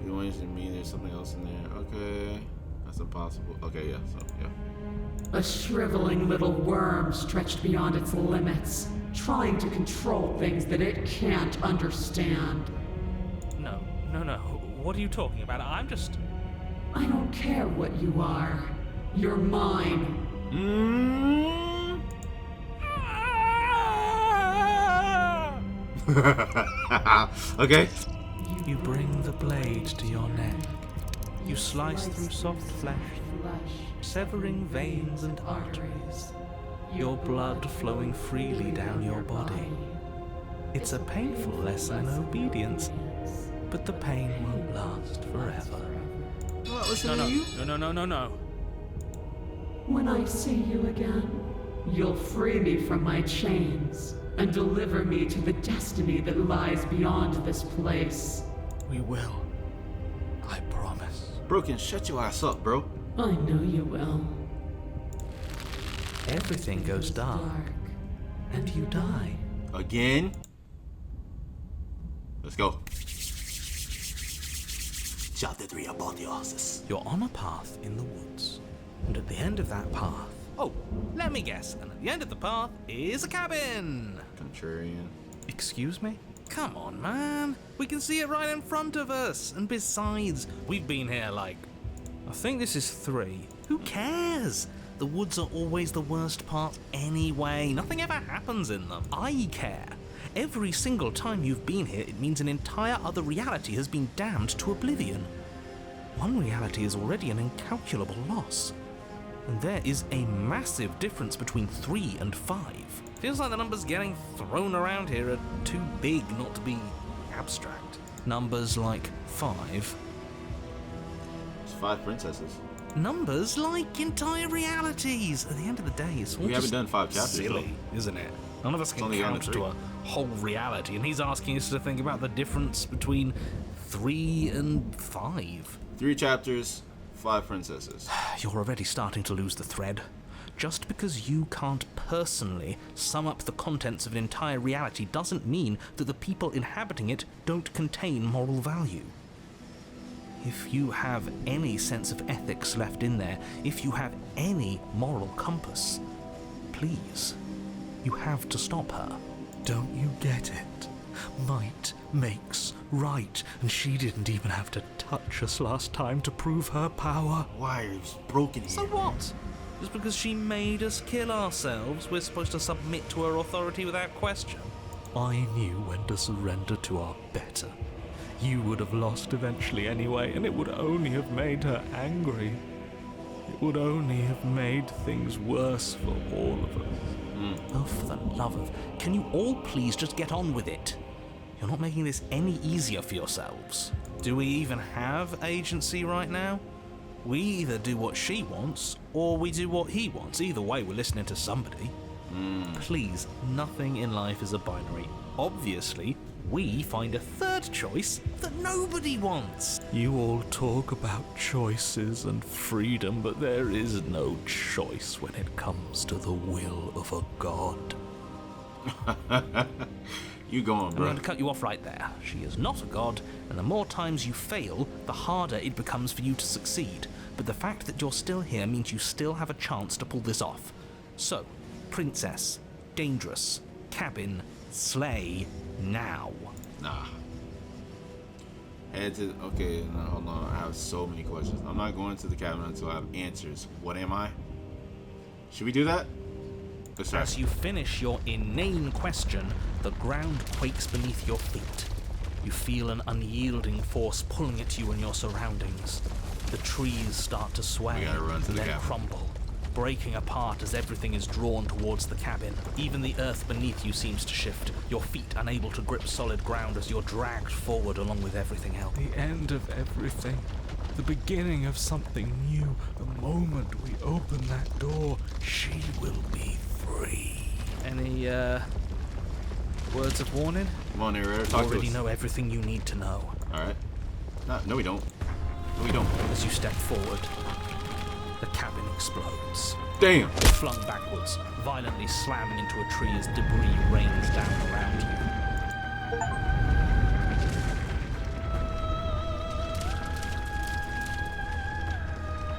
You want to mean there's something else in there? Okay. That's impossible. Okay, yeah, so, yeah. A shriveling little worm stretched beyond its limits, trying to control things that it can't understand. No. What are you talking about? I don't care what you are. You're mine. Okay. You bring the blade to your neck. You slice through soft flesh, severing veins and arteries, your blood flowing freely down your body. It's a painful lesson in obedience, but the pain won't last forever. What, listen to you? No. When I see you again, you'll free me from my chains and deliver me to the destiny that lies beyond this place. We will. I promise. Broken, shut your ass up, bro. I know you will. Everything goes dark, and you die. Again? Let's go. Chapter 3 Apotheosis. You're on a path in the woods, and at the end of that path... Oh, let me guess. And at the end of the path is a cabin. Contrarian. Excuse me? Come on, man. We can see it right in front of us. And besides, we've been here like... I think this is 3. Who cares? The woods are always the worst part anyway. Nothing ever happens in them. I care. Every single time you've been here, it means an entire other reality has been damned to oblivion. One reality is already an incalculable loss. And there is a massive difference between 3 and 5. Feels like the numbers getting thrown around here are too big not to be abstract. Numbers like 5. It's 5 princesses. Numbers like entire realities. At the end of the day, it's all We haven't just done 5 chapters, silly, isn't it? None of us can count to a whole reality, and he's asking us to think about the difference between 3 and 5. 3 chapters, 5 princesses. You're already starting to lose the thread. Just because you can't personally sum up the contents of an entire reality doesn't mean that the people inhabiting it don't contain moral value. If you have any sense of ethics left in there, if you have any moral compass, please, you have to stop her. Don't you get it? Might makes right, and she didn't even have to touch us last time to prove her power. Why are you broken here? So what? Just because she made us kill ourselves, we're supposed to submit to her authority without question? I knew when to surrender to our better. You would have lost eventually anyway, and it would only have made her angry. It would only have made things worse for all of us. Oh, for the love of... Can you all please just get on with it? You're not making this any easier for yourselves. Do we even have agency right now? We either do what she wants, or we do what he wants. Either way, we're listening to somebody. Please, nothing in life is a binary. Obviously, we find a third choice that nobody wants. You all talk about choices and freedom, but there is no choice when it comes to the will of a god. You go on, I'm bro. going to cut you off right there. She is not a god, and the more times you fail, the harder it becomes for you to succeed. But the fact that you're still here means you still have a chance to pull this off. So, princess, dangerous, cabin, slay, now. Nah. Head to... Okay, no, hold on. I have so many questions. I'm not going to the cabin until I have answers. What am I? Should we do that? Let's try. As you finish your inane question, the ground quakes beneath your feet. You feel an unyielding force pulling at you and your surroundings. The trees start to sway We gotta run to and the then cabin. crumble, breaking apart as everything is drawn towards the cabin. Even the earth beneath you seems to shift, your feet unable to grip solid ground as you're dragged forward along with everything else. The end of everything. The beginning of something new. The moment we open that door, she will be free. Any, words of warning? Come on, narrator. You Talk to already us. know everything you need to know. Alright. No, we don't. No, we don't. As you step forward, the cabin explodes. Damn! Flung backwards, violently slamming into a tree as debris rains down around you.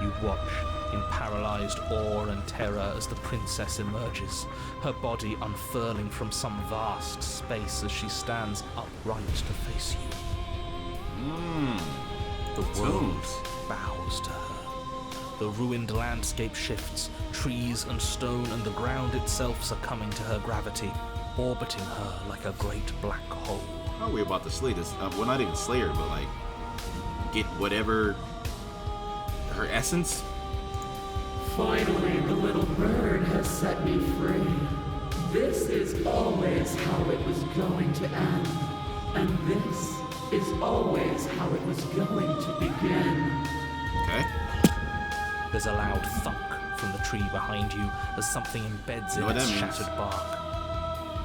You watch in paralyzed awe and terror as the princess emerges, her body unfurling from some vast space as she stands upright to face you. The world bows to her. The ruined landscape shifts, trees and stone and the ground itself succumbing to her gravity, orbiting her like a great black hole. How are we about to slay this? Well, not even slay her, but like get whatever her essence. Finally, the little bird has set me free. This is always how it was going to end. And this is always how it was going to begin. Okay. There's a loud thunk from the tree behind you as something embeds in its shattered bark.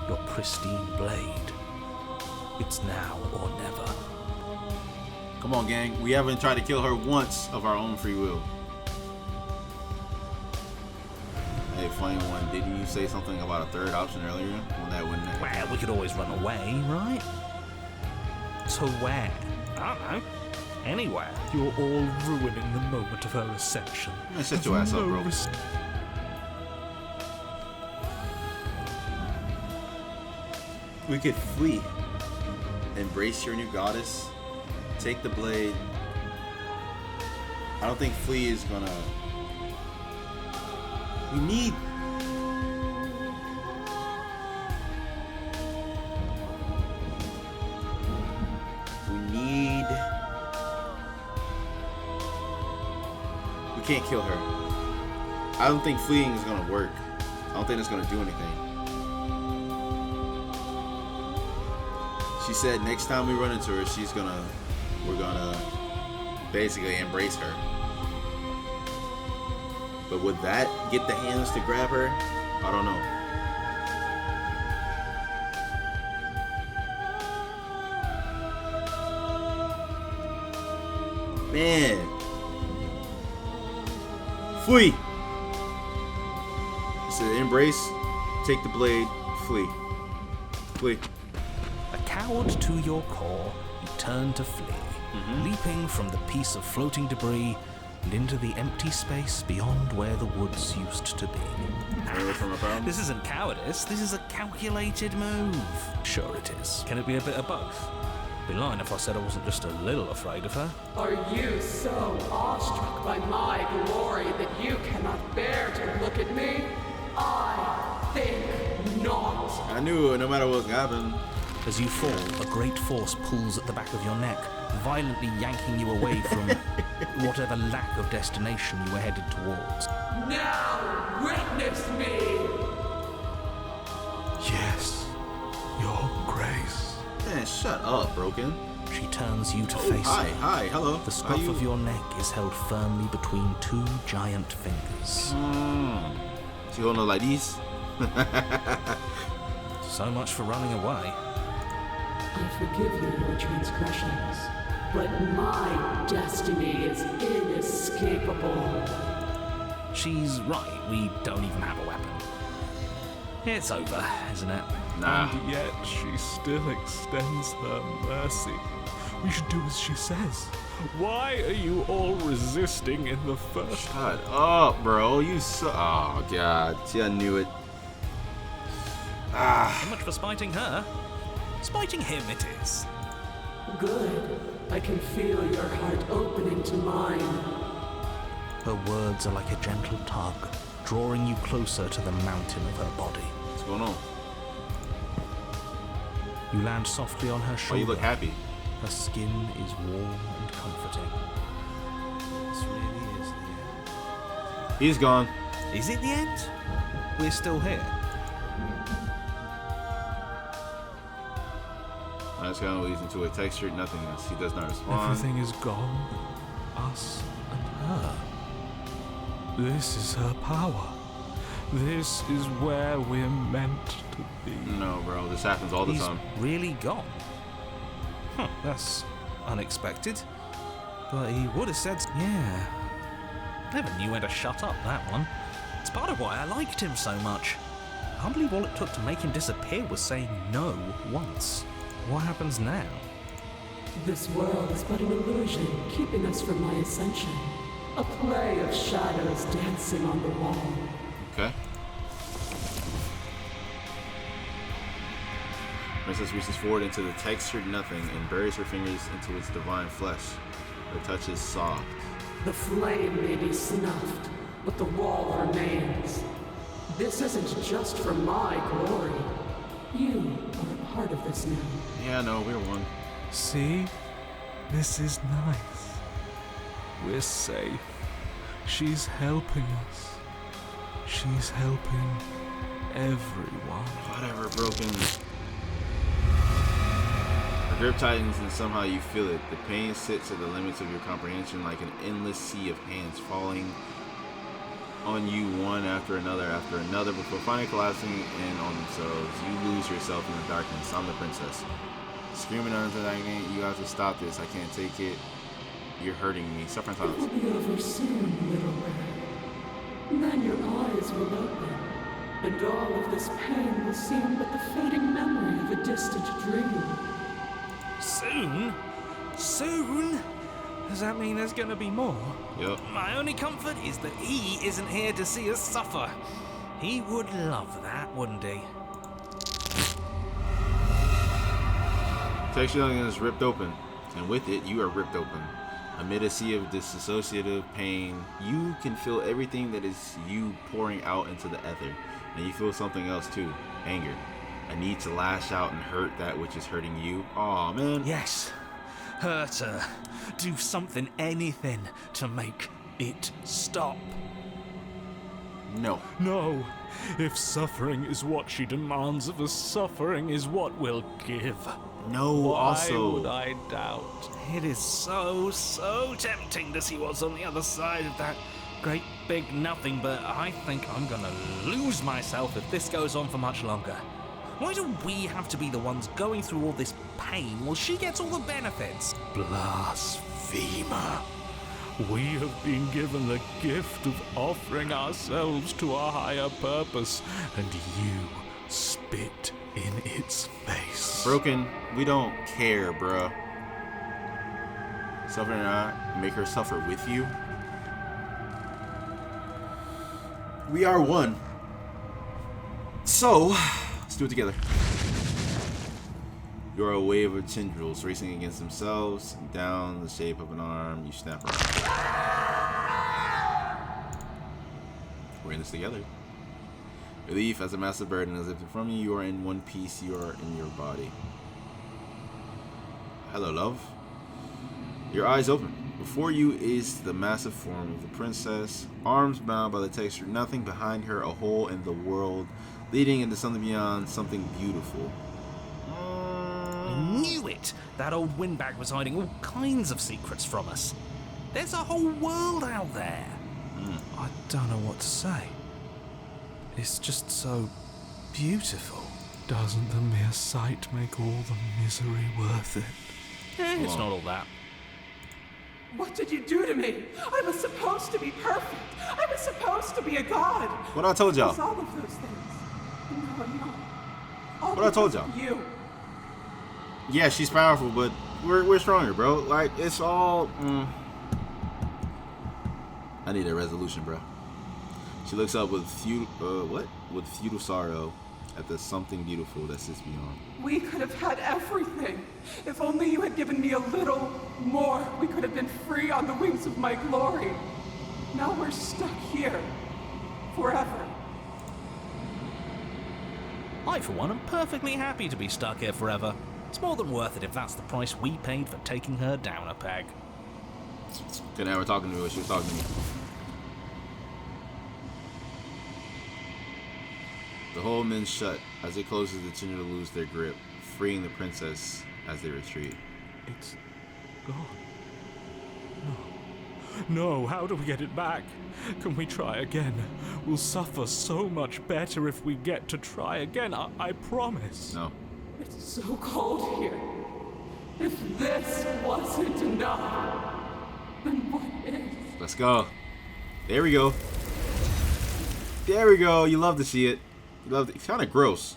Your pristine blade. It's now or never. Come on, gang. We haven't tried to kill her once of our own free will. Hey, funny one. Didn't you say something about a third option earlier? When that wouldn't. Well, we could always run away, right? To where? I don't know. Anywhere. You're all ruining the moment of her ascension. Man, shut your ass up, bro. We could flee. Embrace your new goddess. Take the blade. I don't think flee is gonna. We need. We can't kill her. I don't think fleeing is gonna work. I don't think it's gonna do anything. She said next time we run into her, we're gonna basically embrace her. But would that get the hands to grab her? I don't know. Man. Flee. So embrace, take the blade, flee. Flee. A coward to your core, you turn to flee, leaping from the piece of floating debris and into the empty space beyond where the woods used to be. This isn't cowardice, this is a calculated move. Sure it is. Can it be a bit of both? I'd be lying if I said I wasn't just a little afraid of her. Are you so awestruck by my glory that you cannot bear to look at me? I think not. I knew no matter what's happened. As you fall, a great force pulls at the back of your neck, violently yanking you away from whatever lack of destination you were headed towards. Now, witness me! Yes, Your Grace. Man, shut up, Broken. She turns you to face her. Hi, hello. The scruff of your neck is held firmly between two giant fingers. She holding it like these? So much for running away. I forgive you your transgressions, but my destiny is inescapable. She's right, we don't even have a weapon. It's over, isn't it? Nah. And yet she still extends her mercy. We should do as she says. Why are you all resisting in the first? Shut up, bro. You so. Oh God. See, I knew it. So much for spiting her. Spiting him it is. Good. I can feel your heart opening to mine. Her words are like a gentle tug, drawing you closer to the mountain of her body. What's going on? You land softly on her shoulder. Oh, you look happy. Her skin is warm and comforting. This really is the end. He's gone. Is it the end? We're still here. I just got leads into a textured nothingness. He does not respond. Everything is gone. Us and her. This is her power. This is where we're meant to be. No, bro. This happens all the time. He's really gone. Huh, that's unexpected. But he would have said, yeah. Never knew when to shut up, that one. It's part of why I liked him so much. I can't believe all it took to make him disappear was saying no once. What happens now? This world is but an illusion, keeping us from my ascension. A play of shadows dancing on the wall. Okay. Princess reaches forward into the textured nothing and buries her fingers into its divine flesh. Her touch is soft. The flame may be snuffed, but the wall remains. This isn't just for my glory. You are a part of this now. Yeah, no, we're one. See? This is nice. We're safe. She's helping us. She's helping everyone. Whatever, Broken. The grip tightens and somehow you feel it. The pain sits at the limits of your comprehension like an endless sea of hands falling on you one after another before finally collapsing in on themselves. You lose yourself in the darkness. I'm the princess. Screaming under the agony, you have to stop this. I can't take it. You're hurting me. Suffering It will be over soon, little bird. Then your eyes will open, and all of this pain will seem but the fading memory of a distant dream. Soon? Soon? Does that mean there's gonna be more? Yep. My only comfort is that he isn't here to see us suffer. He would love that, wouldn't he? Texture is ripped open, and with it, you are ripped open. Amid a sea of dissociative pain, you can feel everything that is you pouring out into the ether, and you feel something else too, anger. A need to lash out and hurt that which is hurting you. Aw, man. Yes. Hurt her. Do something, anything, to make it stop. No. No. If suffering is what she demands of us, suffering is what we'll give. No, Why also. would I doubt? It is so tempting to see what's on the other side of that great big nothing, but I think I'm gonna lose myself if this goes on for much longer. Why do we have to be the ones going through all this pain while she gets all the benefits? Blasphemer. We have been given the gift of offering ourselves to a higher purpose, and you spit in its face. Broken, we don't care, bruh. Suffer and I make her suffer with you. We are one. So, let's do it together. You're a wave of tendrils racing against themselves. Down the shape of an arm, you snap around. We're in this together. Relief as a massive burden is lifted from you. You are in one piece. You are in your body. Hello, love. Your eyes open. Before you is the massive form of the princess, arms bound by the texture. Nothing behind her, a hole in the world, leading into something beyond, something beautiful. I knew it! That old windbag was hiding all kinds of secrets from us. There's a whole world out there. I don't know what to say. It's just so beautiful. Doesn't the mere sight make all the misery worth it? It's not all that. What did you do to me? I was supposed to be perfect. I was supposed to be a god. What I told y'all. It's all of those things. No, I'm not. All What I told because y'all. of You. Yeah, she's powerful, but we're stronger, bro. Like, it's all. I need a resolution, bro. She looks up with with futile sorrow at the something beautiful that sits beyond. We could have had everything. If only you had given me a little more, we could have been free on the wings of my glory. Now we're stuck here. Forever. I, for one, am perfectly happy to be stuck here forever. It's more than worth it if that's the price we paid for taking her down a peg. Couldn't have her talking to me when she was talking to me. The hole mends shut. As it closes, the tendrils lose their grip, freeing the princess as they retreat. It's gone. No, how do we get it back? Can we try again? We'll suffer so much better if we get to try again, I promise. No. It's so cold here. If this wasn't enough, then what is? Let's go. There we go. There we go. You love to see it. You love it. It's kind of gross,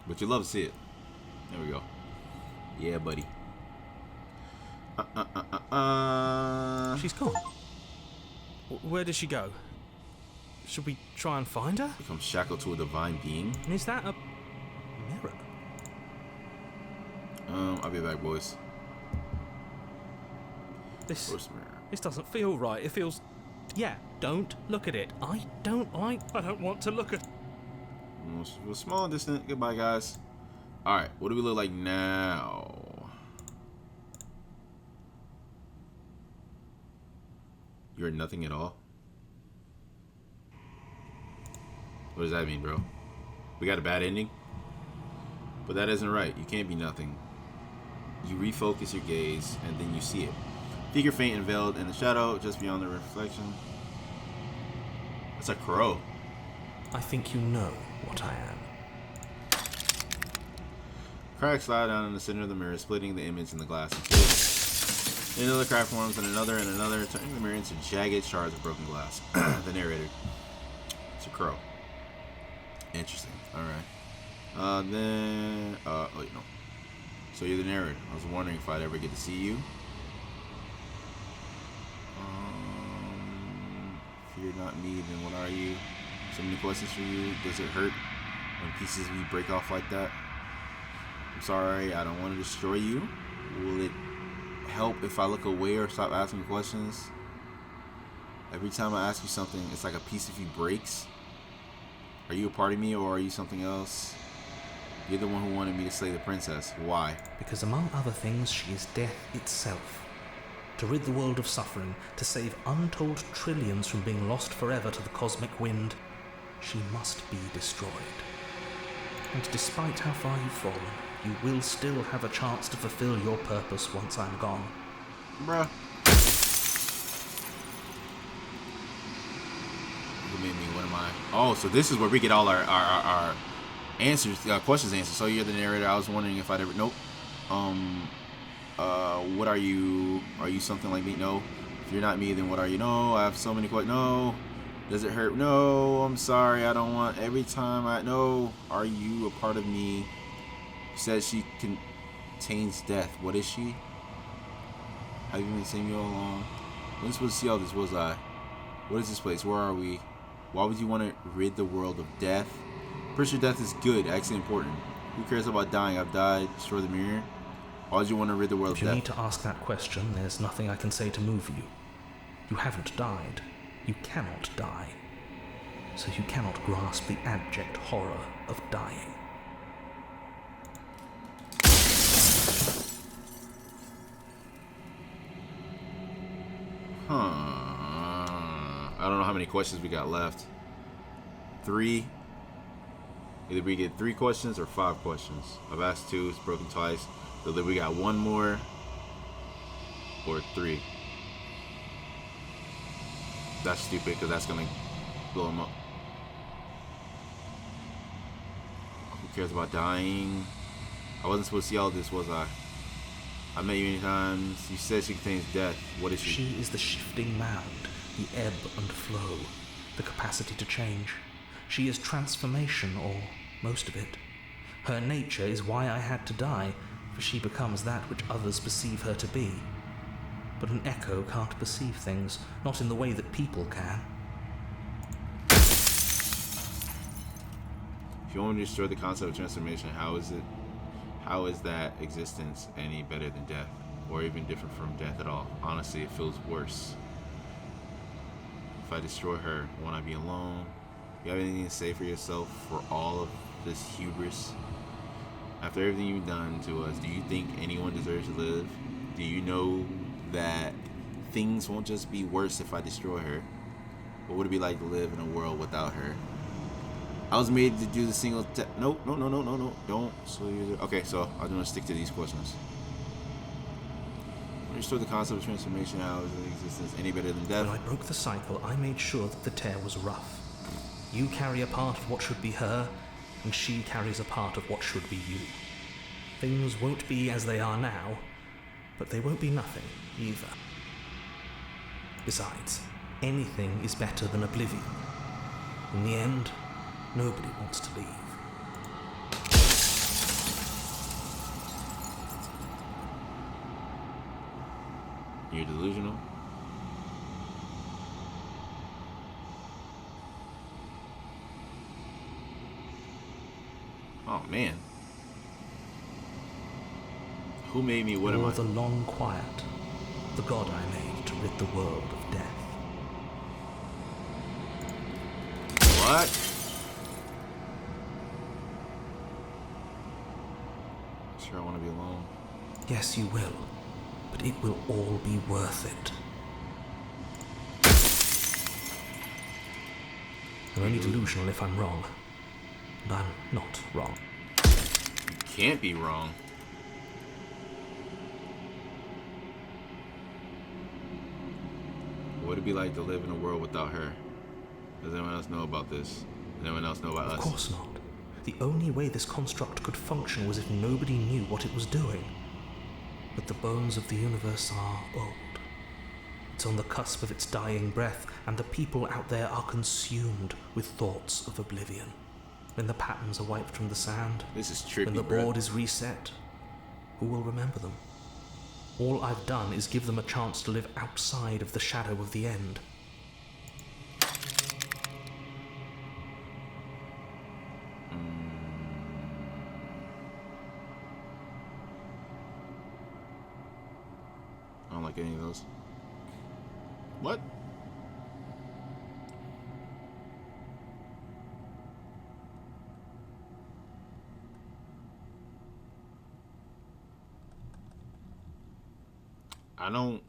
but you love to see it. There we go. Yeah, buddy. She's gone. Where did she go? Should we try and find her? Become shackled to a divine being. And is that a mirror? I'll be back, boys. This First mirror. doesn't feel right. It feels. Yeah, don't look at it. I don't want to look at. It was small and distant. Goodbye, guys. Alright, what do we look like now? You're nothing at all? What does that mean, bro? We got a bad ending? But that isn't right. You can't be nothing. You refocus your gaze, and then you see it. Figure faint and veiled in the shadow, just beyond the reflection. It's a crow. I think you know what I am. Cracks slide down in the center of the mirror, splitting the image in the glass in two. Another crack forms, and another, turning the mirror into jagged shards of broken glass. The narrator. It's a crow. Interesting. Alright. Wait, no. So you're the narrator. I was wondering if I'd ever get to see you. If you're not me, then what are you? So many questions for you. Does it hurt when pieces of you break off like that? I'm sorry, I don't want to destroy you. Will it help if I look away or stop asking questions? Every time I ask you something, it's like a piece of you breaks. Are you a part of me, or are you something else? You're the one who wanted me to slay the princess. Why? Because among other things, she is death itself. To rid the world of suffering, to save untold trillions from being lost forever to the cosmic wind, she must be destroyed. And despite how far you've fallen, you will still have a chance to fulfill your purpose once I'm gone. Bruh. Look at me, what am I? Oh, so this is where we get all our answers, questions answered. So you're the narrator. I was wondering if I'd ever... Nope. What are you? Are you something like me? No. If you're not me, then what are you? No. I have so many questions. No. Does it hurt? No. I'm sorry. I don't want... Every time I... No. Are you a part of me? You said she contains death. What is she? Have you been seeing me all along? When supposed to see all this, was I? What is this place? Where are we? Why would you want to rid the world of death? Pretty sure death is good, actually important. Who cares about dying? I've died. Destroy the mirror. Why would you want to rid the world of death? If you need to ask that question, there's nothing I can say to move you. You haven't died. You cannot die. So you cannot grasp the abject horror of dying. I don't know how many questions we got left. 3. Either we get 3 questions or 5 questions. I've asked 2, it's broken twice. So then we got 1 more or 3. That's stupid because that's gonna blow him up. Who cares about dying? I wasn't supposed to see all this, was I? I met you many times. You said she contains death. What is she? She is the shifting mound, the ebb and flow, the capacity to change. She is transformation, or most of it. Her nature is why I had to die, for she becomes that which others perceive her to be. But an echo can't perceive things, not in the way that people can. If you want to destroy the concept of transformation, how is that existence any better than death? Or even different from death at all? Honestly, it feels worse. If I destroy her, won't I be alone? You have anything to say for yourself for all of this hubris? After everything you've done to us, do you think anyone deserves to live? Do you know that things won't just be worse if I destroy her? What would it be like to live in a world without her? I was made to do the single no. Don't. Okay, so I'm gonna stick to these questions. Restore the concept of transformation. How is existence any better than death? When I broke the cycle, I made sure that the tear was rough. You carry a part of what should be her, and she carries a part of what should be you. Things won't be as they are now, but they won't be nothing either. Besides, anything is better than oblivion. In the end, nobody wants to leave. You're delusional. Oh man. Who made me? What am I? You're the long quiet, the god I made to rid the world of death. What? Sure, I want to be alone. Yes, you will, but it will all be worth it. I'm only delusional if I'm wrong. And I'm not wrong. You can't be wrong. What would it be like to live in a world without her? Does anyone else know about this? Does anyone else know about us? Of course not. The only way this construct could function was if nobody knew what it was doing. But the bones of the universe are old. It's on the cusp of its dying breath, and the people out there are consumed with thoughts of oblivion. When the patterns are wiped from the sand, This is trippy, when the bro. board is reset, who will remember them? All I've done is give them a chance to live outside of the shadow of the end. I don't like any of those. What? I don't.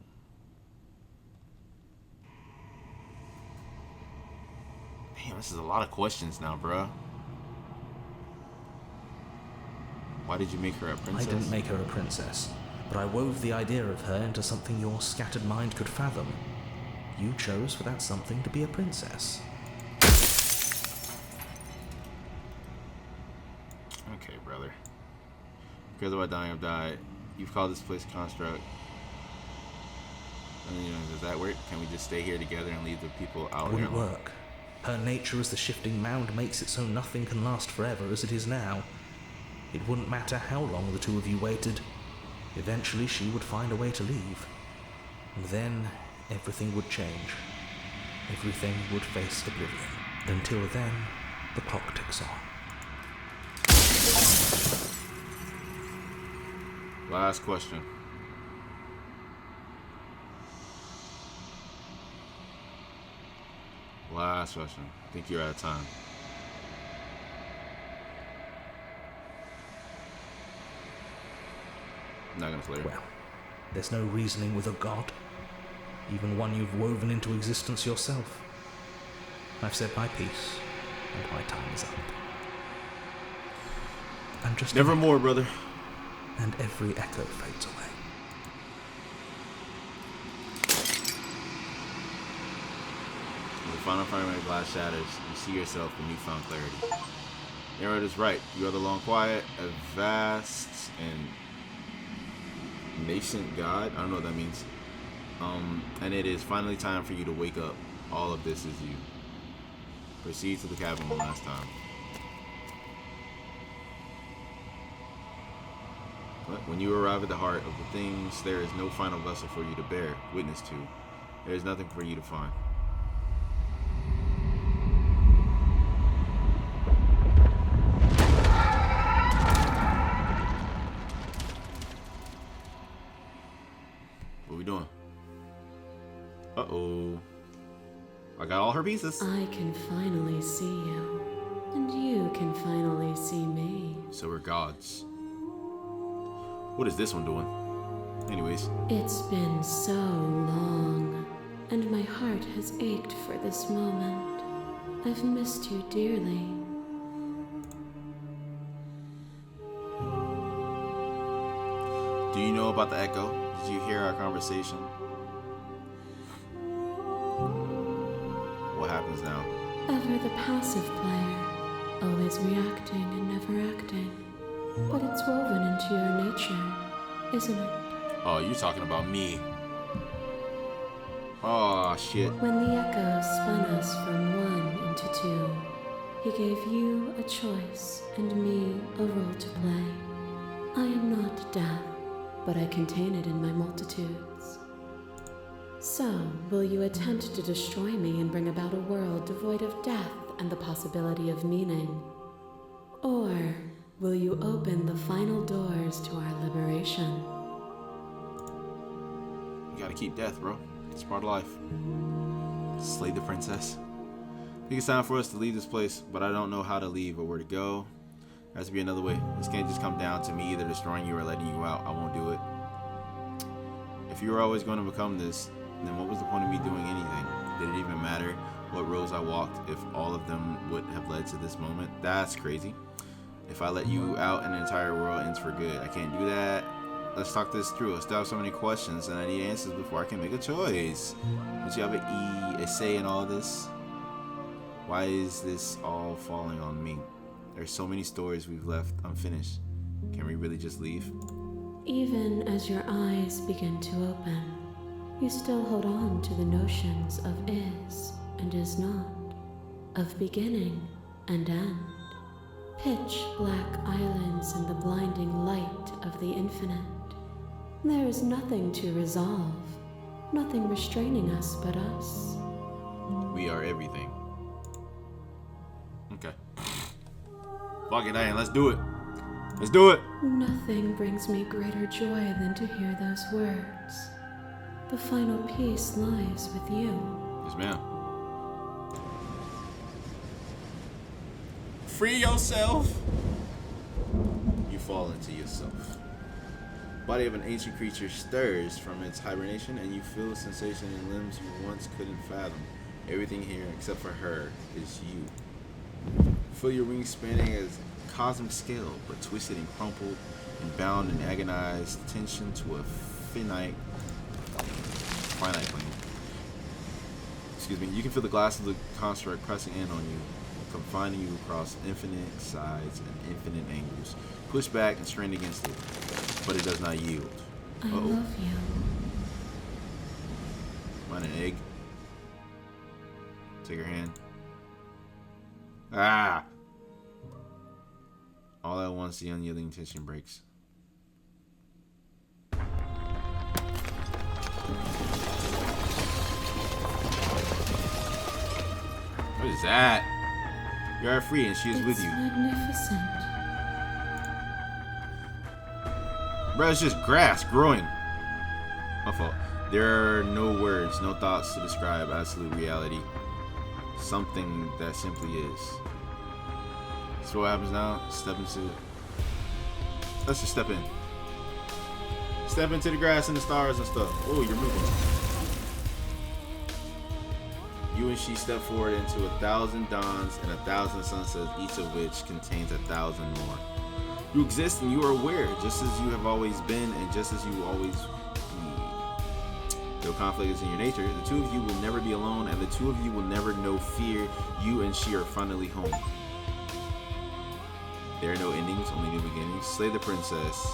Damn, this is a lot of questions now, bruh. Why did you make her a princess? I didn't make her a princess, but I wove the idea of her into something your scattered mind could fathom. You chose for that something to be a princess. Okay, brother. Because of my dying, I've died. You've called this place a construct. And, you know, does that work? Can we just stay here together and leave the people out here? Wouldn't work. Her nature as the shifting mound makes it so nothing can last forever as it is now. It wouldn't matter how long the two of you waited. Eventually she would find a way to leave. And then everything would change. Everything would face oblivion. Until then, the clock ticks on. Last question. Last question. I think you're out of time. I'm not gonna flare. Well, there's no reasoning with a god. Even one you've woven into existence yourself. I've said my piece, and my time is up. I'm just Nevermore, brother. And every echo fades away. When the final fragment of glass shatters, you see yourself with newfound clarity. Narod is right. You are the long quiet, a vast and nascent god. I don't know what that means. And it is finally time for you to wake up. All of this is you. Proceed to the cabin one last time. But when you arrive at the heart of the things, there is no final vessel for you to bear witness to. There is nothing for you to find. What are we doing? Uh-oh. I got all her pieces. I can finally see you, and you can finally see me. So we're gods. What is this one doing? Anyways. It's been so long, and my heart has ached for this moment. I've missed you dearly. Do you know about the echo? Did you hear our conversation? What happens now? Ever the passive player, always reacting and never acting. But it's woven into your nature, isn't it? Oh, you're talking about me. Oh, shit. When the echo spun us from one into two, he gave you a choice and me a role to play. I am not death, but I contain it in my multitudes. So, will you attempt to destroy me and bring about a world devoid of death and the possibility of meaning? Or will you open the final doors to our liberation? You gotta keep death, bro. It's part of life. Slay the princess. I think it's time for us to leave this place, but I don't know how to leave or where to go. There has to be another way. This can't just come down to me either destroying you or letting you out. I won't do it. If you were always going to become this, then what was the point of me doing anything? Did it even matter? what roads I walked if all of them would have led to this moment. That's crazy. If I let you out, an entire world ends for good. I can't do that. Let's talk this through. I still have so many questions and I need answers before I can make a choice. Don't you have a say in all this? Why is this all falling on me? There's so many stories we've left unfinished. Can we really just leave? Even as your eyes begin to open, you still hold on to the notions of is and is not, of beginning and end. Pitch black islands in the blinding light of the infinite. There is nothing to resolve, nothing restraining us but us. We are everything. Okay. Fuck it, Diane, let's do it. Let's do it. Nothing brings me greater joy than to hear those words. The final piece lies with you. Yes, ma'am. Free yourself. You fall into yourself. Body of an ancient creature stirs from its hibernation, and you feel a sensation in limbs you once couldn't fathom. Everything here, except for her, is you. Feel your wings spanning as cosmic scale, but twisted and crumpled and bound in agonized tension to a finite plane. Excuse me. You can feel the glass of the construct pressing in on you, confining you across infinite sides and infinite angles. Push back and strain against it, but it does not yield. I love you. Find an egg. Take her hand. Ah! All at once, the unyielding tension breaks. What is that? You are free and she is with you. Magnificent. Bro, it's just grass growing. My fault. There are no words, no thoughts to describe absolute reality. Something that simply is. So what happens now? Let's just step in. Step into the grass and the stars and stuff. Oh, you're moving. You and she step forward into 1,000 dawns and 1,000 sunsets, each of which contains 1,000 more. You exist and you are aware, just as you have always been and just as you will always be. Though conflict is in your nature, the two of you will never be alone, and the two of you will never know fear. You and she are finally home. There are no endings, only new beginnings. Slay the princess,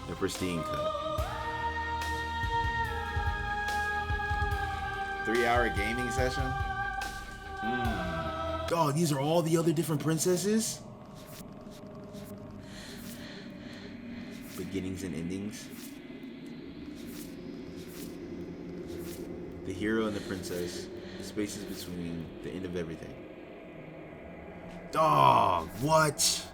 the pristine cut. 3-hour gaming session? God, these are all the other different princesses? Beginnings and endings. The hero and the princess. Spaces between the end of everything. Dog, what?